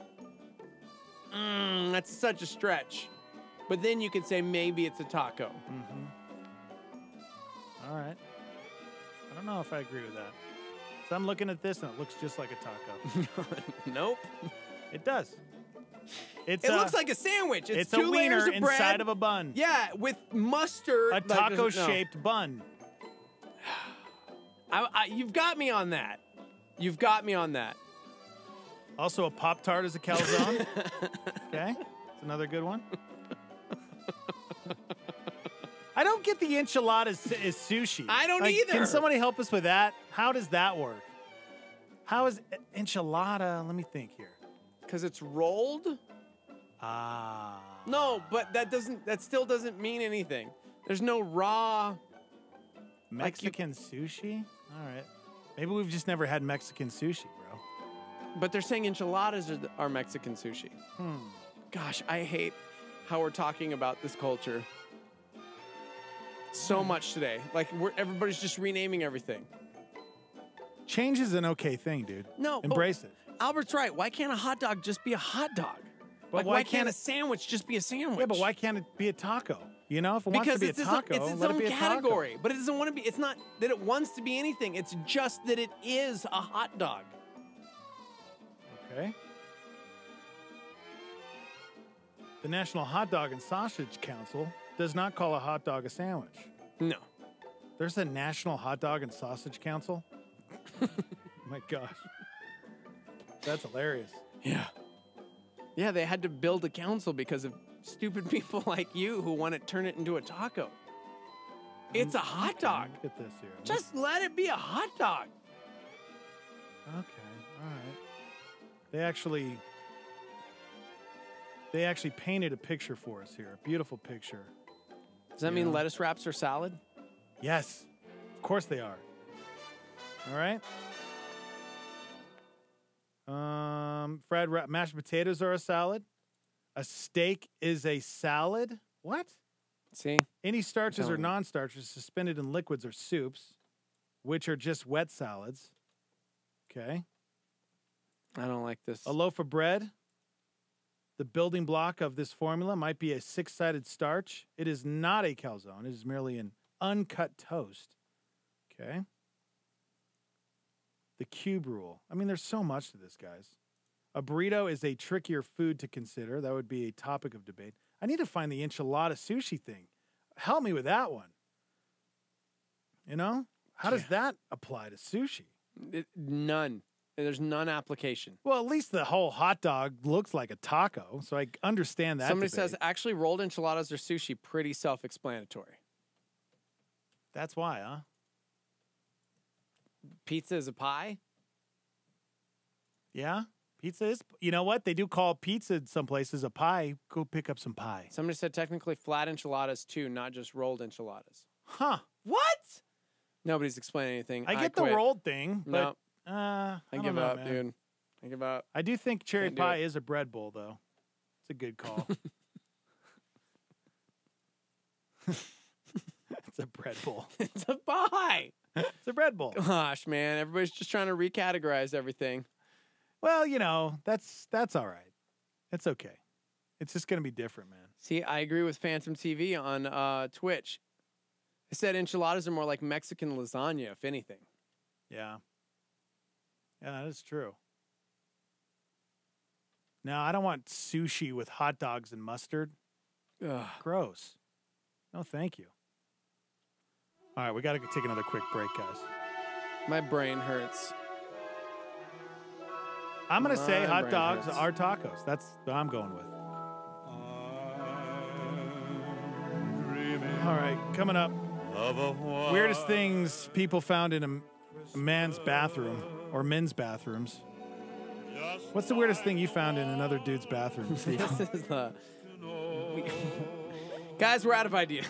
That's such a stretch. But then you could say maybe it's a taco. Mm-hmm. All right. I don't know if I agree with that. So I'm looking at this and it looks just like a taco. Nope. It does. It looks like a sandwich. It's a two layers wiener of bread. inside of a bun. Yeah, with mustard. A taco-shaped bun. You've got me on that. You've got me on that. Also, a Pop-Tart is a calzone. Okay. It's another good one. I don't get the enchiladas is sushi. I don't either. Can somebody help us with that? How does that work? How is enchilada? Let me think here. Because it's rolled? Ah. No, but that still doesn't mean anything. There's no raw Mexican sushi? All right. Maybe we've just never had Mexican sushi, bro. But they're saying enchiladas are Mexican sushi. Gosh, I hate how we're talking about this culture so much today. Like, everybody's just renaming everything. Change is an okay thing, dude. No. Embrace it. Albert's right. Why can't a hot dog just be a hot dog? But why can't a sandwich just be a sandwich? Yeah, but why can't it be a taco? You know, if it wants to be a taco, it's its let it own be a category. taco. But it doesn't want to be. It's not that it wants to be anything. It's just that it is a hot dog. Okay. The National Hot Dog and Sausage Council does not call a hot dog a sandwich. No. There's a National Hot Dog and Sausage Council? My gosh. That's hilarious. Yeah. Yeah, they had to build a council because of stupid people like you who want to turn it into a taco. It's a hot dog. Look at this here. Just let it be a hot dog. Okay, all right. They actually painted a picture for us here. A beautiful picture. Does that mean lettuce wraps are salad? Yes. Of course they are. All right. Fried mashed potatoes are a salad. A steak is a salad. What? See? Any starches or non-starches suspended in liquids or soups, which are just wet salads. Okay. I don't like this. A loaf of bread. The building block of this formula might be a six-sided starch. It is not a calzone. It is merely an uncut toast. Okay. The cube rule. I mean, there's so much to this, guys. A burrito is a trickier food to consider. That would be a topic of debate. I need to find the enchilada sushi thing. Help me with that one. You know? How does that apply to sushi? None. There's none application. Well, at least the whole hot dog looks like a taco, so I understand that. Somebody debate. says, actually, rolled enchiladas or sushi, pretty self-explanatory. That's why, huh? Pizza is a pie? Yeah, pizza is. You know what? They do call pizza in some places a pie. Go pick up some pie. Somebody said technically flat enchiladas too, not just rolled enchiladas. Huh. What? Nobody's explaining anything. I get the quit. rolled thing, but No. I give don't know, up, man. dude. I give up. I do think cherry Can't do pie it. is a bread bowl, though. It's a good call. It's a bread bowl. It's a pie. It's a bread bowl. Gosh, man, everybody's just trying to recategorize everything. Well, you know, that's all right. It's okay. It's just going to be different, man. See, I agree with Phantom TV on Twitch. They said enchiladas are more like Mexican lasagna, if anything. Yeah. Yeah, that is true. No, I don't want sushi with hot dogs and mustard. Ugh. Gross. No, thank you. All right, we got to take another quick break, guys. My brain hurts. I'm going to say My hot brain dogs hurts. are tacos. That's what I'm going with. All right, coming up. Weirdest things people found in a man's bathroom or men's bathrooms. What's the weirdest thing you found in another dude's bathroom, Steve? This is the... Guys, we're out of ideas.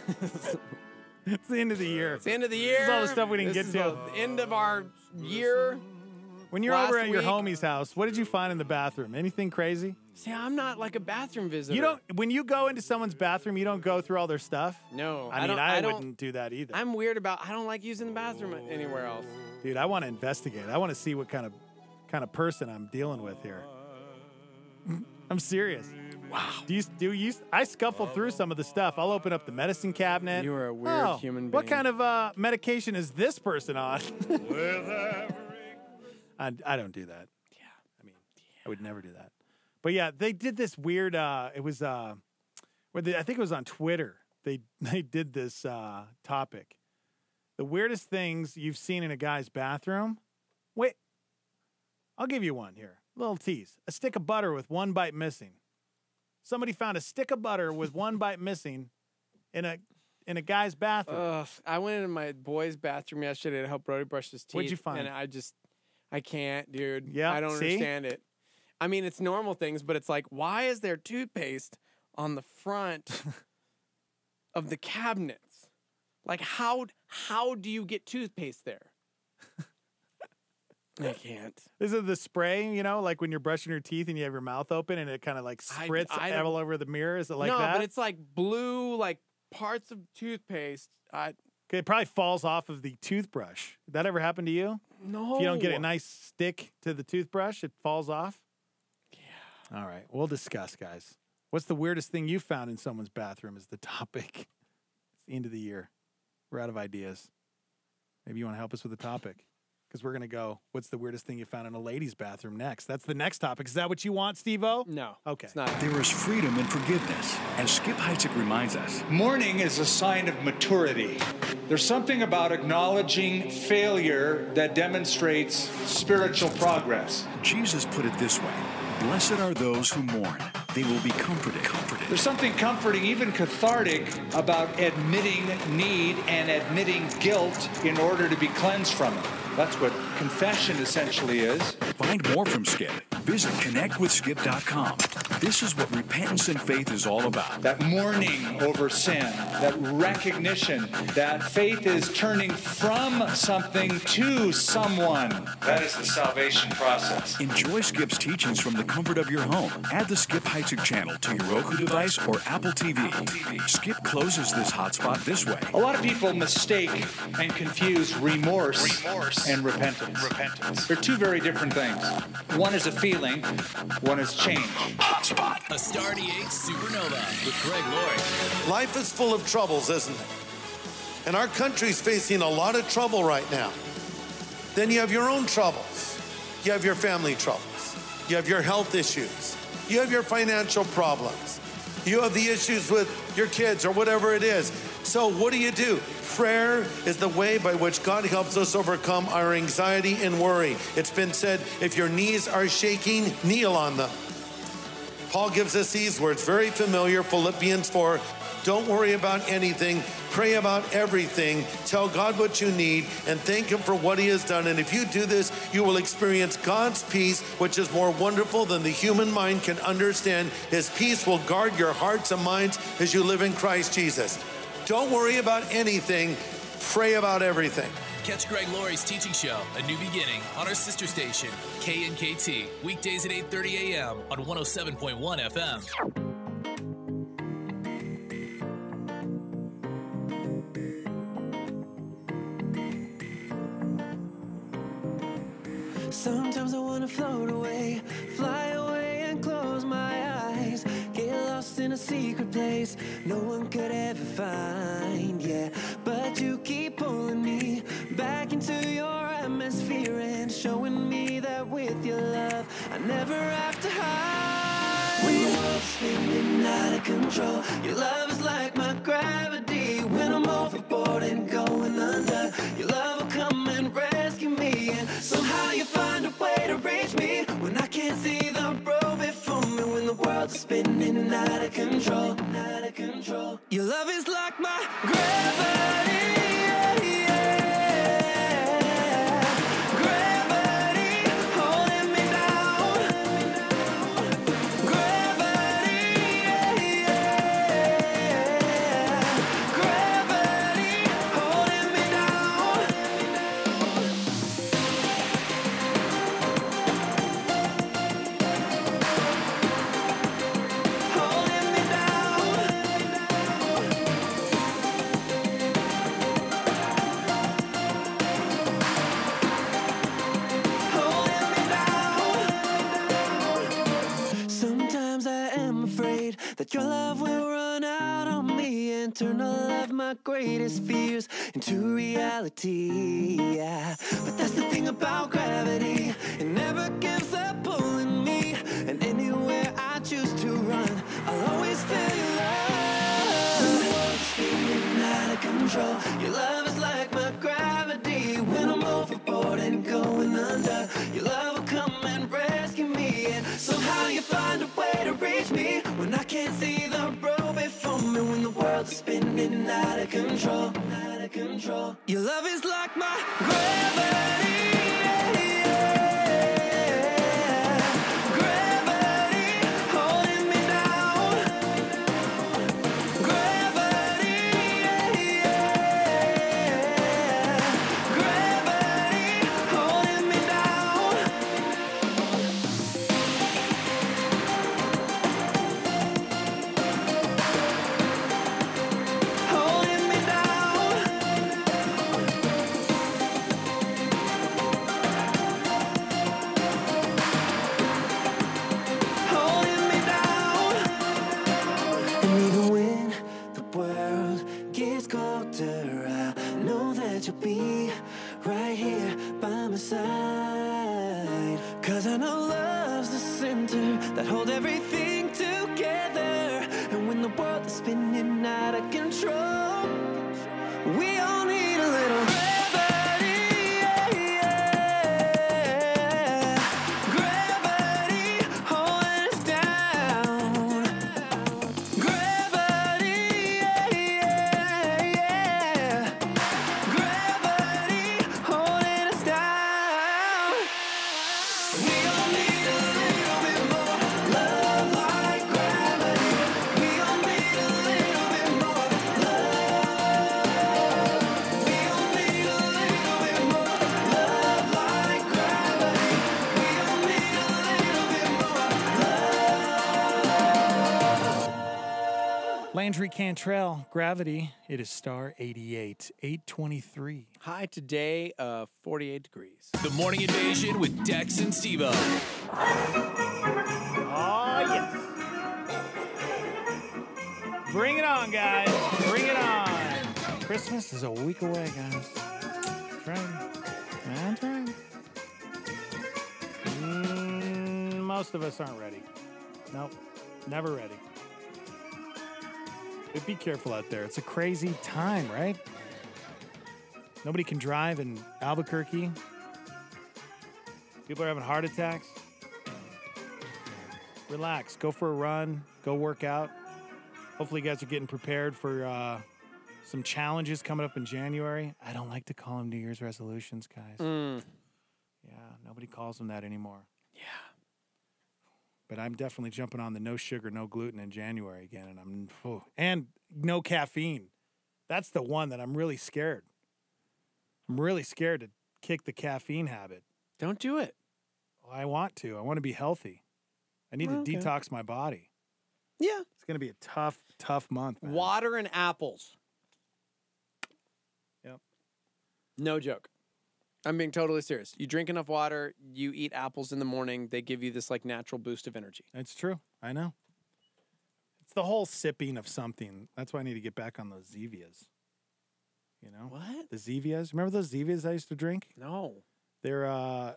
It's the end of the year. It's the end of the year. This is all the stuff we didn't This get is to. the end of our year. When you're Last over at your week- homie's house, what did you find in the bathroom? Anything crazy? See, I'm not like a bathroom visitor. You don't. When you go into someone's bathroom, you don't go through all their stuff. No, I mean, don't- I don't- wouldn't do that either. I'm weird about. I don't like using the bathroom anywhere else. Dude, I want to investigate. I want to see what kind of person I'm dealing with here. I'm serious. Wow. I scuffle through some of the stuff. I'll open up the medicine cabinet. You are a weird human What being. kind of medication is this person on? I don't do that. Yeah. I mean, I would never do that. But yeah, they did this weird. It was I think it was on Twitter. They did this topic. The weirdest things you've seen in a guy's bathroom. Wait, I'll give you one here. Little tease. A stick of butter with one bite missing. Somebody found a stick of butter with one bite missing in a guy's bathroom. Ugh, I went into my boy's bathroom yesterday to help Brody brush his teeth. What'd you find? And I can't, dude. Yeah, I don't see? understand it. I mean, it's normal things, but it's like, why is there toothpaste on the front of the cabinets? Like, how do you get toothpaste there? I can't. Is it the spray, like when you're brushing your teeth and you have your mouth open and it kind of like spritz I don't- all over the mirror? Is it like no, that? but it's like blue, like parts of toothpaste. Okay, it probably falls off of the toothbrush. Did that ever happen to you? No. If you don't get a nice stick to the toothbrush, it falls off? Yeah. All right, we'll discuss, guys. What's the weirdest thing you found in someone's bathroom is the topic. It's the end of the year. We're out of ideas. Maybe you want to help us with the topic? Because we're going to go, what's the weirdest thing you found in a lady's bathroom next? That's the next topic. Is that what you want, Steve-O? No. Okay. It's not. There is freedom in forgiveness. As Skip Heitzig reminds us, Mourning is a sign of maturity. There's something about acknowledging failure that demonstrates spiritual progress. Jesus put it this way: blessed are those who mourn. They will be comforted. There's something comforting, even cathartic, about admitting need and admitting guilt in order to be cleansed from it. That's what confession essentially is. Find more from Skip. Visit connectwithskip.com. This is what repentance and faith is all about. That mourning over sin, that recognition that faith is turning from something to someone. That is the salvation process. Enjoy Skip's teachings from the comfort of your home. Add the Skip Heitzig channel to your Roku device or Apple TV. Skip closes this hotspot this way. A lot of people mistake and confuse remorse and repentance. They're two very different things. One is a feeling, one is change. Hotspot. A Starty 8 Supernova with Greg Lloyd. Life is full of troubles, isn't it? And our country's facing a lot of trouble right now. Then you have your own troubles. You have your family troubles. You have your health issues. You have your financial problems. You have the issues with your kids or whatever it is. So what do? Prayer is the way by which God helps us overcome our anxiety and worry. It's been said, if your knees are shaking, kneel on them. Paul gives us these words, very familiar, Philippians 4. Don't worry about anything. Pray about everything. Tell God what you need and thank him for what he has done. And if you do this, you will experience God's peace, which is more wonderful than the human mind can understand. His peace will guard your hearts and minds as you live in Christ Jesus. Don't worry about anything. Pray about everything. Catch Greg Laurie's teaching show, A New Beginning, on our sister station, KNKT, weekdays at 8:30 a.m. on 107.1 FM. Sometimes I wanna float away, fly away and close my eyes, get lost in a secret place no one could ever find, yeah. But you keep pulling me back into your atmosphere and showing me that with your love I never have to hide. When the world's spinning out of control, your love is like my gravity. When I'm overboard and going under, your love will come and rescue me. And somehow you find a way to reach me when I can't see the road before me. When the world's spinning out of control, out of control. Your love is like my gravity. That your love will run out on me and turn all of my greatest fears into reality, yeah. But that's the thing about gravity, it never gives up pulling me, and anywhere I choose to run, I'll always feel your love. The world's spinning out of control, your love is like my gravity. When I'm overboard and going under, your love will come and rescue me. And somehow you find a way to reach me when I can't see the road before me. When the world's spinning out of control, out of control. Your love is like my gravity. Cause I know love's the center that holds everything together. And when the world is spinning out of control, we all need a little gravity, yeah. Gravity holding us down. Gravity, yeah. Gravity holding us down. We all need a little bit more love like gravity. We all need a little bit more love. We all need a little bit more love like gravity. We all need a little bit more love. Landry Cantrell, Gravity. It is Star 88, 823. High today of 48 degrees. The Morning Invasion with Dex and Steve-O. Oh, yes. Bring it on, guys. Bring it on. Christmas is a week away, guys. That's right. That's right. Most of us aren't ready. Nope. Never ready. But be careful out there. It's a crazy time, right? Nobody can drive in Albuquerque. People are having heart attacks. Relax. Go for a run. Go work out. Hopefully you guys are getting prepared for some challenges coming up in January. I don't like to call them New Year's resolutions, guys. Yeah, nobody calls them that anymore. Yeah. But I'm definitely jumping on the no sugar, no gluten in January again, and no caffeine. That's the one that I'm really scared. I'm really scared to kick the caffeine habit. Don't do it. Well, I want to. I want to be healthy. I need to detox my body. Yeah. It's going to be a tough month, man. Water and apples. Yep. No joke. I'm being totally serious. You drink enough water, you eat apples in the morning, they give you this like natural boost of energy. It's true. I know. It's the whole sipping of something. That's why I need to get back on those Zevias. You know? What? The Zevias. Remember those Zevias I used to drink? No. They're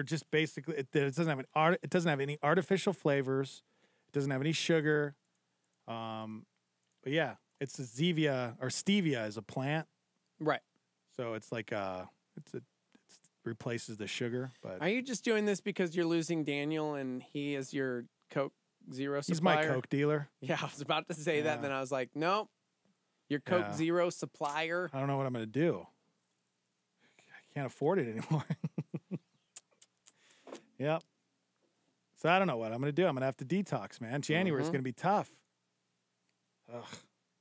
just basically it doesn't have any artificial flavors. It doesn't have any sugar. But yeah, it's a Zevia or stevia is a plant. Right. So it's like it replaces the sugar, but Are you just doing this because you're losing Daniel and he is your Coke Zero he's supplier? my Coke dealer. Yeah, I was about to say that, and then I was like, nope. Your Coke Yeah. Zero supplier. I don't know what I'm going to do. I can't afford it anymore. Yep. So I don't know what I'm going to do. I'm going to have to detox, man. January is going to be tough. Ugh.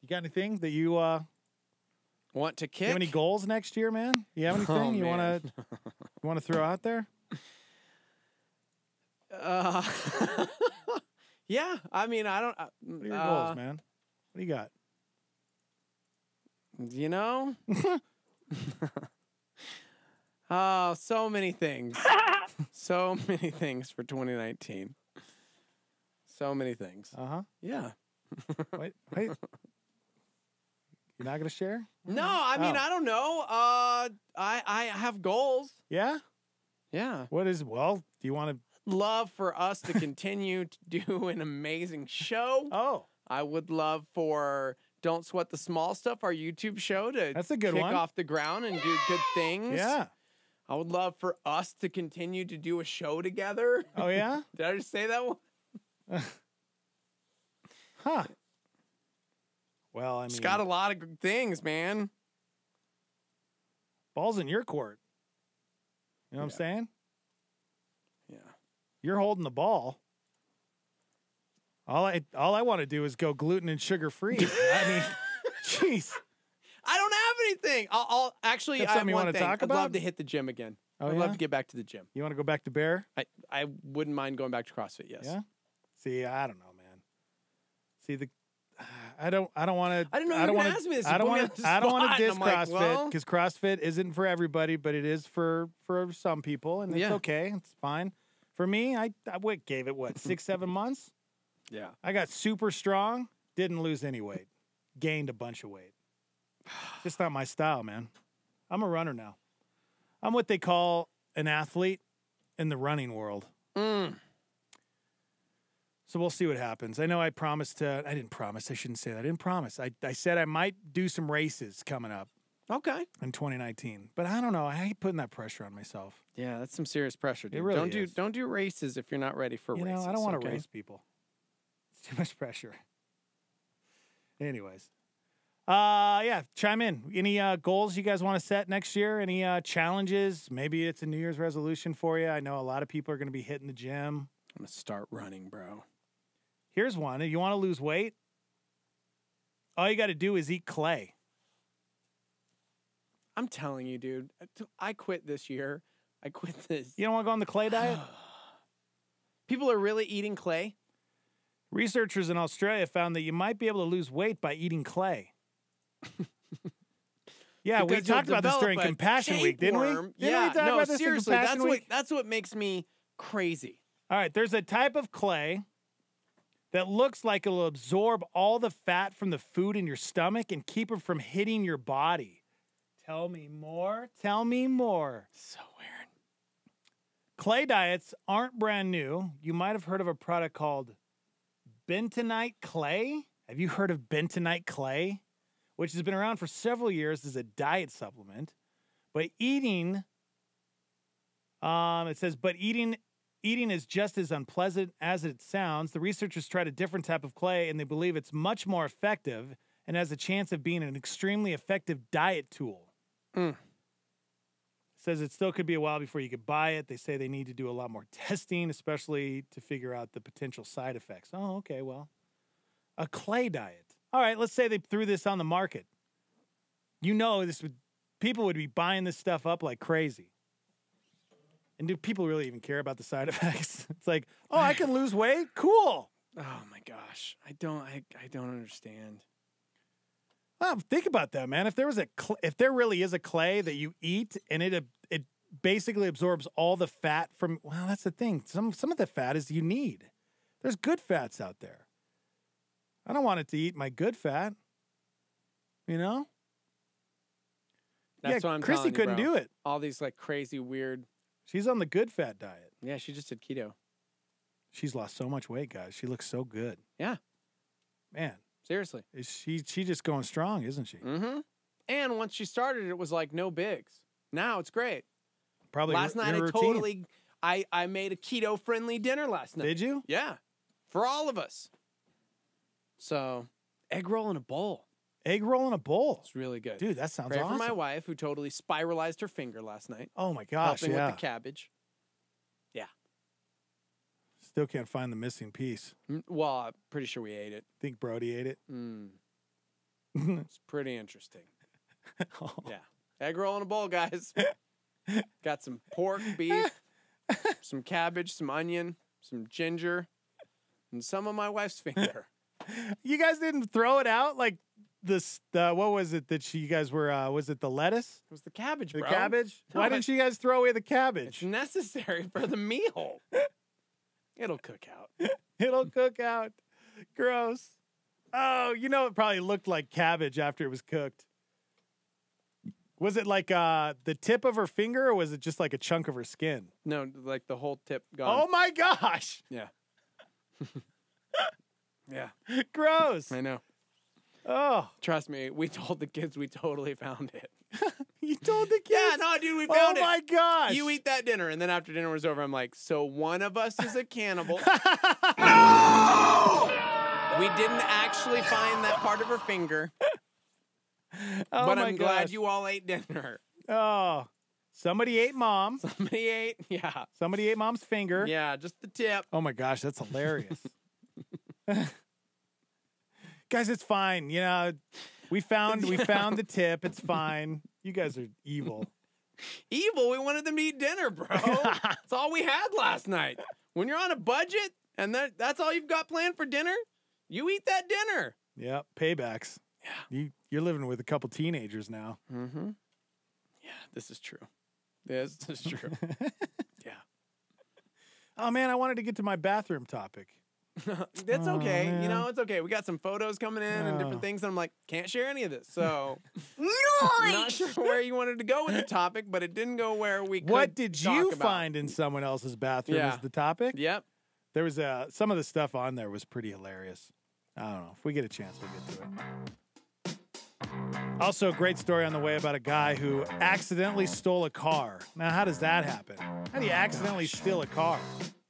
You got anything that you want to kick? You have any goals next year, man? You have anything you want to throw out there? Yeah. I mean, I don't. What are your goals, man? What do you got? You know? Oh, so many things. So many things for 2019. So many things. Uh-huh. Yeah. Wait. You're not going to share? No, I mean, Oh. I don't know. I have goals. Yeah? Yeah. Do you want to? Love for us to continue to do an amazing show. Oh. I would love for Don't Sweat the Small Stuff, our YouTube show, to That's a good kick one. off the ground and do good things. Yeah. I would love for us to continue to do a show together. Oh, yeah? Did I just say that one? Huh. Well, I mean, It's got a lot of good things, man. Ball's in your court. You know what I'm saying? Yeah. You're holding the ball. All I want to do is go gluten and sugar free. I mean, jeez. I don't have anything. I'll actually. Got I have something you one wanna thing. talk I'd love about? to hit the gym again. Oh, I'd yeah? love to get back to the gym. You want to go back to Bear? I wouldn't mind going back to CrossFit. Yes. Yeah. See, I don't know, man. See I don't want to. I didn't know you were gonna ask me this. You I don't put me want on the to. I don't want spot, to and diss I'm like, CrossFit well- because CrossFit isn't for everybody, but it is for some people, and it's Yeah. okay. It's fine. For me, I gave it 6-7 months. Yeah. I got super strong. Didn't lose any weight. Gained a bunch of weight. Just not my style, man. I'm a runner now. I'm what they call an athlete in the running world. So we'll see what happens. I know I promised to. I didn't promise. I shouldn't say that. I didn't promise. I said I might do some races coming up. Okay. In 2019, but I don't know. I hate putting that pressure on myself. Yeah, that's some serious pressure, dude. really Don't do races if you're not ready for You races. know, I don't want to okay? race people. It's too much pressure. Anyways, yeah, chime in. Any goals you guys want to set next year? Any challenges? Maybe it's a New Year's resolution for you. I know a lot of people are going to be hitting the gym. I'm gonna start running, bro. Here's one. You want to lose weight? All you got to do is eat clay. I'm telling you, dude. I quit this year. I quit this. You don't want to go on the clay diet? People are really eating clay. Researchers in Australia found that you might be able to lose weight by eating clay. Yeah, we Because you'll talked about this during develop a Compassion Week, didn't we? tapeworm. Didn't Yeah, we talk no, about this in seriously, Compassion Week? that's what makes me crazy. All right, there's a type of clay that looks like it'll absorb all the fat from the food in your stomach and keep it from hitting your body. Tell me more. Tell me more. So weird. Clay diets aren't brand new. You might have heard of a product called bentonite clay. Have you heard of bentonite clay? Which has been around for several years as a diet supplement. But eating, it says, but eating eating is just as unpleasant as it sounds. The researchers tried a different type of clay, and they believe it's much more effective and has a chance of being an extremely effective diet tool. Says it still could be a while before you could buy it. They say they need to do a lot more testing, especially to figure out the potential side effects. Oh, okay, well, a clay diet. All right, let's say they threw this on the market. You know, people would be buying this stuff up like crazy. And do people really even care about the side effects? It's like, oh, I can lose weight? Cool. Oh my gosh. I don't understand. Well, think about that, man. If there really is a clay that you eat and it basically absorbs all the fat from, well, that's the thing. Some of the fat is you need. There's good fats out there. I don't want it to eat my good fat. You know? That's what I'm Christy telling you, couldn't bro. do it. All these like crazy weird. She's on the good fat diet. Yeah, she just did keto. She's lost so much weight, guys. She looks so good. Yeah. Man. Seriously. Is she just going strong, isn't she? Mm-hmm. And once she started, it was like no bigs. Now it's great. Probably last night I made a keto friendly dinner last night. Did you? Yeah. For all of us. So, egg roll in a bowl. Egg roll in a bowl. It's really good. Dude, that sounds Pray awesome. for my wife, who totally spiralized her finger last night. Oh my gosh, helping yeah. with the cabbage. Yeah. Still can't find the missing piece. Well, I'm pretty sure we ate it. Think Brody ate it? It's pretty interesting. Yeah. Egg roll in a bowl, guys. Got some pork, beef, some cabbage, some onion, some ginger, and some of my wife's finger. You guys didn't throw it out like this? What was it that you guys were? Was it the lettuce? It was the cabbage, The bro. cabbage? No, Why didn't you guys throw away the cabbage? It's necessary for the meal. It'll cook out. It'll cook out. Gross. Oh, you know, it probably looked like cabbage after it was cooked. Was it like the tip of her finger, or was it just like a chunk of her skin? No, like the whole tip gone. Oh my gosh. Yeah. Yeah. Gross. I know. Oh. Trust me, we told the kids we totally found it. You told the kids? Yeah, no, dude, we found it. Oh my gosh. You eat that dinner, and then after dinner was over, I'm like, so one of us is a cannibal. No! We didn't actually find that part of her finger. Oh but my I'm glad gosh. you all ate dinner. Oh. Somebody ate mom. Somebody ate, yeah. Somebody ate mom's finger. Yeah, just the tip. Oh my gosh, that's hilarious. Guys, it's fine. You know, we found the tip. It's fine. You guys are evil. Evil? We wanted them to eat dinner, bro. That's all we had last night. When you're on a budget and that's all you've got planned for dinner, you eat that dinner. Yep, paybacks. Yeah. You're living with a couple teenagers now. Mm-hmm. Yeah, this is true. This is true. Yeah. Oh man, I wanted to get to my bathroom topic. That's okay. Man. You know, it's okay. We got some photos coming in and different things. And I'm like, can't share any of this. So, not sure where you wanted to go with the topic, but it didn't go where we could. What did you talk about. find in someone else's bathroom Yeah. is the topic? Yep. There was some of the stuff on there was pretty hilarious. I don't know. If we get a chance, we'll get to it. Also, a great story on the way about a guy who accidentally stole a car. Now, how does that happen? How do you accidentally steal a car?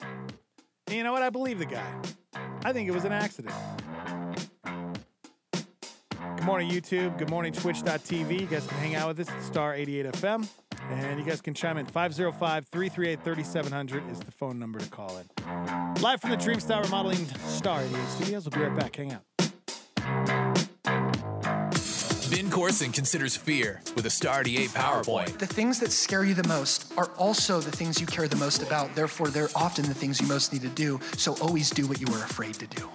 And you know what? I believe the guy. I think it was an accident. Good morning, YouTube. Good morning, Twitch.tv. You guys can hang out with us at Star 88 FM. And you guys can chime in. 505-338-3700 is the phone number to call in. Live from the Dreamstyle Remodeling Star 88 studios. We'll be right back. Hang out. Ben Corson considers fear with a Star 88 PowerPoint. The things that scare you the most are also the things you care the most about. Therefore, they're often the things you most need to do. So always do what you were afraid to do.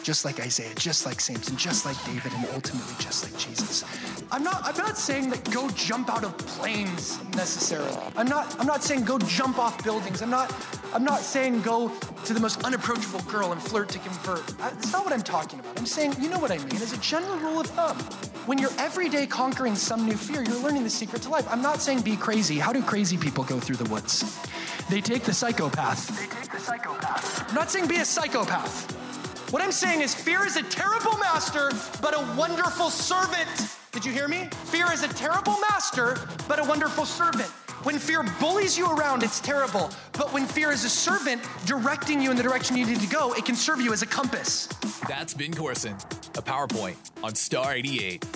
Just like Isaiah, just like Samson, just like David, and ultimately just like Jesus. I'm not saying that go jump out of planes necessarily. I'm not saying go jump off buildings. I'm not saying go to the most unapproachable girl and flirt to convert. That's not what I'm talking about. I'm saying, you know what I mean, as a general rule of thumb, when you're every day conquering some new fear, you're learning the secret to life. I'm not saying be crazy. How do crazy people go through the woods? They take the psychopath. I'm not saying be a psychopath. What I'm saying is fear is a terrible master, but a wonderful servant. Did you hear me? Fear is a terrible master, but a wonderful servant. When fear bullies you around, it's terrible. But when fear is a servant directing you in the direction you need to go, it can serve you as a compass. That's Ben Corson, a PowerPoint on Star 88.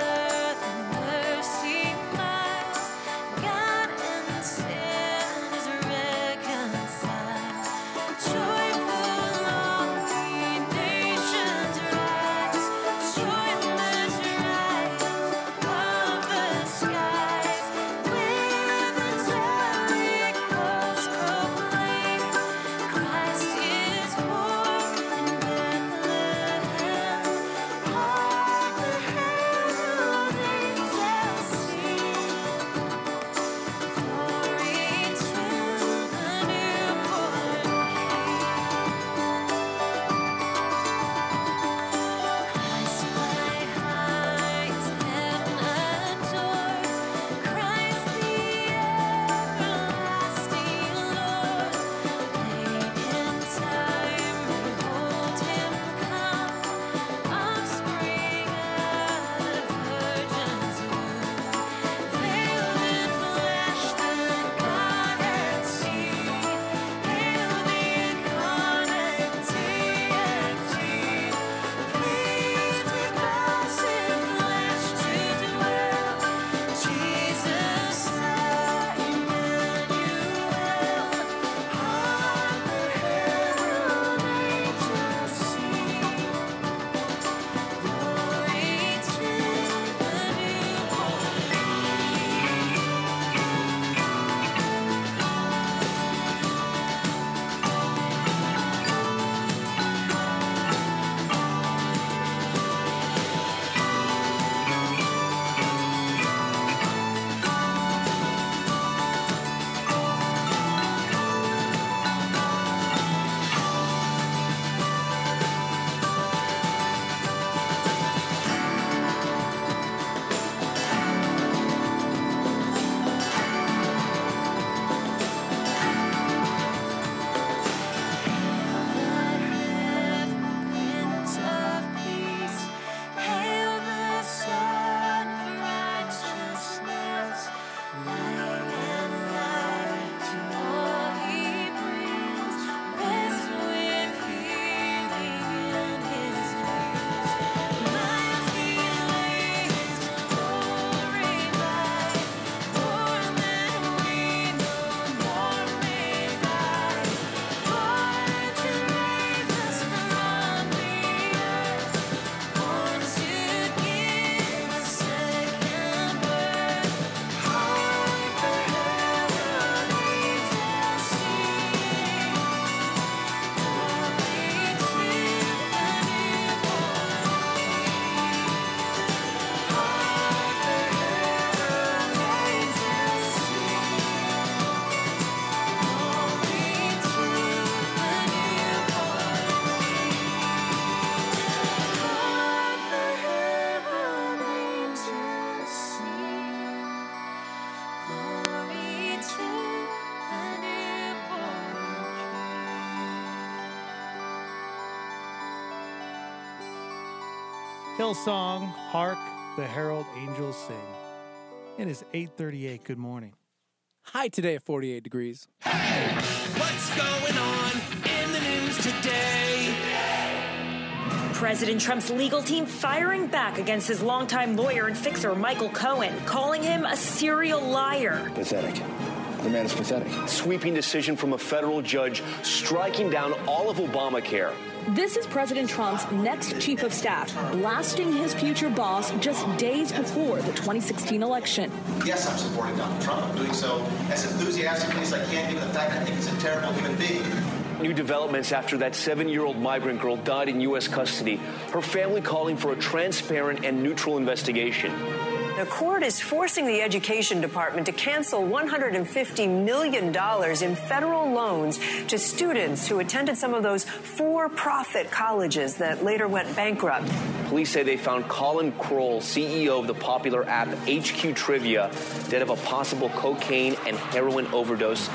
On earth and mercy mild. Hillsong, Hark the Herald Angels Sing. It is 8:38. Good morning. High today at 48 degrees. What's going on in the news today? President Trump's legal team firing back against his longtime lawyer and fixer, Michael Cohen, calling him a serial liar. Pathetic. The man is pathetic. Sweeping decision from a federal judge striking down all of Obamacare. This is President Trump's next chief of staff, blasting his future boss just days before the 2016 election. Yes, I'm supporting Donald Trump. I'm doing so as enthusiastically as I can, given the fact I think he's a terrible human being. New developments after that 7-year-old migrant girl died in U.S. custody. Her family calling for a transparent and neutral investigation. The court is forcing the education department to cancel $150 million in federal loans to students who attended some of those for-profit colleges that later went bankrupt. Police say they found Colin Kroll, CEO of the popular app HQ Trivia, dead of a possible cocaine and heroin overdose.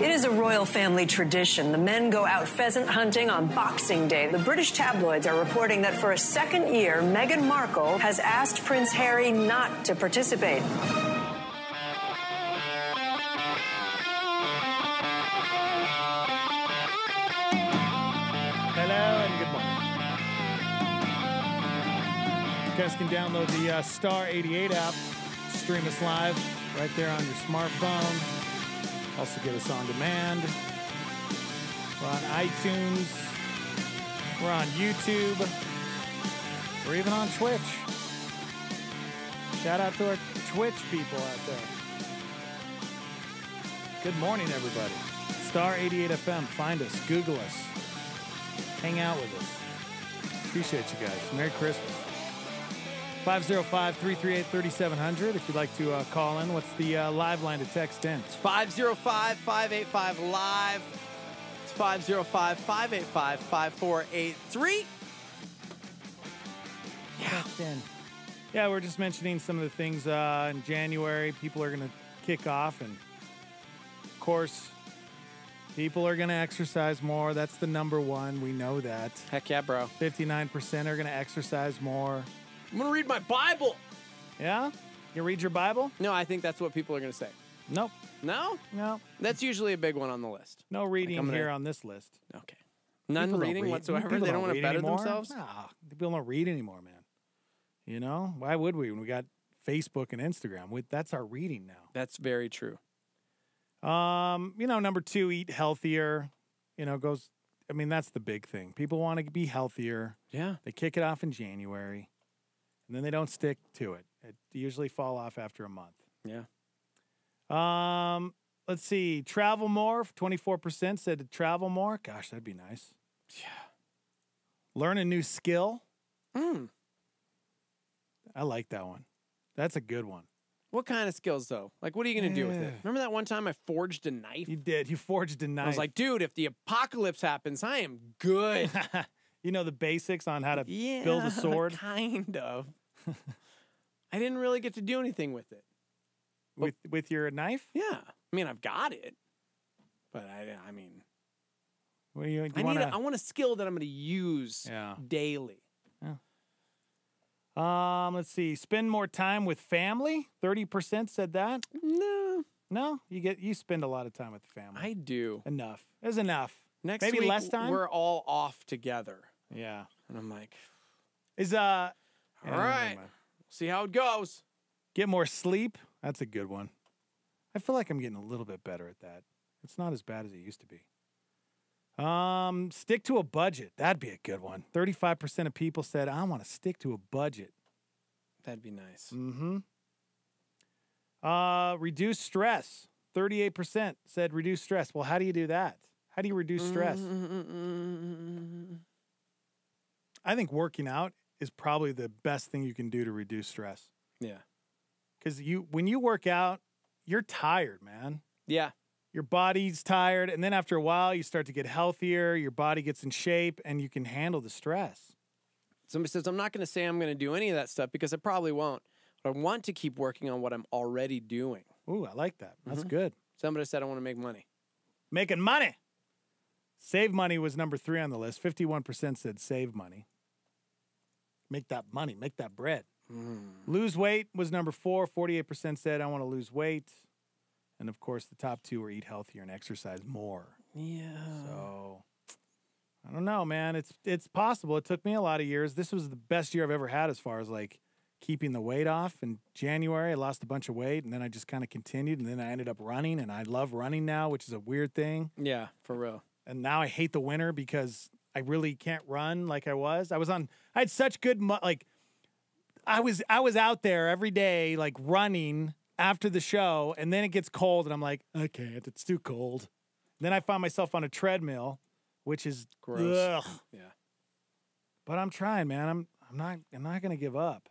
It is a royal family tradition. The men go out pheasant hunting on Boxing Day. The British tabloids are reporting that for a second year, Meghan Markle has asked Prince Harry not to participate. Hello and good morning. You guys can download the Star 88 app, stream us live right there on your smartphone. Also get us on demand. We're on iTunes. We're on YouTube. We're even on Twitch. Shout out to our Twitch people out there. Good morning, everybody. Star 88 FM. Find us. Google us. Hang out with us. Appreciate you guys. Merry Christmas. 505-338-3700 if you'd like to call in. What's the live line to text in? It's 505-585-LIVE. It's 505-585-5483. Yeah. Yeah, we're just mentioning some of the things in January. People are going to kick off. And, of course, people are going to exercise more. That's the number one. We know that. Heck yeah, bro. 59% are going to exercise more. I'm going to read my Bible. Yeah? You read your Bible? No, I think that's what people are going to say. Nope. No? No. That's usually a big one on the list. No reading here on this list. Okay. None reading whatsoever? They don't want to better themselves? Nah, people don't read anymore, man. You know? Why would we when we got Facebook and Instagram? That's our reading now. That's very true. Number 2, eat healthier. That's the big thing. People want to be healthier. Yeah. They kick it off in January. And then they don't stick to it. It usually fall off after a month. Yeah. Let's see. Travel more. 24% said to travel more. Gosh, that'd be nice. Yeah. Learn a new skill. I like that one. That's a good one. What kind of skills, though? Like, what are you going to do with it? Remember that one time I forged a knife? You did. You forged a knife. I was like, dude, if the apocalypse happens, I am good. You know the basics on how to build a sword? Kind of. I didn't really get to do anything with it. With your knife? Yeah. I mean, I've got it. But I mean, what do you I want a skill that I'm going to use daily. Yeah. Let's see. Spend more time with family. 30% said that. No, you spend a lot of time with the family. I do. Enough. There's enough. Next Maybe week, less time. We're all off together. Yeah. And I'm like, all right. See how it goes. Get more sleep. That's a good one. I feel like I'm getting a little bit better at that. It's not as bad as it used to be. Stick to a budget. That'd be a good one. 35% of people said, I want to stick to a budget. That'd be nice. Mm-hmm. Reduce stress. 38% said reduce stress. Well, how do you do that? How do you reduce stress? I think working out is probably the best thing you can do to reduce stress. Yeah. Because when you work out, you're tired, man. Yeah. Your body's tired, and then after a while, you start to get healthier, your body gets in shape, and you can handle the stress. Somebody says, I'm not going to say I'm going to do any of that stuff because I probably won't. But I want to keep working on what I'm already doing. Ooh, I like that. That's good. Somebody said I want to make money. Making money. Save money was number 3 on the list. 51% said save money. Make that money. Make that bread. Lose weight was number 4. 48% said I want to lose weight. And, of course, the top 2 are eat healthier and exercise more. Yeah. So, I don't know, man. It's possible. It took me a lot of years. This was the best year I've ever had as far as, like, keeping the weight off. In January, I lost a bunch of weight, and then I just kind of continued, and then I ended up running, and I love running now, which is a weird thing. Yeah, for real. And now I hate the winter because I really can't run like I was. I had such good, I was out there every day, like, running after the show, and then it gets cold, and I'm like, I can't. It's too cold. And then I find myself on a treadmill, which is gross. Ugh. Yeah. But I'm trying, man. I'm not going to give up.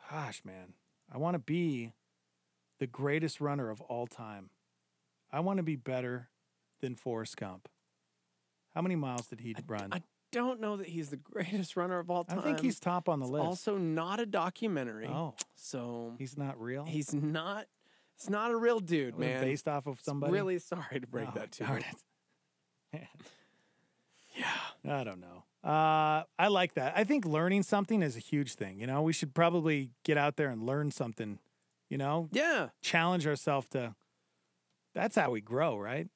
Gosh, man. I want to be the greatest runner of all time. I want to be better than Forrest Gump. How many miles did he run? I don't know that he's the greatest runner of all time. I think he's top on the list. Also not a documentary. Oh. So he's not real? He's not. It's not a real dude, Was it man. based off of somebody? Really sorry to break that to darn you. it. Yeah. I don't know. I like that. I think learning something is a huge thing. You know, we should probably get out there and learn something, you know? Yeah. Challenge ourselves to, that's how we grow, right?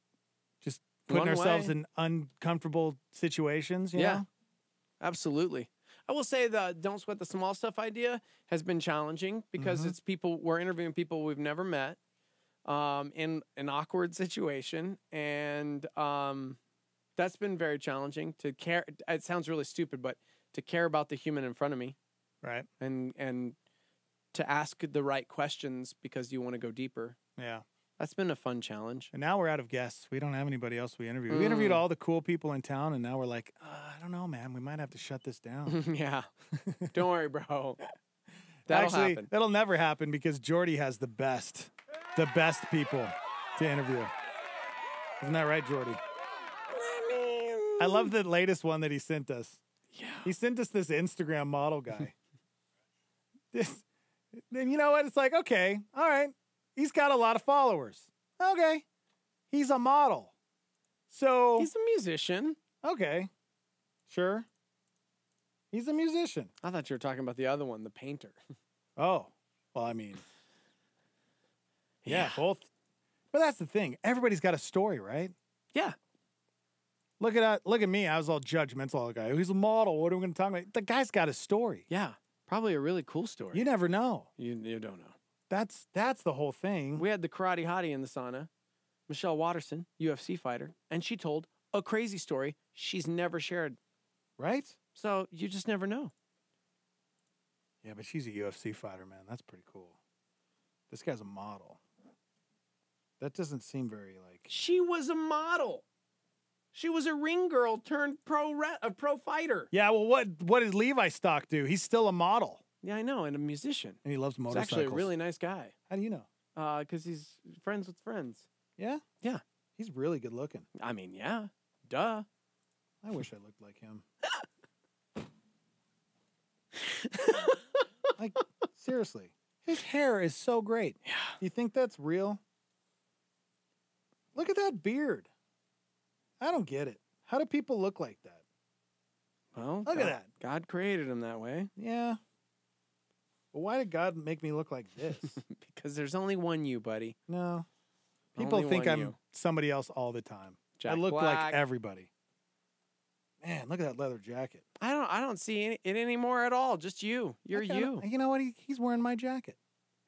Just putting ourselves in uncomfortable situations, you know? Absolutely. I will say the don't sweat the small stuff idea has been challenging because it's people, we're interviewing people we've never met in an awkward situation. And that's been very challenging to care. It sounds really stupid, but to care about the human in front of me. Right. And to ask the right questions because you want to go deeper. Yeah. That's been a fun challenge. And now we're out of guests. We don't have anybody else we interviewed. We interviewed all the cool people in town, and now we're like, I don't know, man. We might have to shut this down. Yeah. Don't worry, bro. That'll happen. That'll never happen because Jordy has the best people to interview. Isn't that right, Jordy? I love the latest one that he sent us. Yeah. He sent us this Instagram model guy. Then you know what? It's like, okay, all right. He's got a lot of followers. Okay. He's a model. So he's a musician. Okay. Sure. He's a musician. I thought you were talking about the other one, the painter. Oh. Well, I mean. Yeah, both. But that's the thing. Everybody's got a story, right? Yeah. Look at me. I was all judgmental. All the guy. He's a model. What are we going to talk about? The guy's got a story. Yeah. Probably a really cool story. You never know. You don't know. That's the whole thing. We had the karate hottie in the sauna, Michelle Watterson, UFC fighter, and she told a crazy story she's never shared. Right? So you just never know. Yeah, but she's a UFC fighter, man. That's pretty cool. This guy's a model. That doesn't seem very like. She was a model. She was a ring girl turned pro fighter. Yeah, well, what did Levi Stock do? He's still a model. Yeah, I know, and a musician. And he loves motorcycles. He's actually a really nice guy. How do you know? Because he's friends with friends. Yeah? Yeah. He's really good looking. I mean, yeah. Duh. I wish I looked like him. Like, seriously. His hair is so great. Yeah. You think that's real? Look at that beard. I don't get it. How do people look like that? Well, look at that. God created him that way. Yeah. Well, why did God make me look like this? Because there's only one you, buddy. No. People Only think one I'm you. somebody else all the time. Jack I look Black. like everybody. Man, look at that leather jacket. I don't see it anymore at all. Just you. You're you. You know what? He's wearing my jacket.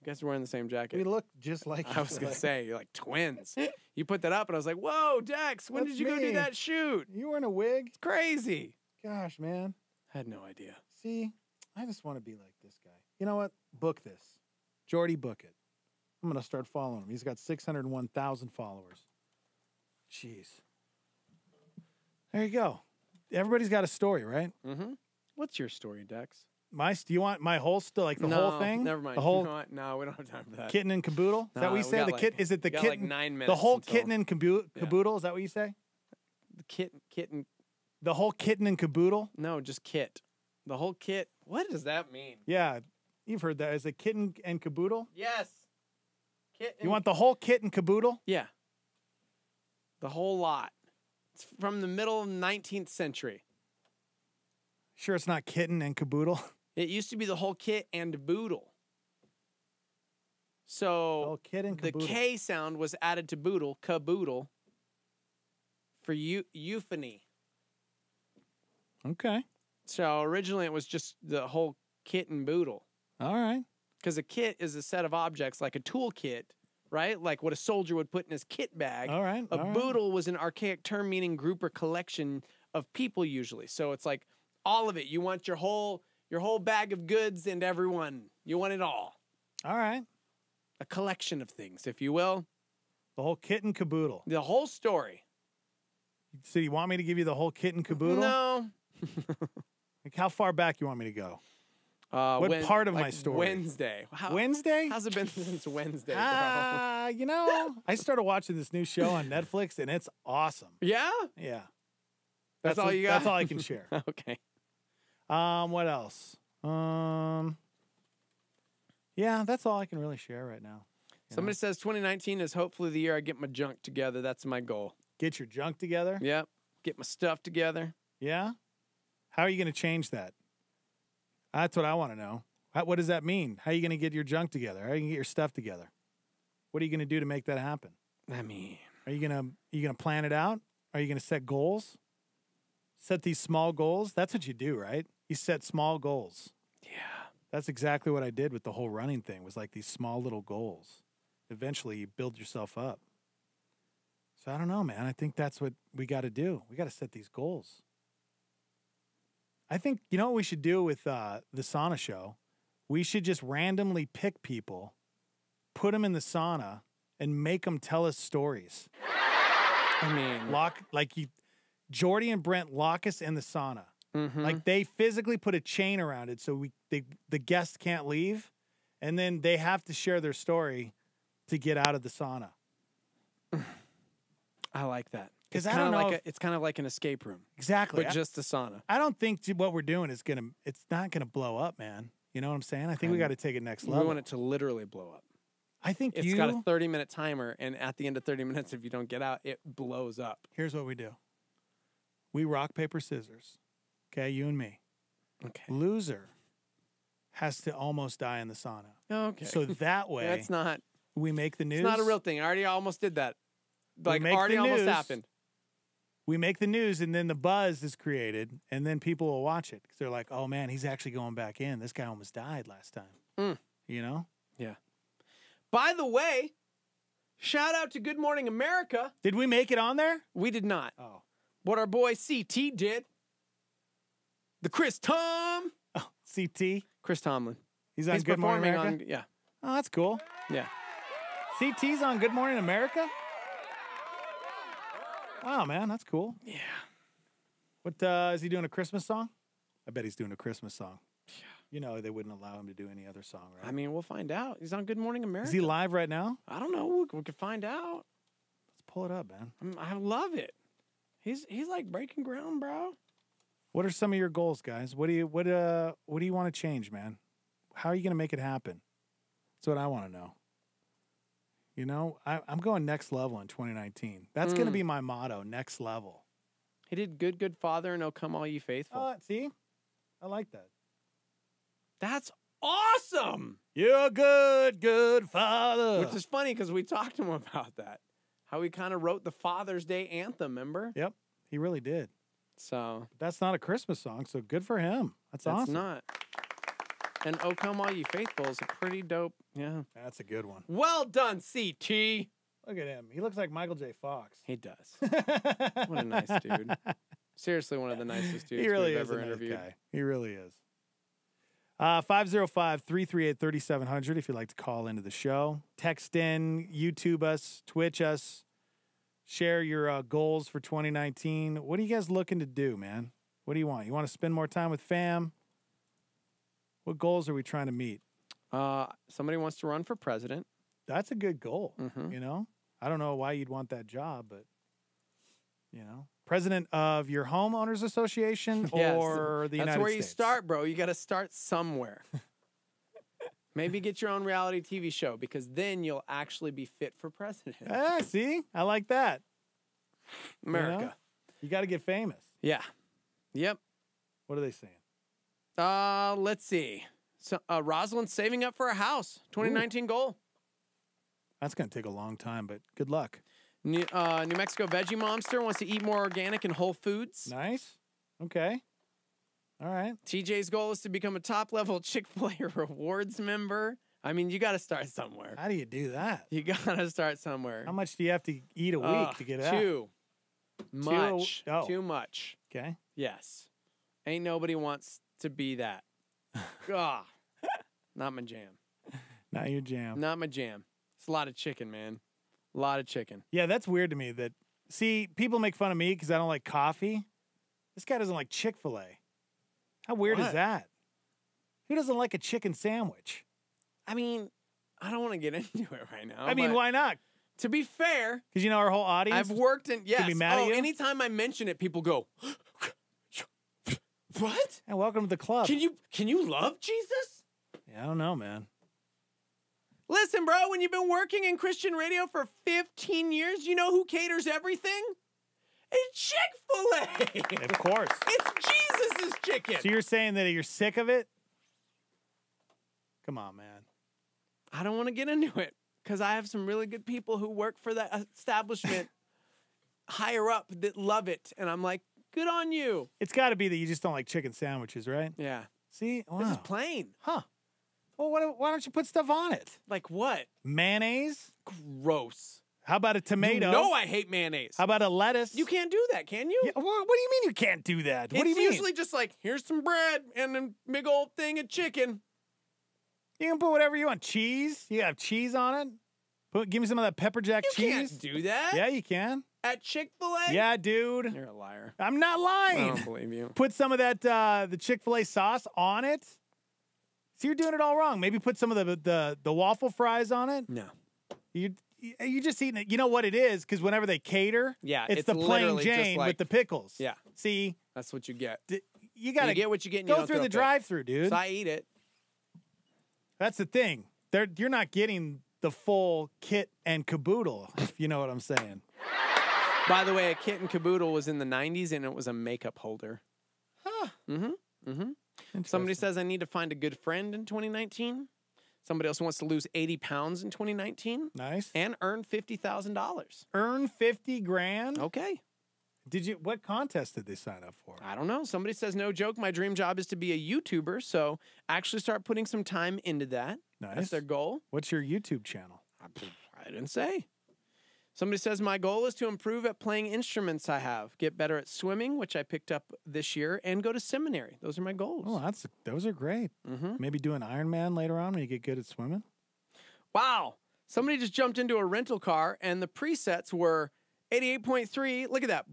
You guys are wearing the same jacket. We look just like I was going to say, you're like twins. You put that up, and I was like, whoa, Dex, when That's did you go do me. that shoot? You wearing a wig? It's crazy. Gosh, man. I had no idea. See, I just want to be like this guy. You know what? Book this. Jordy, book it. I'm going to start following him. He's got 601,000 followers. Jeez. There you go. Everybody's got a story, right? Mm-hmm. What's your story, Dex? Do you want my whole like the No, whole thing? Never mind. The whole You know what? No, we don't have time for that. kitten and caboodle? Is that what you we say? got The like- kit is it the we got kitten? like 9 minutes the whole until- kitten and caboodle? Is that what you say? The kitten. The whole kitten and caboodle? No, just kit. The whole kit. What does that mean? Yeah, you've heard that. Is it kitten and caboodle? Yes. Kit. You want the whole kit and caboodle? Yeah. The whole lot. It's from the middle of the 19th century. Sure, it's not kitten and caboodle. It used to be the whole kit and boodle. So kit and the caboodle. K sound was added to boodle, caboodle, for euphony. Okay. So originally it was just the whole kit and boodle. All right. Because a kit is a set of objects like a tool kit, right? Like what a soldier would put in his kit bag. All right. A boodle was an archaic term meaning group or collection of people usually. So it's like all of it. You want your whole bag of goods and everyone. You want it all. All right. A collection of things, if you will. The whole kit and caboodle. The whole story. So you want me to give you the whole kit and caboodle? No. Like how far back you want me to go? What part of my story? Wednesday. Wednesday? How's it been since Wednesday, bro? I started watching this new show on Netflix, and it's awesome. Yeah? Yeah. That's all you got? That's all I can share. Okay. What else? Yeah, that's all I can really share right now. Somebody says 2019 is hopefully the year I get my junk together. That's my goal. Get your junk together? Yep. Get my stuff together. Yeah? How are you going to change that? That's what I want to know. What does that mean? How are you going to get your junk together? How are you going to get your stuff together? What are you going to do to make that happen? I mean, are you going to plan it out? Are you going to set goals? Set these small goals? That's what you do, right? You set small goals. Yeah. That's exactly what I did with the whole running thing, was like these small little goals. Eventually, you build yourself up. So I don't know, man. I think that's what we got to do. We got to set these goals. I think, you know what we should do with the sauna show? We should just randomly pick people, put them in the sauna, and make them tell us stories. I mean, Jordy and Brent lock us in the sauna. Mm-hmm. Like they physically put a chain around it so the guests can't leave, and then they have to share their story to get out of the sauna. I like that. Because it's kind of like an escape room. Exactly. But just a sauna. I don't think what we're doing it's not gonna blow up, man. You know what I'm saying? I think we got to take it next level. We want it to literally blow up. I think it's got a 30-minute timer, and at the end of 30 minutes, if you don't get out, it blows up. Here's what we do. We rock, paper, scissors. Okay, you and me. Okay. Loser has to almost die in the sauna. Okay. So that way, that's not. We make the news. It's not a real thing. I already almost did that. Almost Happened. We make the news, and then the buzz is created, and then people will watch it because they're like, "Oh man, he's actually going back in. This guy almost died last time." You know? Yeah. By the way, shout out to Good Morning America. Did we make it on there? We did not. Oh. What our boy CT did. The Chris Tom. Oh, CT. Chris Tomlin. He's on Good Morning America? Yeah. Oh, that's cool. Yeah. CT's on Good Morning America? Wow, man, that's cool. Yeah. What, is he doing a Christmas song? I bet he's doing a Christmas song. Yeah. You know, they wouldn't allow him to do any other song, right? I mean, we'll find out. He's on Good Morning America. Is he live right now? I don't know. We could find out. Let's pull it up, man. I love it. He's like breaking ground, bro. What are some of your goals, guys? What do you want to change, man? How are you going to make it happen? That's what I want to know. You know, I'm going next level in 2019. That's going to be my motto, next level. He did good father, and oh, come all ye faithful. See? I like that. That's awesome. You're a good father. Which is funny because we talked to him about that. How he kind of wrote the Father's Day anthem, remember? Yep, he really did. So that's not a Christmas song, so good for him. That's awesome. It's not. And Oh Come All Ye Faithful is a pretty dope, yeah. That's a good one. Well done, CT. Look at him. He looks like Michael J. Fox. He does. What a nice dude. Seriously, one of the nicest dudes he really we've is ever a nice interviewed. Guy. He really is. 505-338-3700 if you'd like to call into the show. Text in, YouTube us, Twitch us. Share your goals for 2019. What are you guys looking to do, man? What do you want? You want to spend more time with fam? What goals are we trying to meet? Somebody wants to run for president. That's a good goal, Mm-hmm. you know? I don't know why you'd want that job, but, you know. President of your homeowners association or the United States? That's where you start, bro. You got to start somewhere. Maybe get your own reality TV show because then you'll actually be fit for president. Ah, see? I like that. America. You know? You got to get famous. Yeah. Yep. What are they saying? Let's see. So, Rosalind's saving up for a house. 2019 goal. That's going to take a long time, but good luck. New Mexico Veggie Monster wants to eat more organic and whole foods. Nice. Okay. All right. TJ's goal is to become a top-level Chick-fil-A rewards member. I mean, you got to start somewhere. How do you do that? You got to start somewhere. How much do you have to eat a week to get out? Too much. Too much. Okay. Yes. Ain't nobody wants to be that. Not my jam. Not your jam. Not my jam. It's a lot of chicken, man. A lot of chicken. Yeah, that's weird to me. See, people make fun of me because I don't like coffee. This guy doesn't like Chick-fil-A. How weird is that? Who doesn't like a chicken sandwich? I mean, I don't want to get into it right now. I mean, but why not? To be fair, Because you know our whole audience. I've worked in, yes. Could be mad at you. Anytime I mention it, people go, what? And welcome to the club. Can you love Jesus? Yeah, I don't know, man. Listen, bro, when you've been working in Christian radio for 15 years, you know who caters everything? It's Chick-fil-A. Of course. It's Jesus' chicken. So you're saying that you're sick of it? Come on, man. I don't want to get into it because I have some really good people who work for that establishment higher up that love it. And I'm like, good on you. It's got to be that you just don't like chicken sandwiches, right? Yeah. See? Wow. This is plain. Huh. Well, why don't you put stuff on it? Like what? Mayonnaise? Gross. How about a tomato? You know I hate mayonnaise. How about a lettuce? You can't do that, can you? Yeah, what do you mean you can't do that? What do you mean? It's usually just like, here's some bread and a big old thing of chicken. You can put whatever you want. Cheese? You have cheese on it? Give me some of that pepper jack cheese. You can't do that. Yeah, you can. At Chick-fil-A? Yeah, dude. You're a liar. I'm not lying. I don't believe you. Put some of that the Chick-fil-A sauce on it. So you're doing it all wrong. Maybe put some of the waffle fries on it. No. You just eating it. You know what it is? Because whenever they cater, yeah, it's the plain Jane like, with the pickles. Yeah. See? That's what you get. You got to get what you get and go you don't through the drive-thru, dude. So I eat it. That's the thing. You're not getting the full kit and caboodle, if you know what I'm saying. By the way, a kit and caboodle was in the 90s, and it was a makeup holder. Huh. Mm-hmm. Mm-hmm. Somebody says I need to find a good friend in 2019. Somebody else wants to lose 80 pounds in 2019. Nice. And earn $50,000. Earn 50 grand? Okay. What contest did they sign up for? I don't know. Somebody says, no joke, my dream job is to be a YouTuber, so actually start putting some time into that. Nice. That's their goal. What's your YouTube channel? I didn't say. Somebody says, my goal is to improve at playing instruments I have, get better at swimming, which I picked up this year, and go to seminary. Those are my goals. Oh, those are great. Mm-hmm. Maybe do an Ironman later on when you get good at swimming. Wow. Somebody just jumped into a rental car, and the presets were 88.3. Look at that.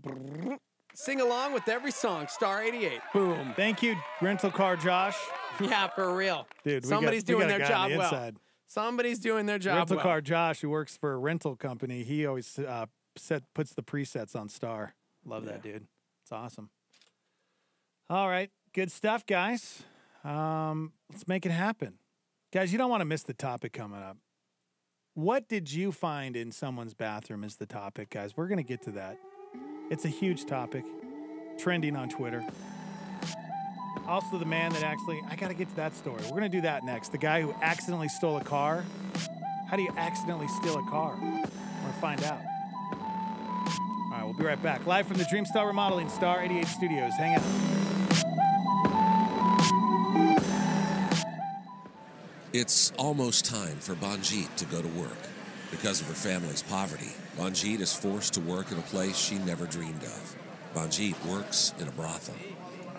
Sing along with every song. Star 88. Boom. Thank you, rental car Josh. Yeah, for real. Dude, somebody's doing their job well. Inside. Somebody's doing their job rental well. car Josh, who works for a rental company, he always puts the presets on Star. Love that, dude. It's awesome. All right. Good stuff, guys. Let's make it happen. Guys, you don't want to miss the topic coming up. What did you find in someone's bathroom is the topic, guys. We're going to get to that. It's a huge topic. Trending on Twitter. Also, the man that I got to get to that story. We're going to do that next. The guy who accidentally stole a car. How do you accidentally steal a car? We're going to find out. All right, we'll be right back. Live from the Dreamstar Remodeling Star 88 Studios. Hang out. It's almost time for Banjit to go to work. Because of her family's poverty, Banjit is forced to work in a place she never dreamed of. Banjit works in a brothel.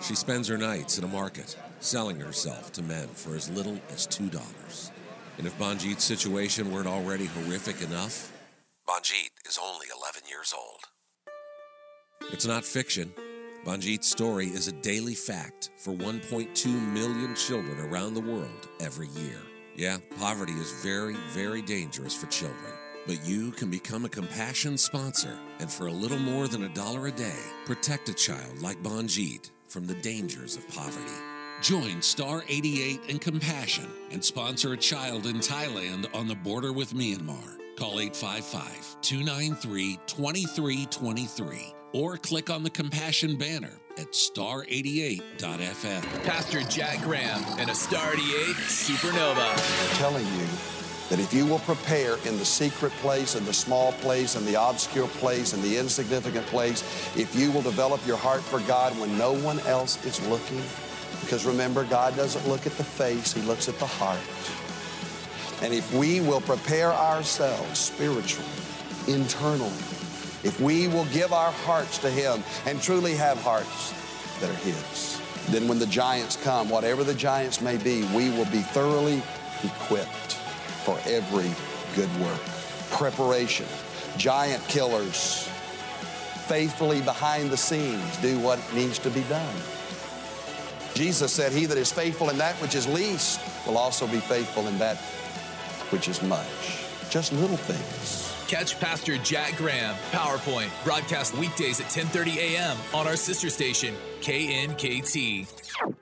She spends her nights in a market, selling herself to men for as little as $2. And if Banjit's situation weren't already horrific enough, Banjit is only 11 years old. It's not fiction. Banjit's story is a daily fact for 1.2 million children around the world every year. Yeah, poverty is very, very dangerous for children. But you can become a Compassion sponsor, and for a little more than $1 a day, protect a child like Banjit from the dangers of poverty. Join Star 88 and Compassion and sponsor a child in Thailand on the border with Myanmar. Call 855-293-2323 or click on the Compassion banner at star88.fm. Pastor Jack Graham and a Star 88 Supernova. I'm telling you that if you will prepare in the secret place and the small place and the obscure place and the insignificant place, if you will develop your heart for God when no one else is looking, because remember, God doesn't look at the face, He looks at the heart. And if we will prepare ourselves spiritually, internally, if we will give our hearts to Him and truly have hearts that are His, then when the giants come, whatever the giants may be, we will be thoroughly equipped for every good work. Preparation, giant killers, faithfully behind the scenes, do what needs to be done. Jesus said, he that is faithful in that which is least will also be faithful in that which is much. Just little things. Catch Pastor Jack Graham, PowerPoint, broadcast weekdays at 10:30 a.m. on our sister station, KNKT.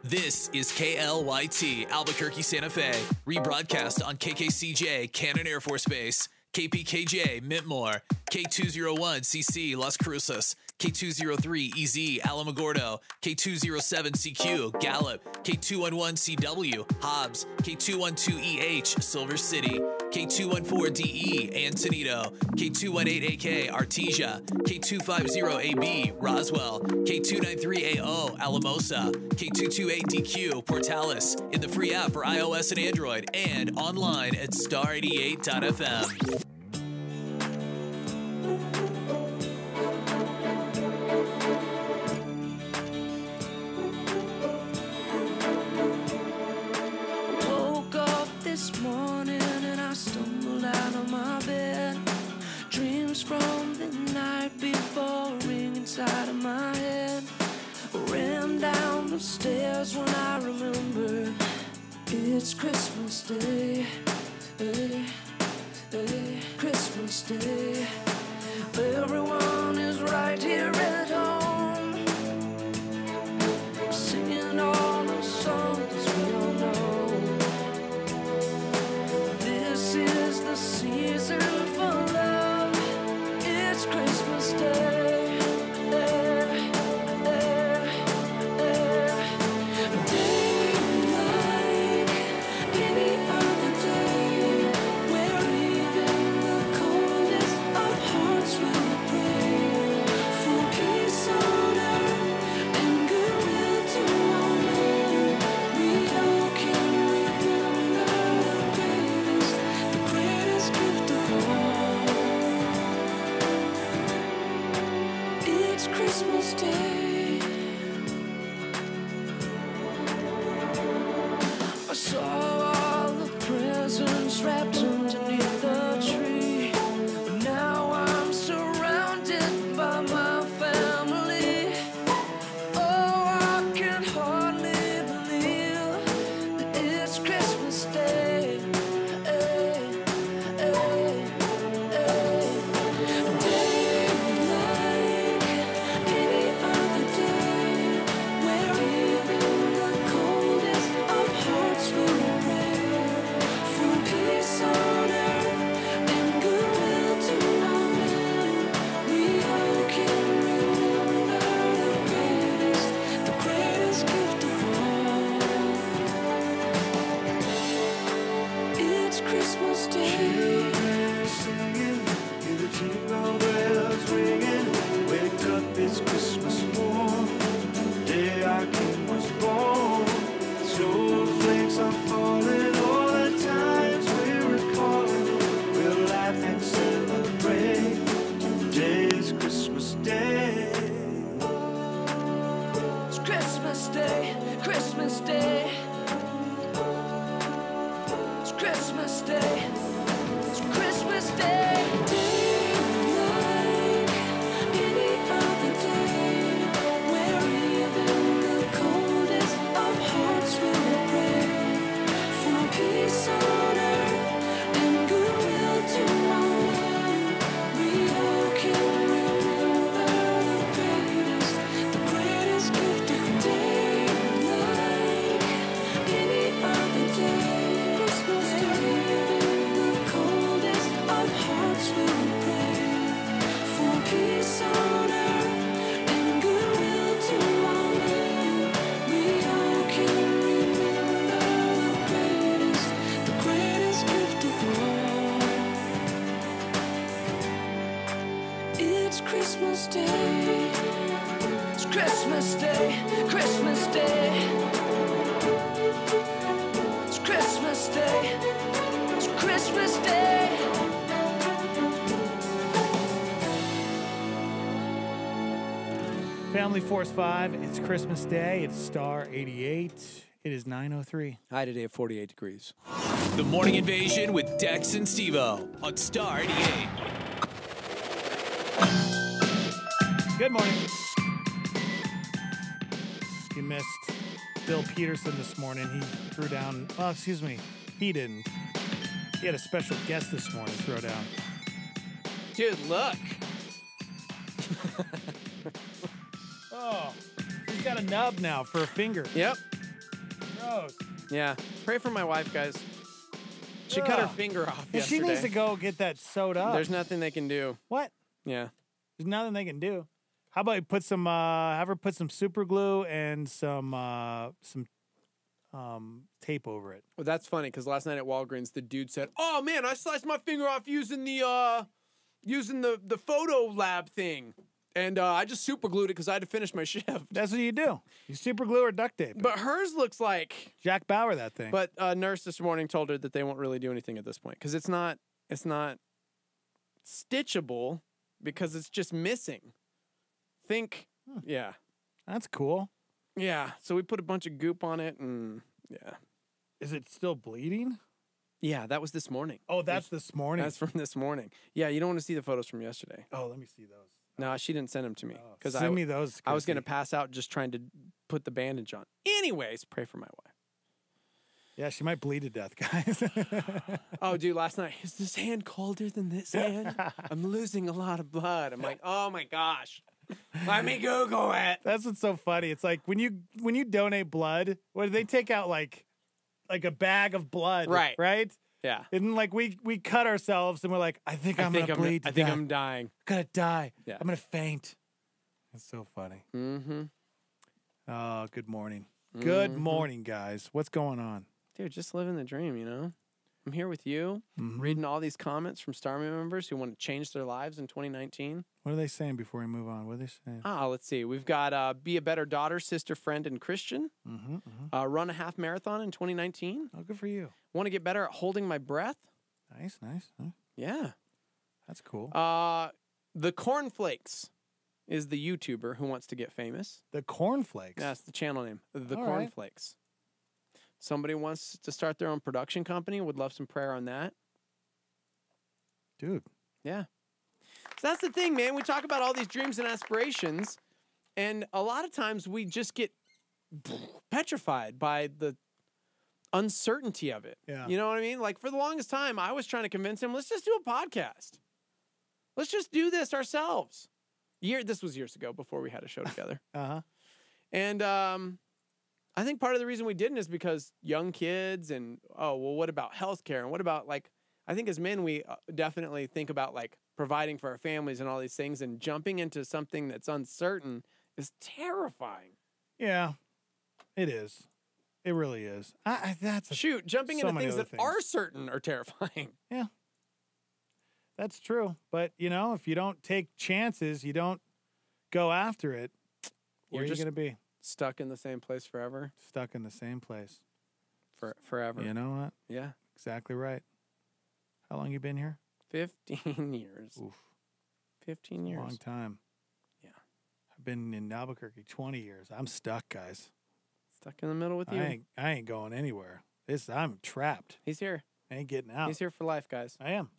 This is KLYT, Albuquerque, Santa Fe, rebroadcast on KKCJ, Cannon Air Force Base, KPKJ, Mintmore, K201CC, Las Cruces, K203EZ, Alamogordo, K207CQ, Gallup, K211CW, Hobbs, K212EH, Silver City, K214DE, Antonito, K218AK, Artesia, K250AB, Roswell, K293AO, Alamosa, K228DQ, Portales, in the free app for iOS and Android, and online at star88.fm. This morning and I stumbled out of my bed. Dreams from the night before ring inside of my head. Ran down the stairs when I remembered it's Christmas Day. Christmas Day. Everyone is right here at home, singing all the songs we all know. This is the season for love. It's Christmas Day. Day like any other day, where even the coldest of hearts will pray for peace on earth and goodwill to all men. We all can remember the greatest gift of all. It's Christmas Day. I saw all the presents wrapped underneath the tree. Now I'm surrounded by my family. Oh, I can hardly believe that it's Christmas Day. Day like any other day, where even the coldest of hearts will pray for peace on earth and goodwill to all men. We all can remember the greatest gift of all. It's Christmas Day. Singing, hear the jingle bells ringing. Wake up, it's Christmas morn. The day our King was born. Snowflakes are falling, all the times we're recalling. We'll laugh and celebrate. Today is Christmas Day. It's Christmas Day, Christmas Day. It's Christmas Day. It's Christmas Day. Day like any other day, where even the coldest of hearts will pray for peace on earth and goodwill to all men. We all can remember the greatest gift of day. Like any other day, Christmas Day, the coldest of hearts will pray for peace on earth and goodwill to all men. We all can remember the greatest gift of all. It's Christmas Day. It's Christmas Day, Christmas Day. It's Christmas Day. It's Christmas Day. Family Force 5, it's Christmas Day. It's Star 88. It is 9:03. High today at 48 degrees. The Morning Invasion with Dex and Steve-O on Star 88. Good morning. You missed Bill Peterson this morning. He threw down. Oh, excuse me. He didn't. He had a special guest this morning throw down. Dude, look. Oh, he's got a nub now for a finger. Yep. Gross. Yeah. Pray for my wife, guys. She cut her finger off And yesterday. she needs to go get that sewed up. There's nothing they can do. What? Yeah. There's nothing they can do. How about you put some, have her put some super glue and some tape over it. Well, that's funny because last night at Walgreens, the dude said, "Oh man, I sliced my finger off using the photo lab thing, and I just super glued it because I had to finish my shift." That's what you do. You super glue or duct tape. But hers looks like Jack Bauer, that thing. But a nurse this morning told her that they won't really do anything at this point because it's not stitchable because it's just missing. Yeah. That's cool. Yeah. So we put a bunch of goop on it and yeah. Is it still bleeding? Yeah, that was this morning. Oh, that's this morning. That's from this morning. Yeah, you don't want to see the photos from yesterday. Oh, let me see those. No, she didn't send them to me because Send me those. I was going to pass out just trying to put the bandage on. Anyways, pray for my wife. Yeah, she might bleed to death, guys. Oh, dude, last night, is this hand colder than this hand? I'm losing a lot of blood. I'm like, oh my gosh. Let me Google it. That's what's so funny. It's like when you donate blood, what do they take out like a bag of blood? Right. Right? Yeah. And like we cut ourselves and we're like, I think I'm gonna bleed. I think I'm dying. I'm gonna die. Yeah. I'm gonna faint. That's so funny. Mm-hmm. Oh, good morning. Good morning, guys. What's going on? Dude, just living the dream, you know? I'm here with you, reading all these comments from Star members who want to change their lives in 2019. What are they saying before we move on? What are they saying? Let's see. We've got Be a Better Daughter, Sister, Friend, and Christian. Run a half marathon in 2019. Oh, good for you. Want to get better at holding my breath. Nice. Yeah. That's cool. The Cornflakes is the YouTuber who wants to get famous. The Cornflakes? That's the channel name. The All Cornflakes. Somebody wants to start their own production company. Would love some prayer on that. Dude. Yeah. So that's the thing, man. We talk about all these dreams and aspirations, and a lot of times we just get petrified by the uncertainty of it. Yeah. You know what I mean? Like, for the longest time, I was trying to convince him, let's just do a podcast. Let's just do this ourselves. This was years ago, before we had a show together. And I think part of the reason we didn't is because young kids and, what about healthcare? And what about, like, I think as men, we definitely think about, like, providing for our families and all these things, and jumping into something that's uncertain is terrifying. Yeah, it is. It really is. Jumping so into many things other that are certain are terrifying. Yeah. That's true. But, if you don't take chances, you don't go after it, where are you going to be? Stuck in the same place forever? Stuck in the same place. Forever. You know what? Yeah. Exactly right. How long you been here? 15 years. Oof. 15 years. Long time. Yeah. I've been in Albuquerque 20 years. I'm stuck, guys. Stuck in the middle with you? I ain't going anywhere. I'm trapped. He's here. I ain't getting out. He's here for life, guys. I am.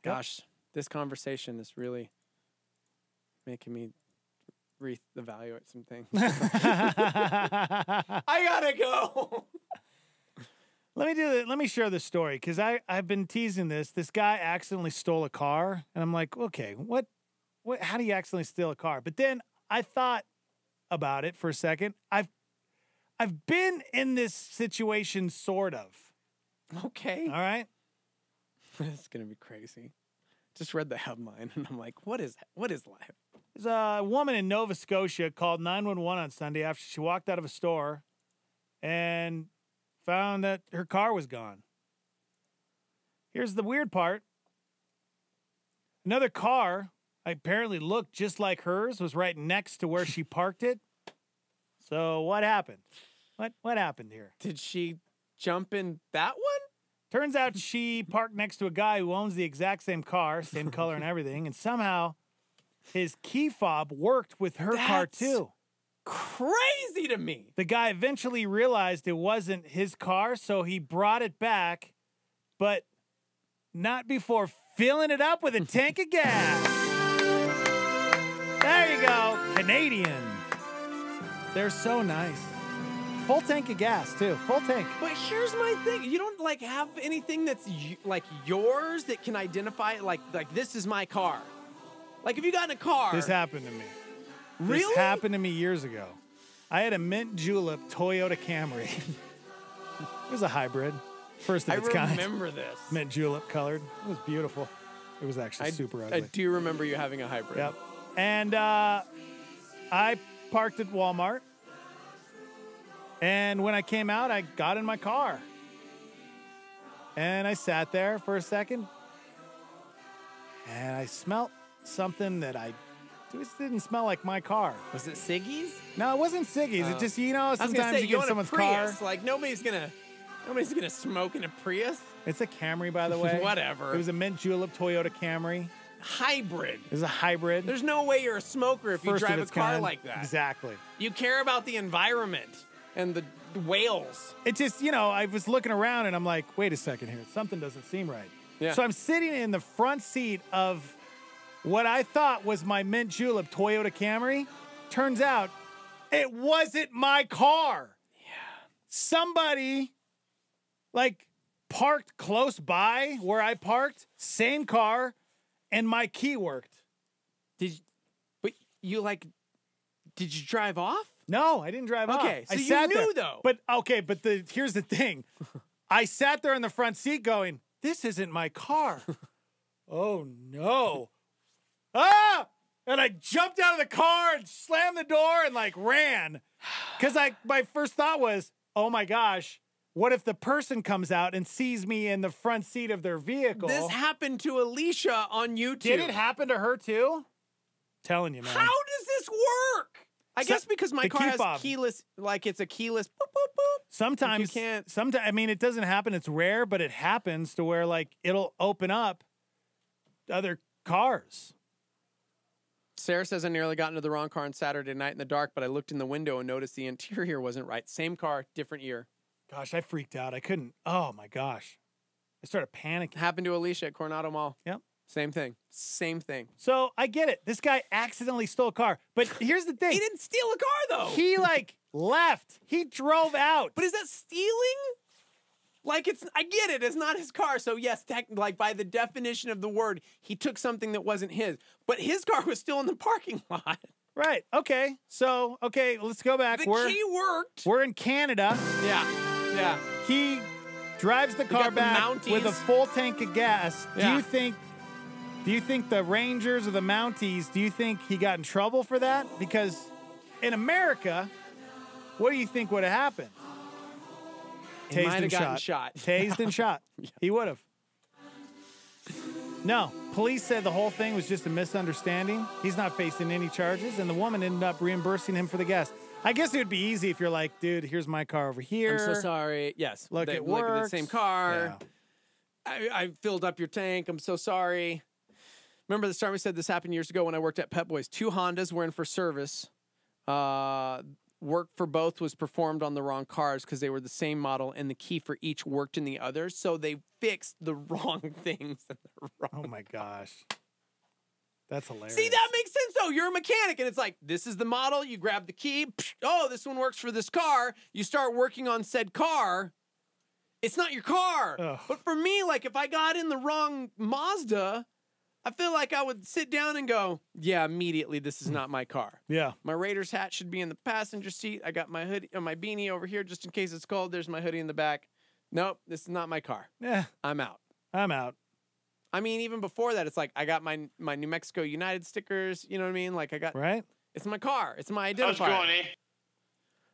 Gosh, this conversation is really making me reevaluate some things. I gotta go. Let me share this story, because I've been teasing this. This guy accidentally stole a car, and I'm like, okay, what? How do you accidentally steal a car? But then I thought about it for a second. I've been in this situation, sort of. Okay. All right. It's gonna be crazy. Just read the headline, and I'm like, what is life? There's a woman in Nova Scotia called 911 on Sunday after she walked out of a store and found that her car was gone. Here's the weird part. Another car, apparently looked just like hers, was right next to where she parked it. So what happened? What happened here? Did she jump in that one? Turns out she parked next to a guy who owns the exact same car, same color and everything, and somehow his key fob worked with her car too. Crazy to me. The guy eventually realized it wasn't his car, so he brought it back, but not before filling it up with a tank of gas. There you go. Canadian. They're so nice. Full tank of gas, too. Full tank. But here's my thing. You don't, like, have anything that's, like, yours that can identify, like this is my car. Like, if you got in a car. This happened to me. Really? This happened to me years ago. I had a mint julep Toyota Camry. It was a hybrid. First of its kind. I remember this. Mint julep colored. It was beautiful. It was actually super ugly. I do remember you having a hybrid. Yep. And I parked at Walmart. And when I came out, I got in my car. And I sat there for a second. And I smelled something that just didn't smell like my car. Was it Siggy's? No, it wasn't Siggy's. It just, sometimes you get in someone's car. Like, nobody's gonna smoke in a Prius. It's a Camry, by the way. Whatever. It was a mint julep Toyota Camry. Hybrid. It was a hybrid. There's no way you're a smoker if you drive a car like that. Exactly. You care about the environment and the whales. It just, I was looking around and I'm like, wait a second here. Something doesn't seem right. Yeah. So I'm sitting in the front seat of what I thought was my mint julep Toyota Camry. Turns out it wasn't my car. Yeah. Somebody, parked close by where I parked, same car, and my key worked. Did you drive off? No, I didn't drive off. Okay, so I you sat knew, there. though. But here's the thing. I sat there in the front seat going, this isn't my car. Oh, no. Ah! And I jumped out of the car and slammed the door and, ran. Because my first thought was, oh, my gosh, what if the person comes out and sees me in the front seat of their vehicle? This happened to Alicia on YouTube. Did it happen to her, too? Telling you, man. How does this work? I guess because my car has keyless, it's a keyless boop, boop, boop. Sometimes you can't. Sometimes, it doesn't happen. It's rare, but it happens to where, it'll open up other cars. Sarah says I nearly got into the wrong car on Saturday night in the dark, but I looked in the window and noticed the interior wasn't right. Same car, different year. Gosh, I freaked out. I couldn't. Oh, my gosh. I started panicking. Happened to Alicia at Coronado Mall. Yep. Same thing. So I get it. This guy accidentally stole a car. But here's the thing. He didn't steal a car, though. He, left. He drove out. But is that stealing? I get it. It's not his car. So, yes, by the definition of the word, he took something that wasn't his. But his car was still in the parking lot. Right. Okay. So, let's go back. The key worked. We're in Canada. Yeah. He drives the car back with a full tank of gas. Yeah. Do you think the Rangers or the Mounties, do you think he got in trouble for that? Because in America, what do you think would have happened? He might have gotten shot. Tased and shot. Yeah. He would have. No, police said the whole thing was just a misunderstanding. He's not facing any charges, and the woman ended up reimbursing him for the gas. I guess it would be easy if you're like, dude, here's my car over here. I'm so sorry. Yes. Look, it works. The same car. Yeah. I filled up your tank. I'm so sorry. Remember the start we said this happened years ago when I worked at Pep Boys. 2 Hondas were in for service. Work for both was performed on the wrong cars because they were the same model and the key for each worked in the other. So they fixed the wrong things. Oh my gosh. That's hilarious. See, that makes sense though. You're a mechanic and it's like, this is the model. You grab the key. Oh, this one works for this car. You start working on said car. It's not your car. Ugh. But for me, if I got in the wrong Mazda, I feel like I would sit down and go, yeah, immediately, this is not my car. Yeah. My Raiders hat should be in the passenger seat. I got my hoodie, my beanie over here just in case it's cold. There's my hoodie in the back. Nope, this is not my car. Yeah. I'm out. I mean, even before that, it's like I got my New Mexico United stickers. You know what I mean? I got right. It's my car. It's my identifier. How's it going, eh?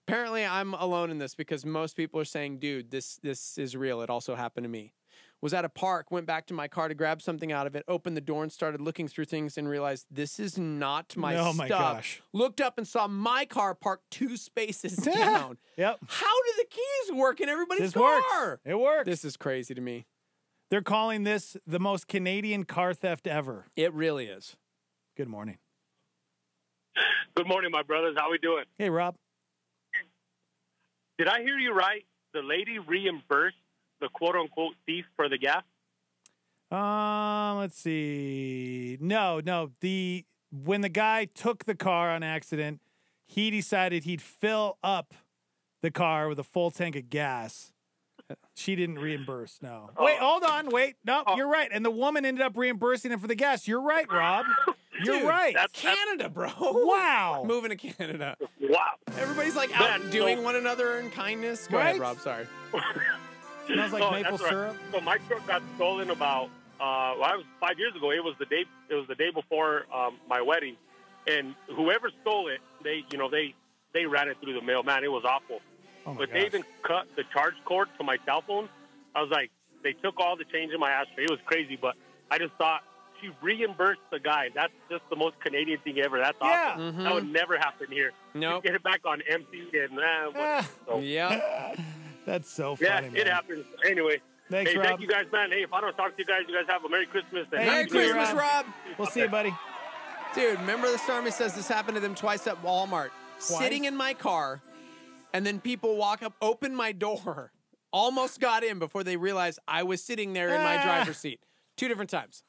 Apparently, I'm alone in this because most people are saying, dude, this is real. It also happened to me. Was at a park, went back to my car to grab something out of it, opened the door and started looking through things and realized this is not my stuff. Oh my gosh. Looked up and saw my car parked 2 spaces down. Yep. How do the keys work in everybody's This car? works. It works. This is crazy to me. They're calling this the most Canadian car theft ever. It really is. Good morning. Good morning, my brothers. How we doing? Hey, Rob. Did I hear you right? The lady reimbursed the quote-unquote thief for the gas? Let's see. No. When the guy took the car on accident, he decided he'd fill up the car with a full tank of gas. She didn't reimburse, no. Wait, hold on, wait. No, you're right. And the woman ended up reimbursing him for the gas. You're right, Rob. You're Dude, right. That's Canada, bro. Wow. Moving to Canada. Wow. Everybody's like outdoing one another in kindness. Go ahead, Rob. Sorry. Smells like maple that's right. syrup. So my truck got stolen about I was 5 years ago. It was the day before my wedding, and whoever stole it, they ran it through the mail. Man, it was awful. Oh my But gosh. they even cut the charge cord to my cell phone. I was like, they took all the change in my ashtray. It was crazy, but I just thought she reimbursed the guy. That's just the most Canadian thing ever. That's awesome. Mhm. That would never happen here. Nope. You get it back on empty and so. Yeah. That's so Yeah, funny, it man. happens. Anyway. Thanks, hey, Rob. thank you guys, man. Hey, if I don't talk to you guys have a Merry Christmas. And Merry Christmas, Rob. We'll see you, buddy. Dude, remember the Stormy says this happened to them twice at Walmart. Twice? Sitting in my car, and then people walk up, open my door, almost got in before they realized I was sitting there in my driver's seat. 2 different times.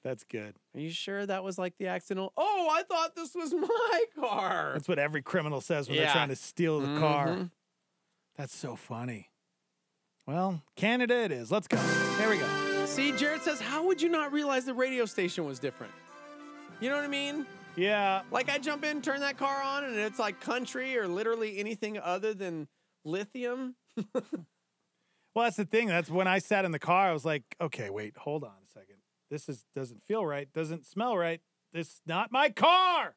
That's good. Are you sure that was like the accidental? Oh, I thought this was my car. That's what every criminal says when they're Yeah. trying to steal the car. Mhm. That's so funny. Well, Canada it is. Let's go. There we go. See, Jared says, how would you not realize the radio station was different? You know what I mean? Yeah. Like I jump in, turn that car on, and it's like country or literally anything other than lithium. Well, that's the thing. That's when I sat in the car, I was like, okay, wait, hold on a second. This doesn't feel right. Doesn't smell right. This is not my car.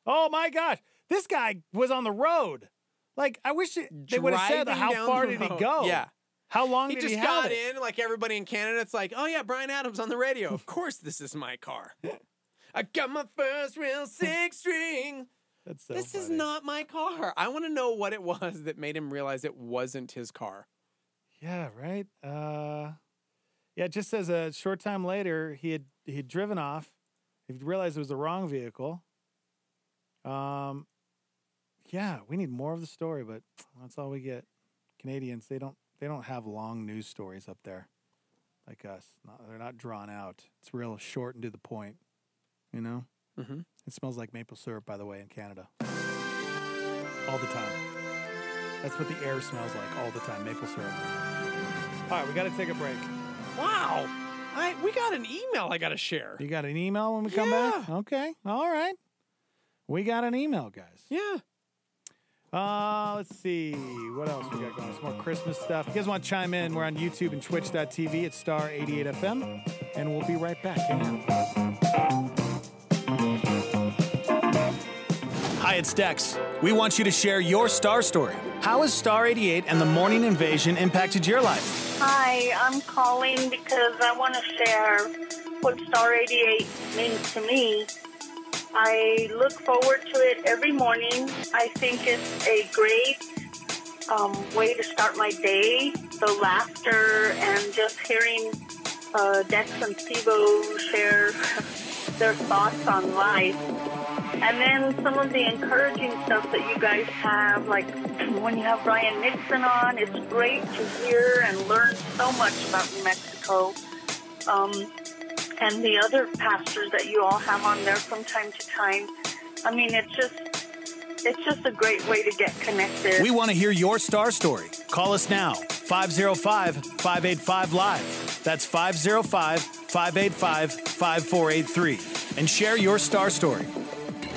Oh my gosh. This guy was on the road. Like, I wish they would have said, Driving how down far the did he road. go? Yeah. How long He did just he have got it? in, like everybody in Canada. It's like, oh yeah, Brian Adams on the radio. Of course, this is my car. I got my first real 6-string. That's so This is funny. not my car. I want to know what it was that made him realize it wasn't his car. Yeah, right. Yeah, it just says a short time later he had driven off. He realized it was the wrong vehicle. Yeah, we need more of the story, but that's all we get. Canadians, they don't have long news stories up there like us. They're not drawn out. It's real short and to the point. You know? Mm-hmm. It smells like maple syrup, by the way, in Canada. All the time. That's what the air smells like all the time, maple syrup. All right, we got to take a break. Wow. We got an email I got to share. You got an email when we come back? Okay. All right. We got an email, guys. Yeah. Let's see. What else we got going? Some more Christmas stuff. If you guys want to chime in, we're on YouTube and Twitch.tv at Star 88 FM. And we'll be right back. Hang on. Hi, it's Dex. We want you to share your star story. How has Star 88 and the morning invasion impacted your life? Hi, I'm calling because I want to share what Star 88 means to me. I look forward to it every morning. I think it's a great way to start my day. The laughter and just hearing Dex and Steve-O share their thoughts on life. And then some of the encouraging stuff that you guys have, like when you have Brian Nixon on, it's great to hear and learn so much about New Mexico. And the other pastors that you all have on there from time to time. I mean, it's just a great way to get connected. We want to hear your star story. Call us now, 505-585-LIVE. That's 505-585-5483. And share your star story.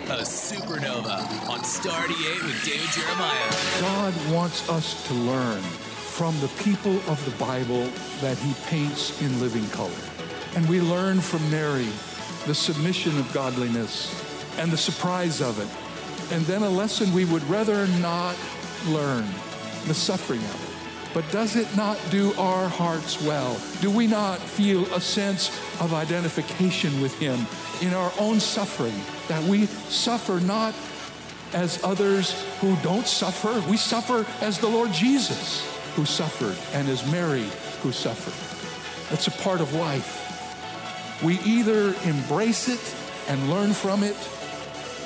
A supernova on Star 88 with David Jeremiah. God wants us to learn from the people of the Bible that he paints in living color. And we learn from Mary the submission of godliness and the surprise of it. And then a lesson we would rather not learn, the suffering of it. But does it not do our hearts well? Do we not feel a sense of identification with him in our own suffering? That we suffer not as others who don't suffer. We suffer as the Lord Jesus who suffered and as Mary who suffered. That's a part of life. We either embrace it and learn from it,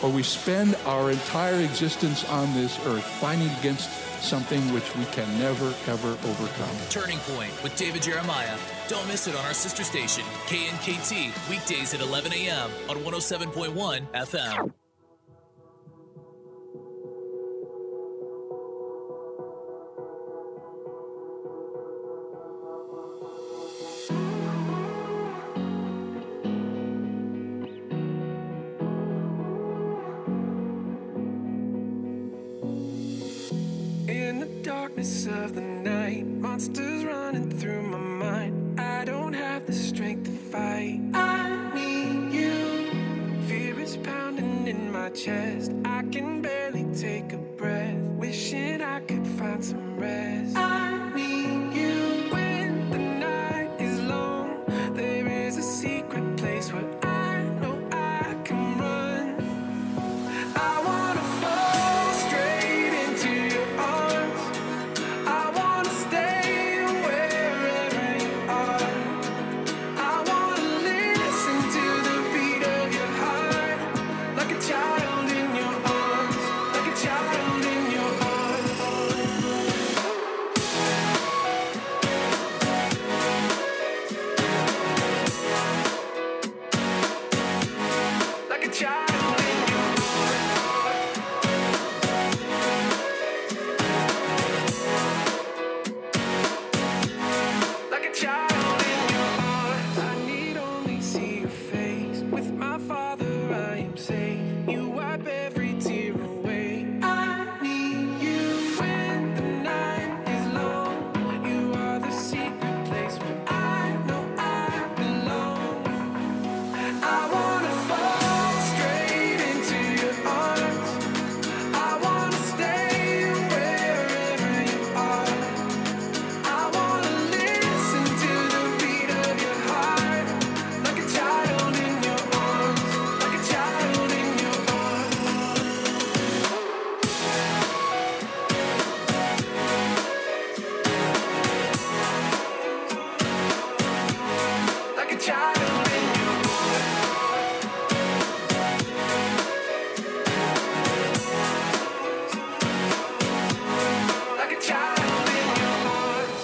or we spend our entire existence on this earth fighting against something which we can never, ever overcome. Turning Point with David Jeremiah. Don't miss it on our sister station, KNKT, weekdays at 11 a.m. on 107.1 FM. darkness of the night, monsters running through my mind. I don't have the strength to fight. I need you. Fear is pounding in my chest. I can barely take a breath. Wishing I could find some rest. I need you. When the night is long, there is a secret place where I know I can run. I wanna fall straight into your arms. I wanna stay wherever you are. I wanna listen to the beat of your heart, like a child in your arms, like a child in your arms. Like a child in your like a child in your arms. I need only see your face. With my Father I am safe. You wipe every tear away. I need you. When the night is long, you are the secret place where I know I belong. I wanna fall straight into your arms. I wanna stay wherever you are. I wanna listen to the beat of your heart, like a child in your arms, like a child in your arms. Like a child in your arms. Like a child in your arms.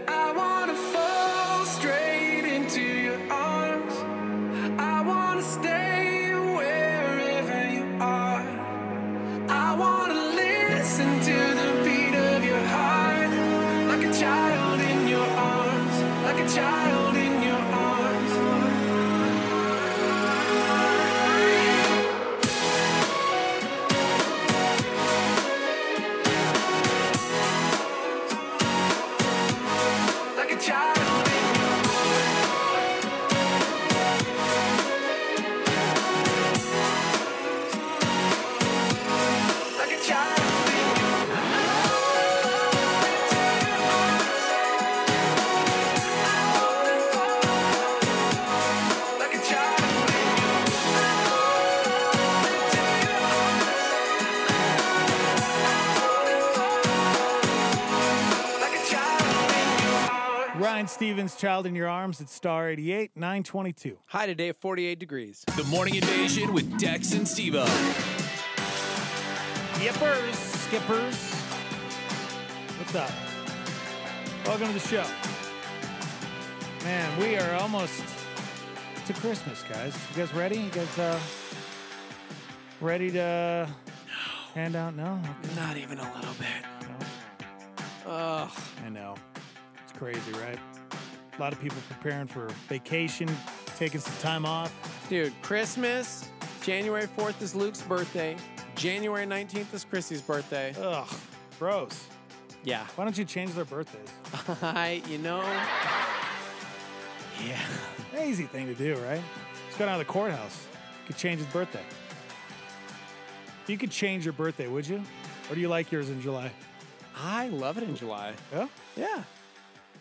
I wanna fall straight into your arms. I wanna stay wherever you are. I wanna listen to the beat of your heart, like a child in your arms, like a child in your arms. Like a child in your arms. Like a child in your arms. Like a child in like a child in your arms. Ryan Stevens, Child in Your Arms at Star 88, 922. High today, 48 degrees. The Morning Invasion with Dex and Steve-O. Yippers, skippers. What's up? Welcome to the show. Man, we are almost to Christmas, guys. You guys ready? You guys ready to hand out? No? Okay. Not even a little bit. No. Ugh. I know. It's crazy, right? A lot of people preparing for vacation, taking some time off. Dude, Christmas, January 4th is Luke's birthday. January 19th is Chrissy's birthday. Ugh, gross. Yeah. Why don't you change their birthdays? Yeah. Easy thing to do, right? Just go down to the courthouse. You could change his birthday. You could change your birthday, would you? Or do you like yours in July? I love it in July. Yeah? Yeah.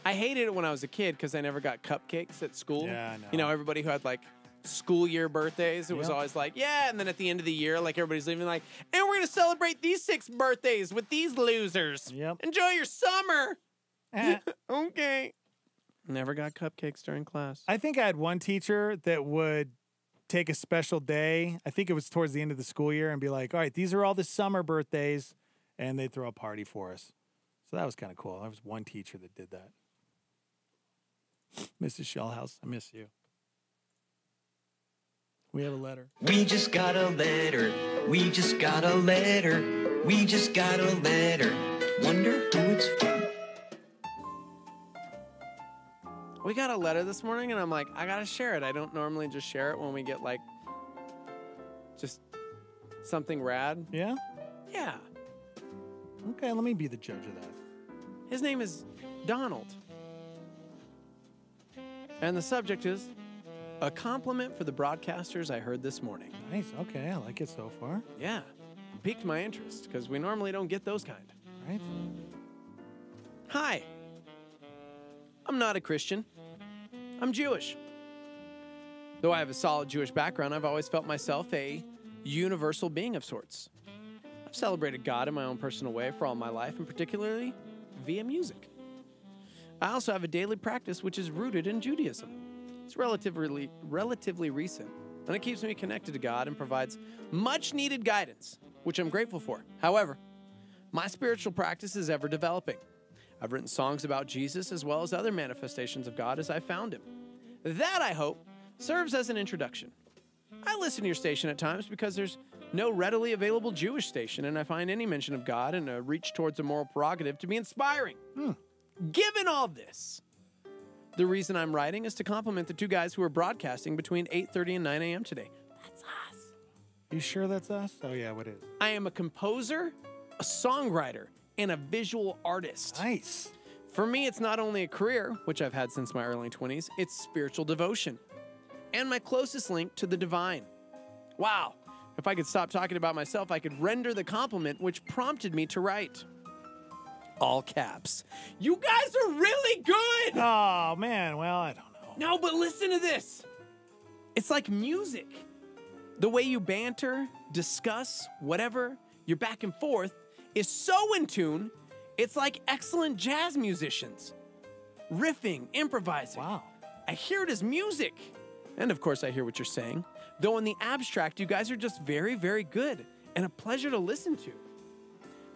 I hated it when I was a kid because I never got cupcakes at school. Yeah, I know. You know, everybody who had like school year birthdays, it was Yep. always like, yeah. And then at the end of the year, like everybody's leaving like, and we're going to celebrate these 6 birthdays with these losers. Yep. Enjoy your summer. Eh. Okay. Never got cupcakes during class. I think I had one teacher that would take a special day. I think it was towards the end of the school year and be like, all right, these are all the summer birthdays. And they'd throw a party for us. So that was kind of cool. There was one teacher that did that. Mrs. Shellhouse, I miss you. We have a letter. We just got a letter. We just got a letter. We just got a letter. Wonder who it's from. We got a letter this morning, and I'm like, I gotta share it. I don't normally just share it when we get like something rad. Yeah? Yeah. Okay, let me be the judge of that. His name is Donald. And the subject is a compliment for the broadcasters I heard this morning. Nice. Okay, I like it so far. Yeah. Piqued my interest because we normally don't get those kind. Right. Hi. I'm not a Christian. I'm Jewish. Though I have a solid Jewish background, I've always felt myself a universal being of sorts. I've celebrated God in my own personal way for all my life, and particularly via music. I also have a daily practice which is rooted in Judaism. It's relatively recent, and it keeps me connected to God and provides much-needed guidance, which I'm grateful for. However, my spiritual practice is ever developing. I've written songs about Jesus as well as other manifestations of God as I found him. That, I hope, serves as an introduction. I listen to your station at times because there's no readily available Jewish station, and I find any mention of God and a reach towards a moral prerogative to be inspiring. Given all this, the reason I'm writing is to compliment the two guys who are broadcasting between 8:30 and 9 a.m. today. That's us. You sure that's us? Oh, yeah, what is? I am a composer, a songwriter, and a visual artist. Nice. For me, it's not only a career, which I've had since my early 20s, it's spiritual devotion and my closest link to the divine. Wow. If I could stop talking about myself, I could render the compliment which prompted me to write. All caps. You guys are really good! Oh, man. Well, I don't know. No, but listen to this. It's like music. The way you banter, discuss, whatever, your back and forth is so in tune, it's like excellent jazz musicians. Riffing, improvising. Wow. I hear it as music. And of course, I hear what you're saying. Though in the abstract, you guys are just very, very good and a pleasure to listen to.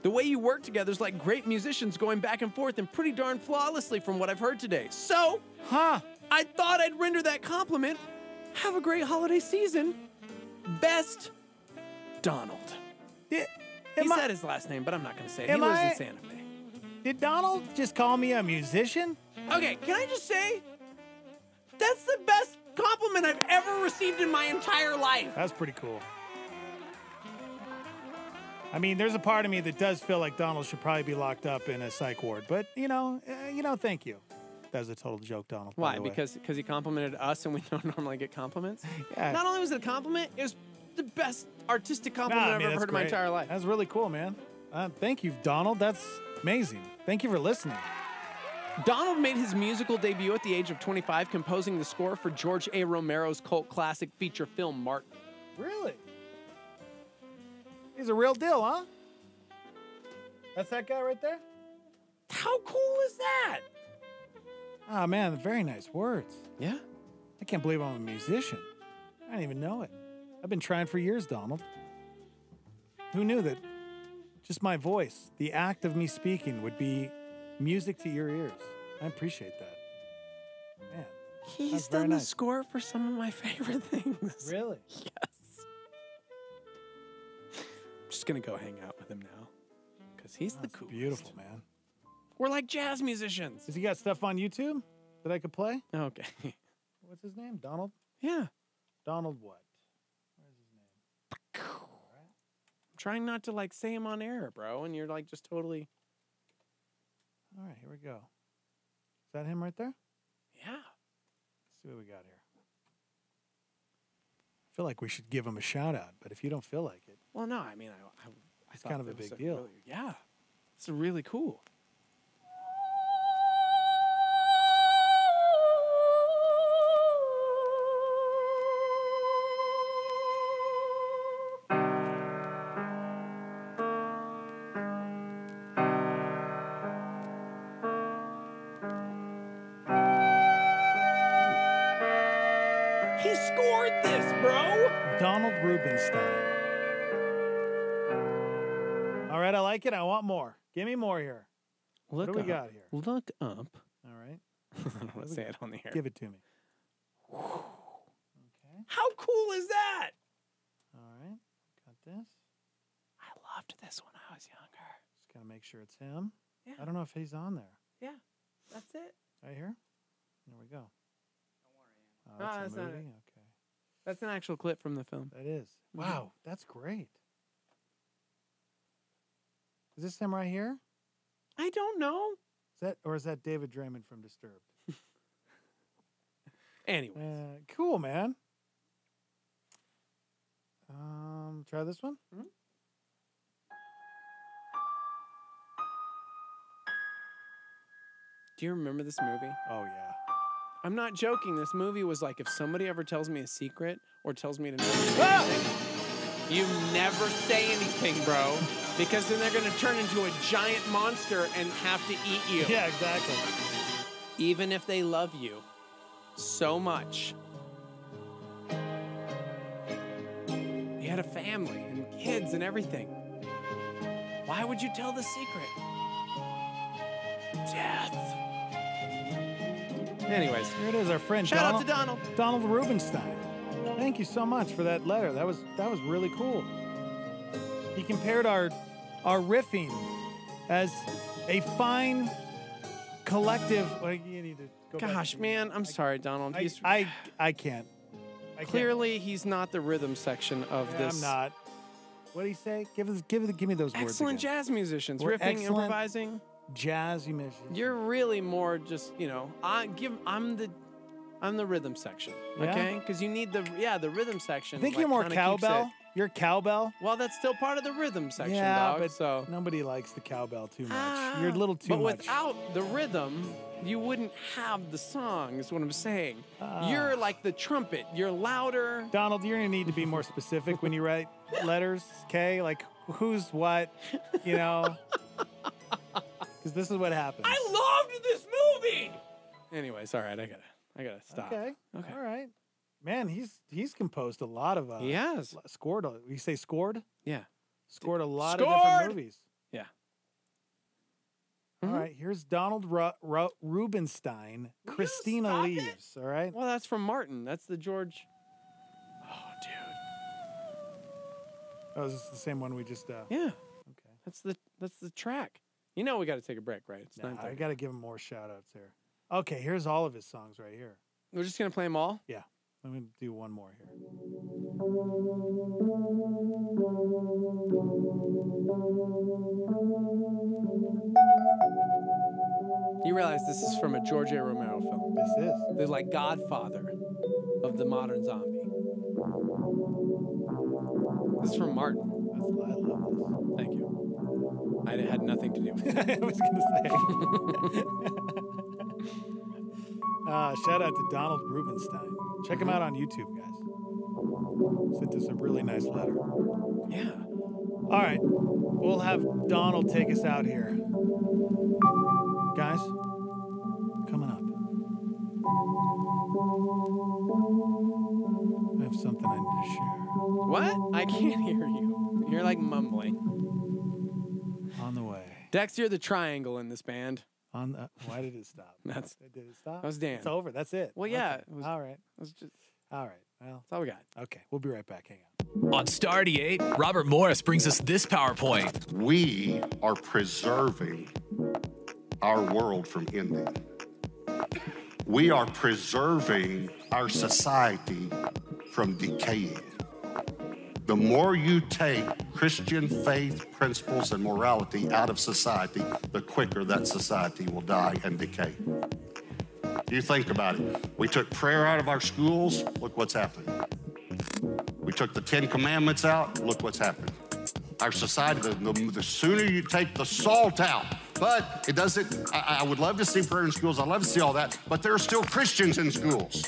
The way you work together is like great musicians going back and forth and pretty darn flawlessly from what I've heard today. So, I thought I'd render that compliment. Have a great holiday season. Best, Donald. He said his last name, but I'm not going to say it. He lives in Santa Fe. Did Donald just call me a musician? Okay, can I just say, that's the best compliment I've ever received in my entire life. That's pretty cool. I mean, there's a part of me that does feel like Donald should probably be locked up in a psych ward, but you know, thank you. That was a total joke, Donald. Why? Because he complimented us and we don't normally get compliments? Yeah. Not only was it a compliment, it was the best artistic compliment I've ever heard in my entire life. That's really cool, man. Thank you, Donald. That's amazing. Thank you for listening. Donald made his musical debut at the age of 25, composing the score for George A. Romero's cult classic feature film, Martin. Really? He's a real deal, huh? That's that guy right there? How cool is that? Oh, man, very nice words. Yeah? I can't believe I'm a musician. I didn't even know it. I've been trying for years, Donald. Who knew that just my voice, the act of me speaking, would be music to your ears? I appreciate that. Man. He's done the score for some of my favorite things. Really? Yes. I'm just going to go hang out with him now because he's the coolest. Beautiful, man. We're like jazz musicians. Does he got stuff on YouTube that I could play? Okay. What's his name? Donald? Yeah. Donald what? Where's his name? I'm trying not to like say him on air, bro, and you're like just totally. All right, here we go. Is that him right there? Yeah. Let's see what we got here. I feel like we should give him a shout out, but if you don't feel like it. Well, no, I mean, I it's kind of a big deal. Really, yeah. It's really cool. He scored this, bro! Donald Rubinstein. All right, I like it. I want more. Give me more here. What do we got here? Look up. All right. I don't want to say it on the air. Give it to me. Okay. How cool is that? All right. Got this. I loved this when I was younger. Just got to make sure it's him. Yeah. I don't know if he's on there. Yeah. That's it. Right here? There we go. That's a movie? not it. Okay. That's an actual clip from the film. That is. Wow, that's great. Is this him right here? I don't know. Is that David Draymond from Disturbed? Anyway. Cool, man. Try this one. Mm-hmm. Do you remember this movie? Oh, yeah. I'm not joking. This movie was like if somebody ever tells me a secret or tells me to never say anything, you never say anything, bro, because then they're going to turn into a giant monster and have to eat you. Yeah, exactly. Even if they love you so much. You had a family and kids and everything. Why would you tell the secret? Death. Anyways, here it is, our friend. Shout out to Donald. Donald Rubenstein. Thank you so much for that letter. That was really cool. He compared our riffing as a fine collective. Well, you need to go Gosh, man, I'm sorry, Donald. I can't. Clearly, he's not the rhythm section of this. I'm not. What did he say? Give me those words. Excellent again. jazz musicians, We're riffing, excellent improvising. Jazz musicians. You're really more just, I'm the rhythm section, Yeah? okay? Because you need the rhythm section. I think like, you're more kinda keeps cowbell. it- You're cowbell. Well, that's still part of the rhythm section, Yeah, dog. but so nobody likes the cowbell too much. You're a little too but much. without the rhythm, you wouldn't have the song, is what I'm saying. You're like the trumpet. You're louder. Donald, you're going to need to be more specific when you write letters, okay? Like, who's what, Because this is what happens. I loved this movie! Anyways, all right, I gotta stop. Okay. All right. Man, he's composed a lot of... He has. Scored. You say scored? Yeah. Scored a lot of different movies. Yeah. All right, here's Donald Rubenstein, Christina Leaves, all right? Well, that's from Martin. That's the George... Oh, dude. Oh, is this the same one we just... Yeah. Okay. That's the track. You know we got to take a break, right? It's 9:30. I got to give him more shout-outs here. Okay, here's all of his songs right here. We're just going to play them all? Yeah. I'm going to do one more here. You realize this is from a George A. Romero film. This is. The like godfather of the modern zombie. This is from Martin. I love this. Thank you. I had nothing to do with it. I was going to say. Shout out to Donald Rubenstein. Check him out on YouTube, guys. Sent us a really nice letter. Yeah. All right. We'll have Donald take us out here. Guys, coming up. I have something I need to share. What? I can't hear you. You're like mumbling. On the way. Dex, you're the triangle in this band. Why did it stop? Did it stop? That was Dan. It's over. That's it. Well, yeah. Okay. It was, all right. It was just. All right. Well, that's all we got. Okay. We'll be right back. Hang on. On Stardy 8, Robert Morris brings us this PowerPoint. We are preserving our world from ending. We are preserving our society from decaying. The more you take Christian faith, principles, and morality out of society, the quicker that society will die and decay. You think about it. We took prayer out of our schools, look what's happened. We took the 10 Commandments out, look what's happened. Our society, the sooner you take the salt out, but it doesn't, I would love to see prayer in schools, I'd love to see all that, but there are still Christians in schools.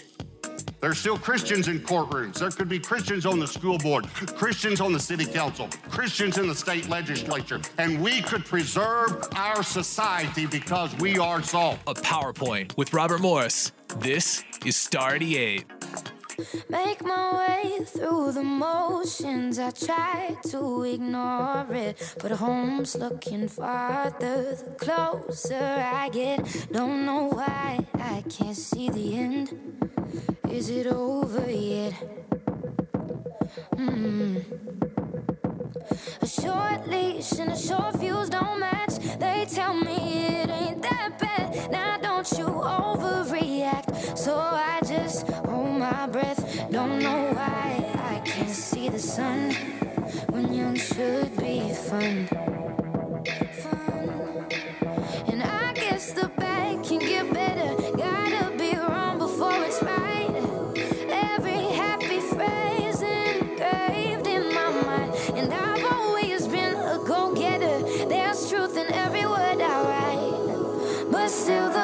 There's still Christians in courtrooms. There could be Christians on the school board, Christians on the city council, Christians in the state legislature, and we could preserve our society because we are salt. A PowerPoint with Robert Morris. This is Stardy 8. Make my way through the motions. I try to ignore it, but home's looking farther the closer I get. Don't know why I can't see the end. Is it over yet? A short leash and a short fuse don't match. They tell me it ain't that bad. Now don't you overreact. So I just hold my breath. Don't know why I can't see the sun when young should be fun.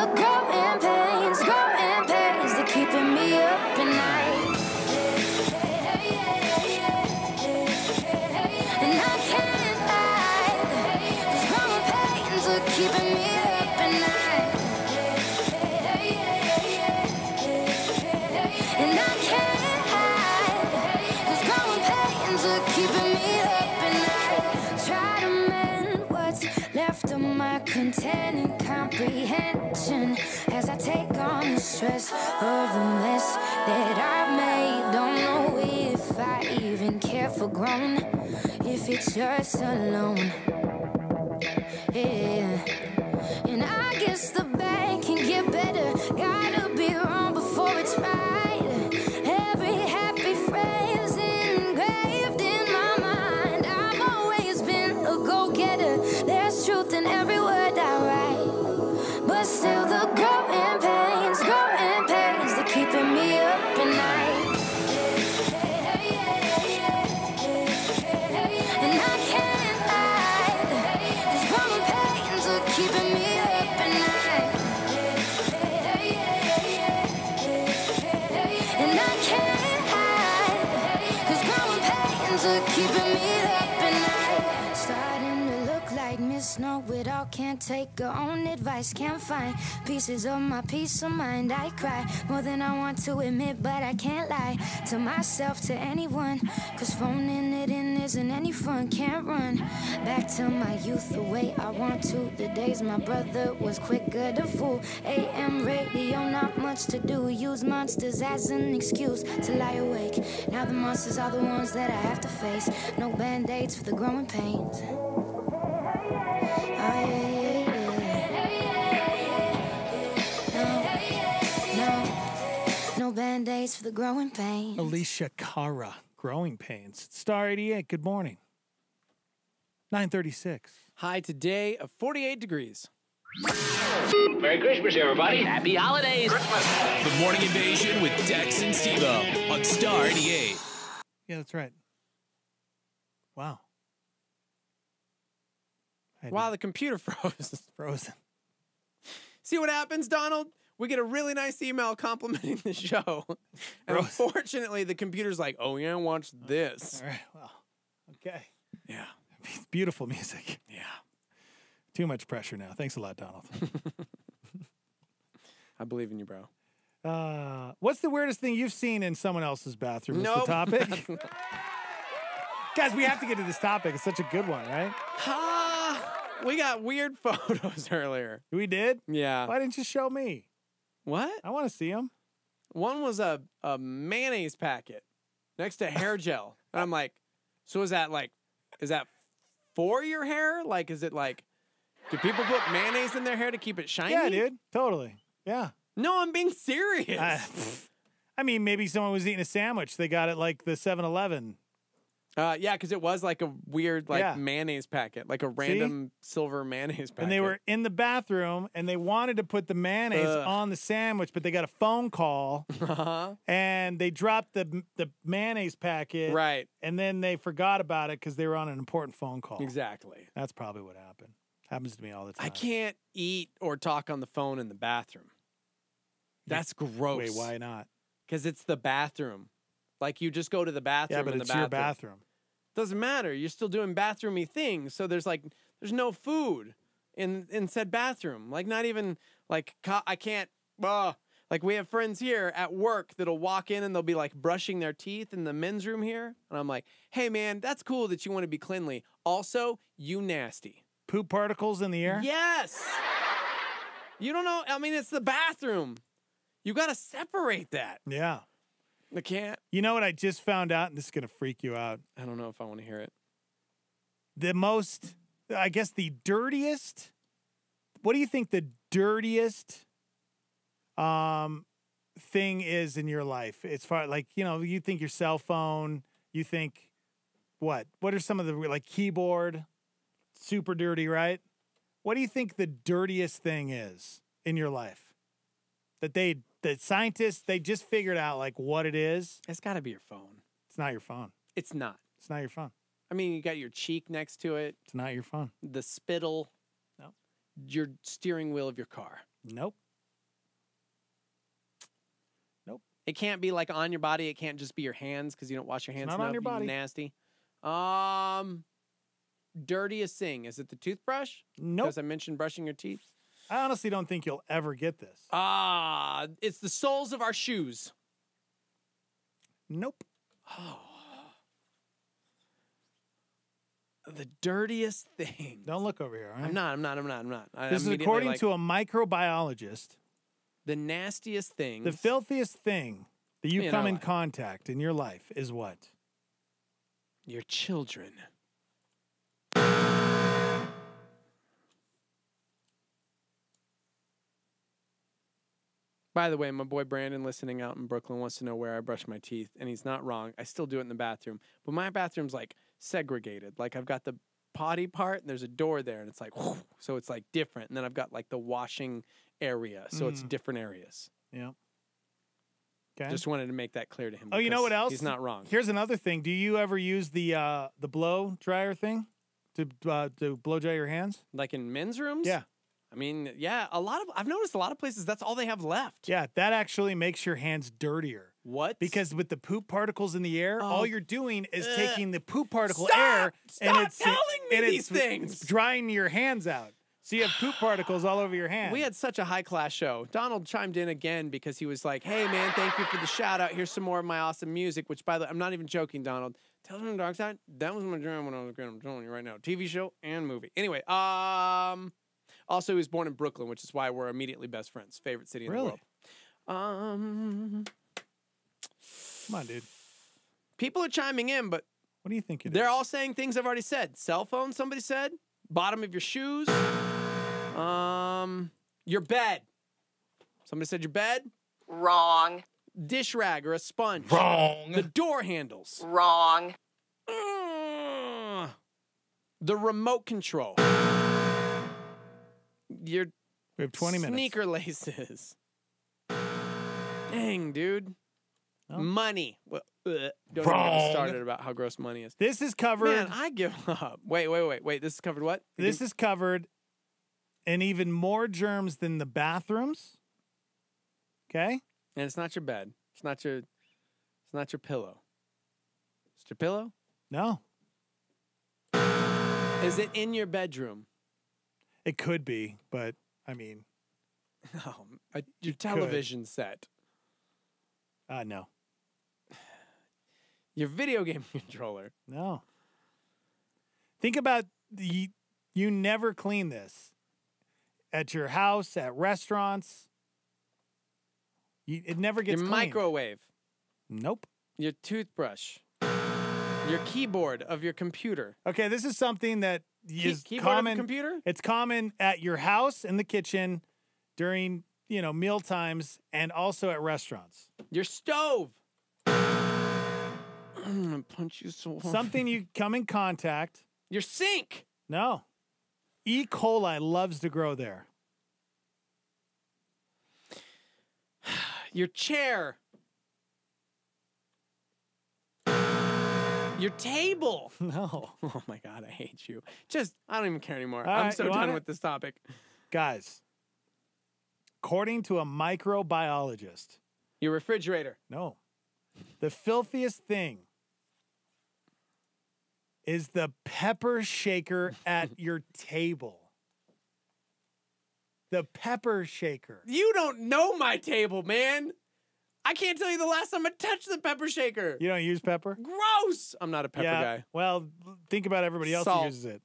the growing pains that keeping me up at night. And I can't hide, these growing pains are keeping me up at night. And I can't hide, these growing pains are keeping me up at night. Try to mend what's left of my content and comprehension as I take on the stress of the mess that I've made. Don't know if I even care for grown, if it's just alone. Yeah. And I guess the bad can get better. Gotta be wrong before it's right. Every happy phrase engraved in my mind. I've always been a go-getter. There's truth in every word I write. But still the growing pains that keeping me up at night. And I can't hide, these growing pains are keeping me up at night. And I can't hide, these growing pains are keeping me up at night. Starting to look like Miss Know-It-all, can't take her own advice, can't find pieces of my peace of mind. I cry more than I want to admit, but I can't lie to myself, to anyone, cause phoning it in isn't any fun. Can't run back to my youth the way I want to. The days my brother was quicker to fool. AM radio, not much to do. Use monsters as an excuse to lie awake. Now the monsters are the ones that I have to face. No band-aids for the growing pains. No band-aids for the growing pains. Alicia Cara, Growing Pains. Star 88, good morning. 9:36. High today of 48 degrees. Merry Christmas, everybody. Happy holidays. The Morning Invasion with Dex and Steve-O on Star 88. Yeah, that's right. Wow. Wow, the computer froze. Frozen. See what happens, Donald? We get a really nice email complimenting the show. And unfortunately, the computer's like, oh, yeah, watch this. All right, well, okay. Yeah. It's beautiful music. Yeah. Too much pressure now. Thanks a lot, Donald. I believe in you, bro. What's the weirdest thing you've seen in someone else's bathroom? Is Nope. the topic? Guys, we have to get to this topic. It's such a good one, right? We got weird photos earlier. We did? Yeah. Why didn't you show me? What? I want to see them. One was a mayonnaise packet next to hair gel. And I'm like, so is that for your hair? Like, is it like, do people put mayonnaise in their hair to keep it shiny? Yeah, dude. Totally. Yeah. No, I'm being serious. I mean, maybe someone was eating a sandwich. They got it like the 7-Eleven. Yeah, because it was like a weird mayonnaise packet, like a random silver mayonnaise packet. And they were in the bathroom, and they wanted to put the mayonnaise on the sandwich, but they got a phone call, and they dropped the mayonnaise packet. Right. And then they forgot about it because they were on an important phone call. Exactly. That's probably what happened. Happens to me all the time. I can't eat or talk on the phone in the bathroom. That's gross. Wait, why not? Because it's the bathroom. Like, you just go to the bathroom. Yeah, but it's your bathroom. Doesn't matter. You're still doing bathroomy things. So there's no food in said bathroom. Like, not even like I can't. Like, we have friends here at work that'll walk in and they'll be like brushing their teeth in the men's room here, and I'm like, hey man, that's cool that you want to be cleanly. Also, you nasty. Poop particles in the air? Yes. You don't know. I mean, it's the bathroom. You got to separate that. Yeah. I can't. You know what I just found out, and this is going to freak you out? I don't know if I want to hear it. The most, I guess, the dirtiest. What do you think the dirtiest thing is in your life? As far like, you think your cell phone, you think what? What are some of the, like, keyboard? Super dirty, right? What do you think the dirtiest thing is in your life? That the scientists, they just figured out, like, what it is. It's got to be your phone. It's not your phone. It's not. It's not your phone. I mean, you got your cheek next to it. It's not your phone. The spittle. No. Your steering wheel of your car. Nope. It can't be like on your body. It can't just be your hands because you don't wash your hands not enough. on your body. You nasty. Dirtiest thing. Is it the toothbrush? Nope. Because I mentioned brushing your teeth. I honestly don't think you'll ever get this. It's the soles of our shoes. Nope. Oh. The dirtiest thing. Don't look over here. All right? I'm not. This is according to a microbiologist. The nastiest thing. The filthiest thing that you come in life. contact in your life is what? Your children. By the way, my boy Brandon listening out in Brooklyn wants to know where I brush my teeth, and he's not wrong. I still do it in the bathroom, but my bathroom's like segregated. Like I've got the potty part, and there's a door there, and it's like, whoosh, so it's like different. And then I've got like the washing area, so it's different areas. Yeah. Okay. Just wanted to make that clear to him. Oh, you know because what else? He's not wrong. Here's another thing. Do you ever use the blow dryer thing to blow dry your hands? Like in men's rooms? Yeah. I mean, yeah, I've noticed a lot of places that's all they have left. Yeah, that actually makes your hands dirtier. What? Because with the poop particles in the air, all you're doing is taking the poop particle Stop! air Stop and it's telling me and these things. It's drying your hands out. So you have poop particles all over your hands. We had such a high-class show. Donald chimed in again because he was like, hey, man, thank you for the shout-out. Here's some more of my awesome music, which, by the way, I'm not even joking, Donald. Tell them Dark Side, that was my dream when I was a kid. I'm telling you right now. TV show and movie. Anyway, also, he was born in Brooklyn, which is why we're immediately best friends. Favorite city in the world. Come on, dude. People are chiming in, but what do you think they're all saying things I've already said. Cell phone, somebody said. Bottom of your shoes. Your bed. Somebody said your bed. Wrong. Dish rag or a sponge. Wrong. The door handles. Wrong. The remote control. Your we have 20 minutes. Sneaker laces. Dang, dude. Oh. Money. Well, don't even get me started about how gross money is. This is covered. Man, I give up. Wait. This is covered what? This is covered in even more germs than the bathrooms. Okay? And it's not your bed. It's not your pillow. It's your pillow? No. Is it in your bedroom? It could be, but I mean, your television set. No. Your video game controller. No. Think about you never clean this at your house, at restaurants. It never gets your cleaned. Microwave. Nope. Your toothbrush. Your keyboard of your computer. Okay, this is something that is keyboard common. of the computer? It's common at your house, in the kitchen, during meal times, and also at restaurants. Your stove. I'm gonna punch you so hard. Something you come in contact. Your sink. No. E. coli loves to grow there. Your chair. Your table. No. Oh my God, I hate you. I don't even care anymore. All I'm right, so you want done it? with this topic. Guys, according to a microbiologist. Your refrigerator. No. The filthiest thing is the pepper shaker at your table. The pepper shaker. You don't know my table, man. I can't tell you the last time I touched the pepper shaker. You don't use pepper? Gross. I'm not a pepper guy. Well, think about everybody else who Salt. uses it.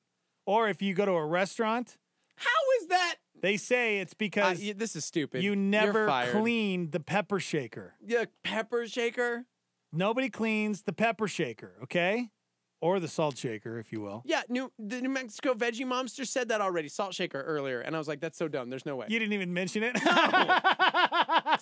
Or if you go to a restaurant. How is that? They say it's because this is stupid. you You're never fired. clean the pepper shaker. The pepper shaker? Nobody cleans the pepper shaker, okay? Or the salt shaker, if you will. Yeah, the New Mexico Veggie Monster said that already. Salt shaker earlier. And I was like, that's so dumb. There's no way. You didn't even mention it? So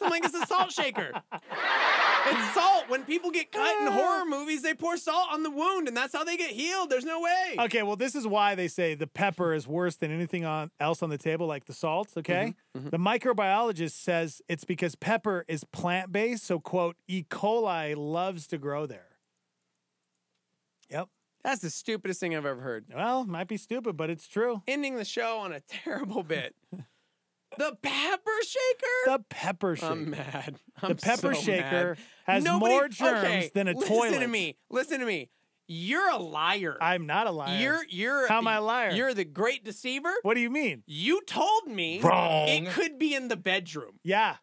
I'm like, it's a salt shaker. It's salt. When people get cut in horror movies, they pour salt on the wound, and that's how they get healed. There's no way. Okay, well, this is why they say the pepper is worse than anything else on the table, like the salt, okay? The microbiologist says it's because pepper is plant-based, so, quote, E. coli loves to grow there. Yep. That's the stupidest thing I've ever heard. Well, might be stupid, but it's true. Ending the show on a terrible bit. The pepper shaker? The pepper shaker. I'm mad. The pepper so shaker mad. has more germs than a toilet. Listen to me. Listen to me. You're a liar. I'm not a liar. You're How am I a liar? You're the great deceiver. What do you mean? You told me Wrong. it could be in the bedroom. Yeah.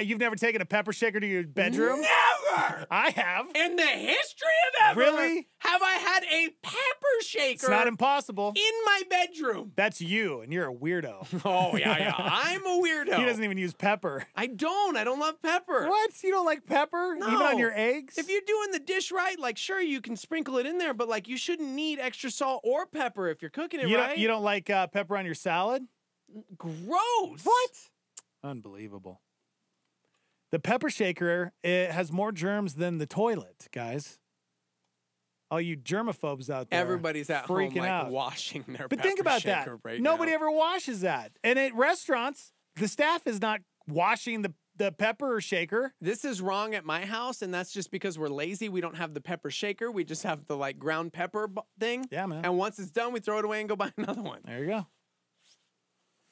You've never taken a pepper shaker to your bedroom? Never. I have. In the history of ever, Really? have I had a pepper shaker? It's not impossible. In my bedroom. That's you, and you're a weirdo. Oh yeah. I'm a weirdo. He doesn't even use pepper. I don't love pepper. What? You don't like pepper? No. Even on your eggs? If you're doing the dish right, like sure you can sprinkle it in there, but like you shouldn't need extra salt or pepper if you're cooking it right. You don't like pepper on your salad? Gross. What? Unbelievable. The pepper shaker, it has more germs than the toilet, guys. All you germaphobes out there. Everybody's at freaking home like out. washing their But pepper think about that. shaker right Nobody now. ever washes that. And at restaurants, the staff is not washing the pepper shaker. This is wrong at my house, and that's just because we're lazy. We don't have the pepper shaker. We just have the like ground pepper thing. Yeah, man. And once it's done, we throw it away and go buy another one. There you go.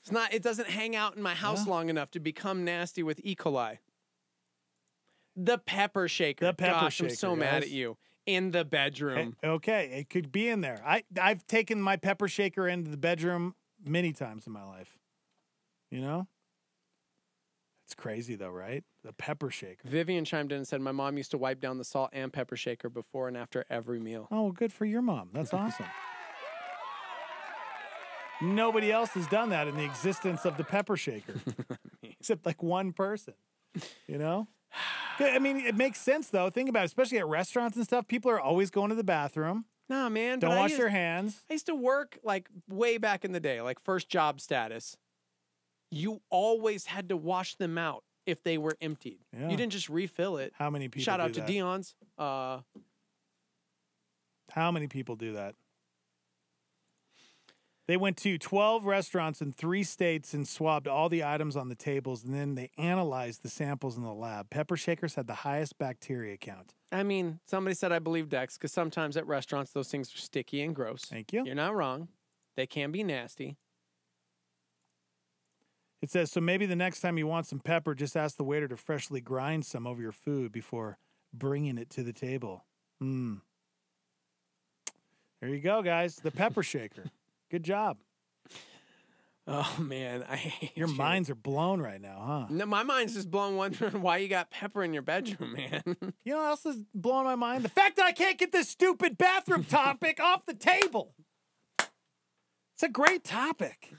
It's not. It doesn't hang out in my house long enough to become nasty with E. coli. The pepper shaker. The pepper Gosh, shaker, I'm so mad guys. at you. In the bedroom. Okay, it could be in there. I've taken my pepper shaker into the bedroom many times in my life. You know? It's crazy though, right? The pepper shaker. Vivian chimed in and said, my mom used to wipe down the salt and pepper shaker before and after every meal. Oh, good for your mom. That's awesome. Nobody else has done that in the existence of the pepper shaker. Except like one person. You know? I mean, it makes sense though. Think about it, especially at restaurants and stuff. People are always going to the bathroom. Nah, man. Don't wash your hands. I used to work like way back in the day, like first job status. You always had to wash them out if they were emptied. Yeah. You didn't just refill it. How many people Shout do out to that? Dion's. How many people do that? They went to 12 restaurants in 3 states and swabbed all the items on the tables, and then they analyzed the samples in the lab. Pepper shakers had the highest bacteria count. I mean, somebody said I believe Dex because sometimes at restaurants those things are sticky and gross. Thank you. You're not wrong. They can be nasty. It says, so maybe the next time you want some pepper, just ask the waiter to freshly grind some over your food before bringing it to the table. There you go, guys. The pepper shaker. Good job. Oh, man. I hate Your you. minds are blown right now, huh? No, my mind's just blown wondering why you got pepper in your bedroom, man. You know what else is blowing my mind? The fact that I can't get this stupid bathroom topic off the table. It's a great topic.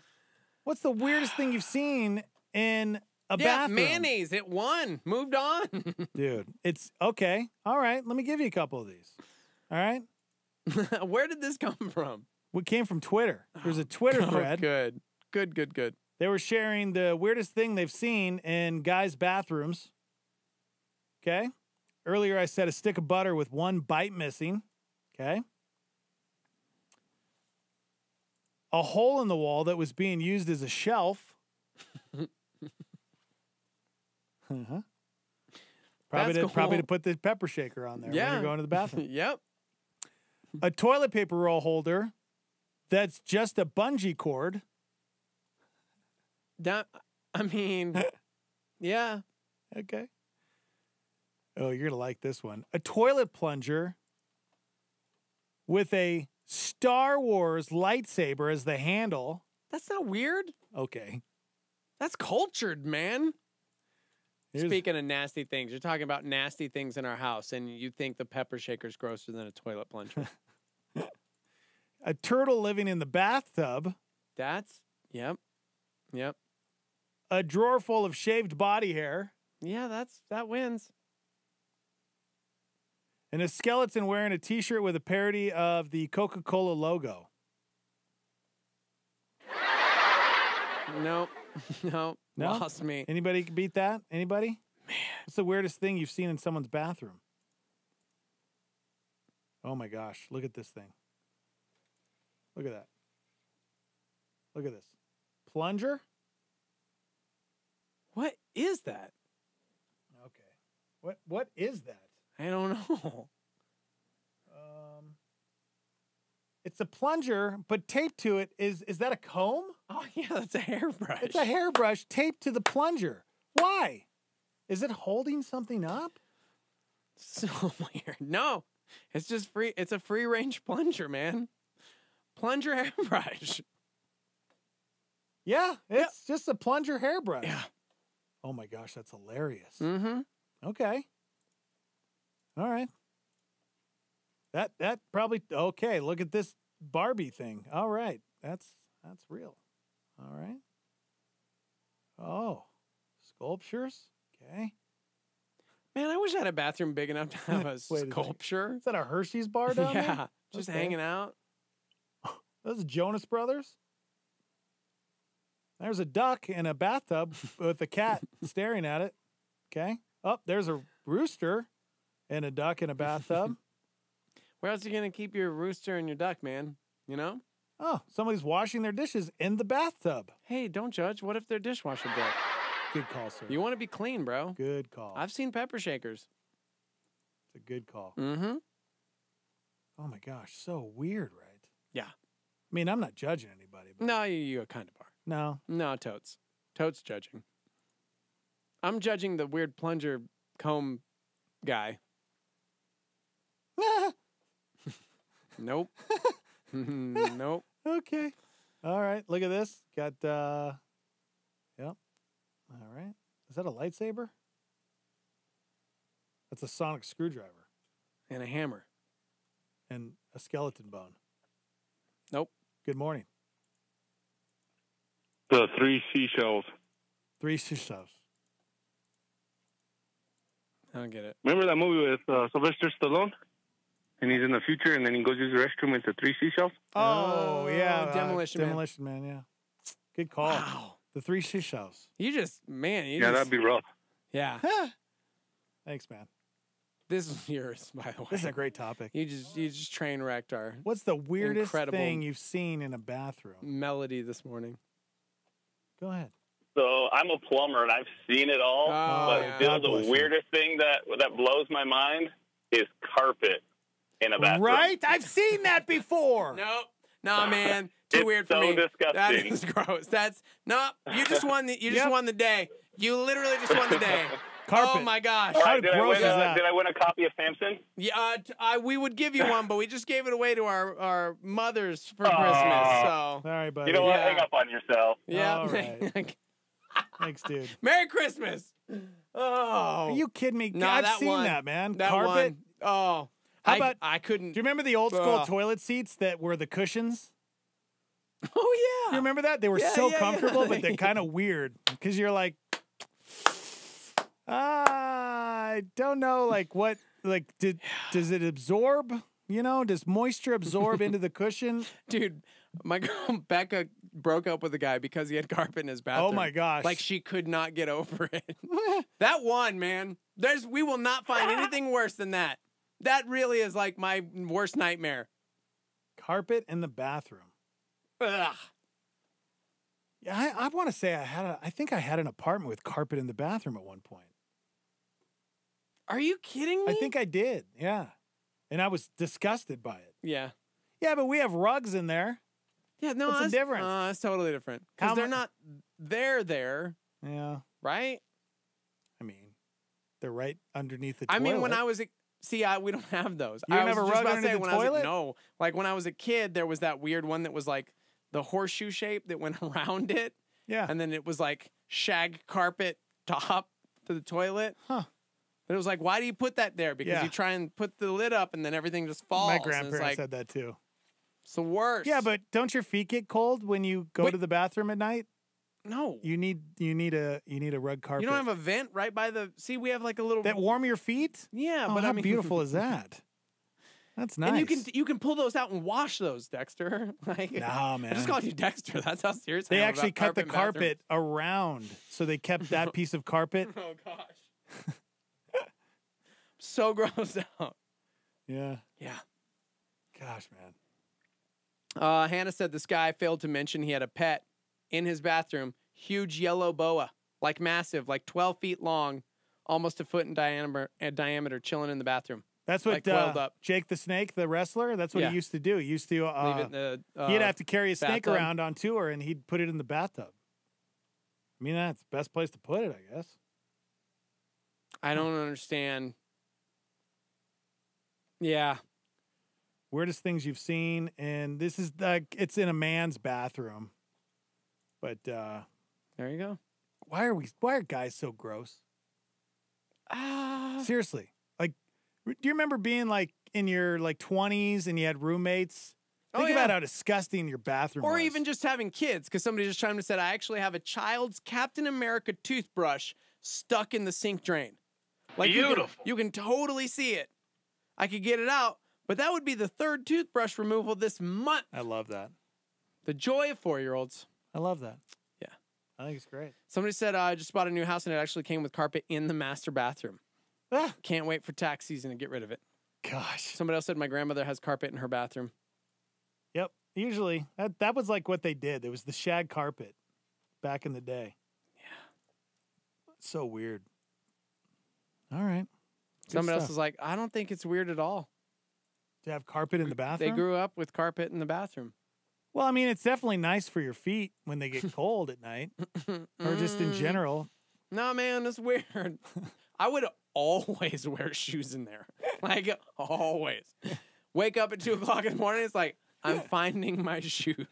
What's the weirdest thing you've seen in a bathroom? Mayonnaise. It won. Moved on. Dude, it's okay. All right. Let me give you a couple of these. All right. Where did this come from? What came from Twitter? There's a Twitter thread. Good. Good. They were sharing the weirdest thing they've seen in guys' bathrooms. Okay. Earlier, I said a stick of butter with one bite missing. Okay. A hole in the wall that was being used as a shelf. Probably to put the pepper shaker on there when you're going to the bathroom. Yep. A toilet paper roll holder that's just a bungee cord. I mean, yeah. Okay. Oh, you're going to like this one. A toilet plunger with a Star Wars lightsaber as the handle. That's not weird. Okay. That's cultured, man. Speaking of nasty things, you're talking about nasty things in our house, and you think the pepper shaker's grosser than a toilet plunger. A turtle living in the bathtub. Yep. A drawer full of shaved body hair. Yeah, that wins. And a skeleton wearing a t-shirt with a parody of the Coca-Cola logo. No. Lost me. Anybody can beat that? Anybody? Man. What's the weirdest thing you've seen in someone's bathroom? Oh my gosh, look at this thing. Look at that. Look at this. Plunger? What is that? Okay. What is that? I don't know. It's a plunger, but taped to it is that a comb? Oh, yeah, that's a hairbrush. It's a hairbrush taped to the plunger. Why? Is it holding something up? So weird. No, it's just free. It's a free range plunger, man. Plunger hairbrush. Yeah, it's just a plunger hairbrush. Yeah. Oh my gosh, that's hilarious. Mm-hmm. Okay. All right. That probably okay. Look at this Barbie thing. All right, that's real. All right. Oh, sculptures. Okay. Man, I wish I had a bathroom big enough to have a Wait a sculpture. Is that a Hershey's bar down there? Yeah, just hanging out. Those are Jonas Brothers. There's a duck in a bathtub with a cat staring at it. Okay. Oh, there's a rooster and a duck in a bathtub. Where else are you going to keep your rooster and your duck, man? You know? Oh, somebody's washing their dishes in the bathtub. Hey, don't judge. What if they're dishwasher duck? Good call, sir. You want to be clean, bro. Good call. I've seen pepper shakers. It's a good call. Mm-hmm. Oh, my gosh. So weird, right? Yeah. I mean, I'm not judging anybody. But No, you kind of are. No. No, Totes. Totes judging. I'm judging the weird plunger comb guy. Nope. Nope. Okay. All right. Look at this. Got, yep. All right. Is that a lightsaber? That's a sonic screwdriver. And a hammer. And a skeleton bone. Nope. Good morning. The 3 seashells. 3 seashells. I don't get it. Remember that movie with Sylvester Stallone? And he's in the future, and then he goes use the restroom into 3 seashells? Oh, yeah. Demolition Man. Demolition Man, yeah. Good call. Wow. The 3 seashells. You just, man. Yeah, that'd be rough. Yeah. Thanks, man. This is yours, by the way. This is a great topic. You just train wrecked our What's the weirdest incredible thing you've seen in a bathroom? melody this morning. Go ahead. So I'm a plumber and I've seen it all, but still the weirdest thing that blows my mind is carpet in a bathroom. Right? I've seen that before. Nope. No, man. Too It's weird for so me. disgusting. That is gross. That's no. You just won the. You just won the day. You literally just won the day. Carpet. Oh my gosh. All right, did I win a copy of Samson? Yeah, we would give you one, but we just gave it away to our mothers for Christmas. So sorry, buddy. You know what? Hang up on yourself. Yeah. All right. Thanks, dude. Merry Christmas. Oh. Are you kidding me? No, I've that seen one. that, man. That Carpet. one. Oh. How about I couldn't. Do you remember the old school toilet seats that were the cushions? Oh yeah. You remember that? They were Yeah, so yeah, comfortable, yeah. but they're kind of weird because you're like, I don't know, like what, like does it absorb? You know, does moisture absorb into the cushion? Dude, my girl Becca broke up with a guy because he had carpet in his bathroom. Oh my gosh. Like she could not get over it. That one, man. We will not find anything worse than that. That really is like my worst nightmare. Carpet in the bathroom. Ugh. Yeah, I want to say I think I had an apartment with carpet in the bathroom at one point. Are you kidding me? I think I did. Yeah. And I was disgusted by it. Yeah. Yeah, but we have rugs in there. Yeah, no, What's the that's difference? That's totally different. Because they're not there. Yeah. Right? I mean, they're right underneath the I toilet. mean, when I was we don't have those. You I don't have was a just rug about to under say the when I was toilet? no. Like when I was a kid, there was that weird one that was like the horseshoe shape that went around it. Yeah. And then it was like shag carpet top to the toilet. Huh. But it was like, why do you put that there? Because Yeah. you try and put the lid up and then everything just falls. My and it's grandparents like, said that too. It's the worst. Yeah, but don't your feet get cold when you go to the bathroom at night? No. You need a rug carpet. You don't have a vent right by the. See, we have like a little that warm your feet? Yeah, Oh, but how I mean, beautiful is that? That's nice. And you can pull those out and wash those, Dexter. Like, Nah, I man. just called you Dexter. That's how serious I They am actually about cut the in bathrooms. carpet around, so they kept that piece of carpet. Oh gosh. So grossed out. Yeah. Yeah. Gosh, man. Hannah said this guy failed to mention he had a pet in his bathroom. Huge yellow boa, like massive, like 12 feet long, almost a foot in diameter, chilling in the bathroom. That's what like, coiled up. Jake the Snake, the wrestler, that's what Yeah. he used to do. He used to Leave it in the he'd have to carry a snake bathtub. around on tour, and he'd put it in the bathtub. I mean, that's the best place to put it, I guess. I don't understand. Yeah. Weirdest things you've seen, and this is it's in a man's bathroom. But there you go. Why are guys so gross? Seriously. Like, do you remember being like in your like 20s and you had roommates? Think about how disgusting your bathroom Or was. even just having kids, because somebody just chimed in and said, I actually have a child's Captain America toothbrush stuck in the sink drain. Like Beautiful. You can totally see it. I could get it out, but that would be the third toothbrush removal this month. I love that. The joy of 4-year-olds. I love that. Yeah. I think it's great. Somebody said, I just bought a new house and it actually came with carpet in the master bathroom. Can't wait for tax season to get rid of it. Gosh. Somebody else said my grandmother has carpet in her bathroom. Yep. Usually that was like what they did. It was the shag carpet back in the day. Yeah. So weird. All right. Somebody else is like, I don't think it's weird at all. To have carpet in the bathroom? They grew up with carpet in the bathroom. Well, I mean, it's definitely nice for your feet when they get cold at night, or just in general. No, man, it's weird. I would always wear shoes in there. Like, always. Wake up at 2 o'clock in the morning, it's like, I'm finding my shoes.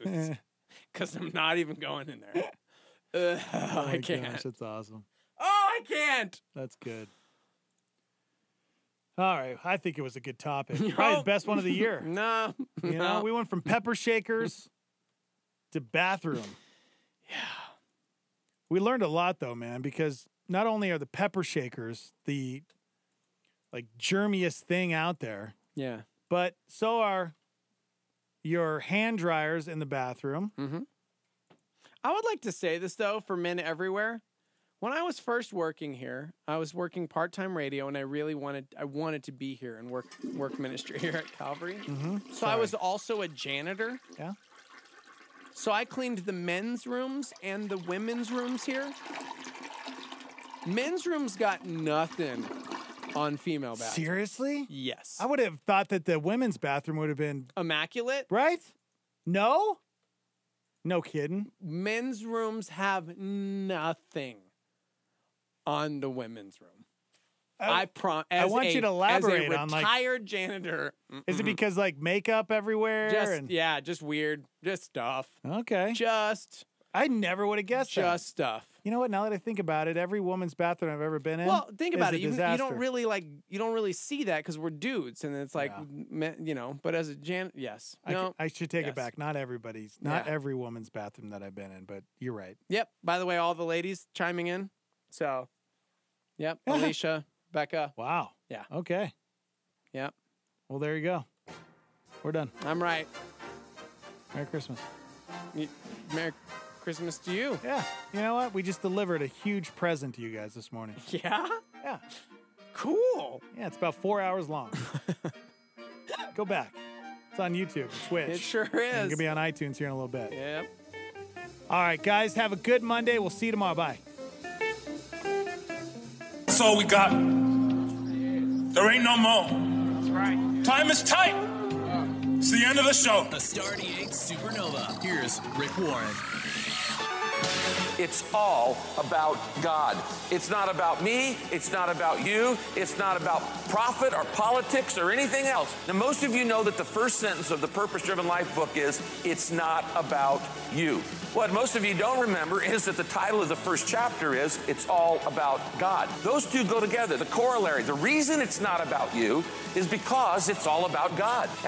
Because I'm not even going in there. I can't. Gosh, that's awesome. Oh, I can't. That's good. All right. I think it was a good topic. Probably the best one of the year. No. You know, we went from pepper shakers to bathroom. Yeah. We learned a lot, though, man, because not only are the pepper shakers the, like, germiest thing out there. Yeah. But so are your hand dryers in the bathroom. Mm-hmm. I would like to say this, though, for men everywhere. When I was first working here, I was working part-time radio, and I wanted to be here and work ministry here at Calvary. Mm-hmm. So I was also a janitor. Yeah. So I cleaned the men's rooms and the women's rooms here. Men's rooms got nothing on female bathrooms. Seriously? Yes. I would have thought that the women's bathroom would have been immaculate. Right? No? No kidding. Men's rooms have nothing on the women's room. I want you to elaborate as a on, like, retired janitor. Is it because, like, makeup everywhere? Just weird, just stuff. Okay. I never would have guessed that. Just stuff. You know what? Now that I think about it, every woman's bathroom I've ever been in. Well, think about is it. a You disaster. don't really see that because we're dudes, and it's like, But as a yes, I should take Yes. it back. Not everybody's, not every woman's bathroom that I've been in, but you're right. Yep. By the way, all the ladies chiming in. So, yep. Alicia, Becca. Wow. Yeah. Okay. Yep. Well, there you go. We're done. I'm right. Merry Christmas. Merry Christmas to you. Yeah. You know what? We just delivered a huge present to you guys this morning. Yeah? Yeah. Cool. Yeah, it's about 4 hours long. Go back. It's on YouTube, Twitch. It sure And is. it's gonna be on iTunes here in a little bit. Yep. All right, guys. Have a good Monday. We'll see you tomorrow. Bye. That's all we got. There ain't no more. That's right. Time is tight. It's the end of the show. A Star 88 Supernova. Here's Rick Warren. It's all about God. It's not about me. It's not about you. It's not about profit or politics or anything else. Now, most of you know that the first sentence of the Purpose Driven Life book is, it's not about you. What most of you don't remember is that the title of the first chapter is, it's all about God. Those two go together. The corollary, the reason it's not about you is because it's all about God. And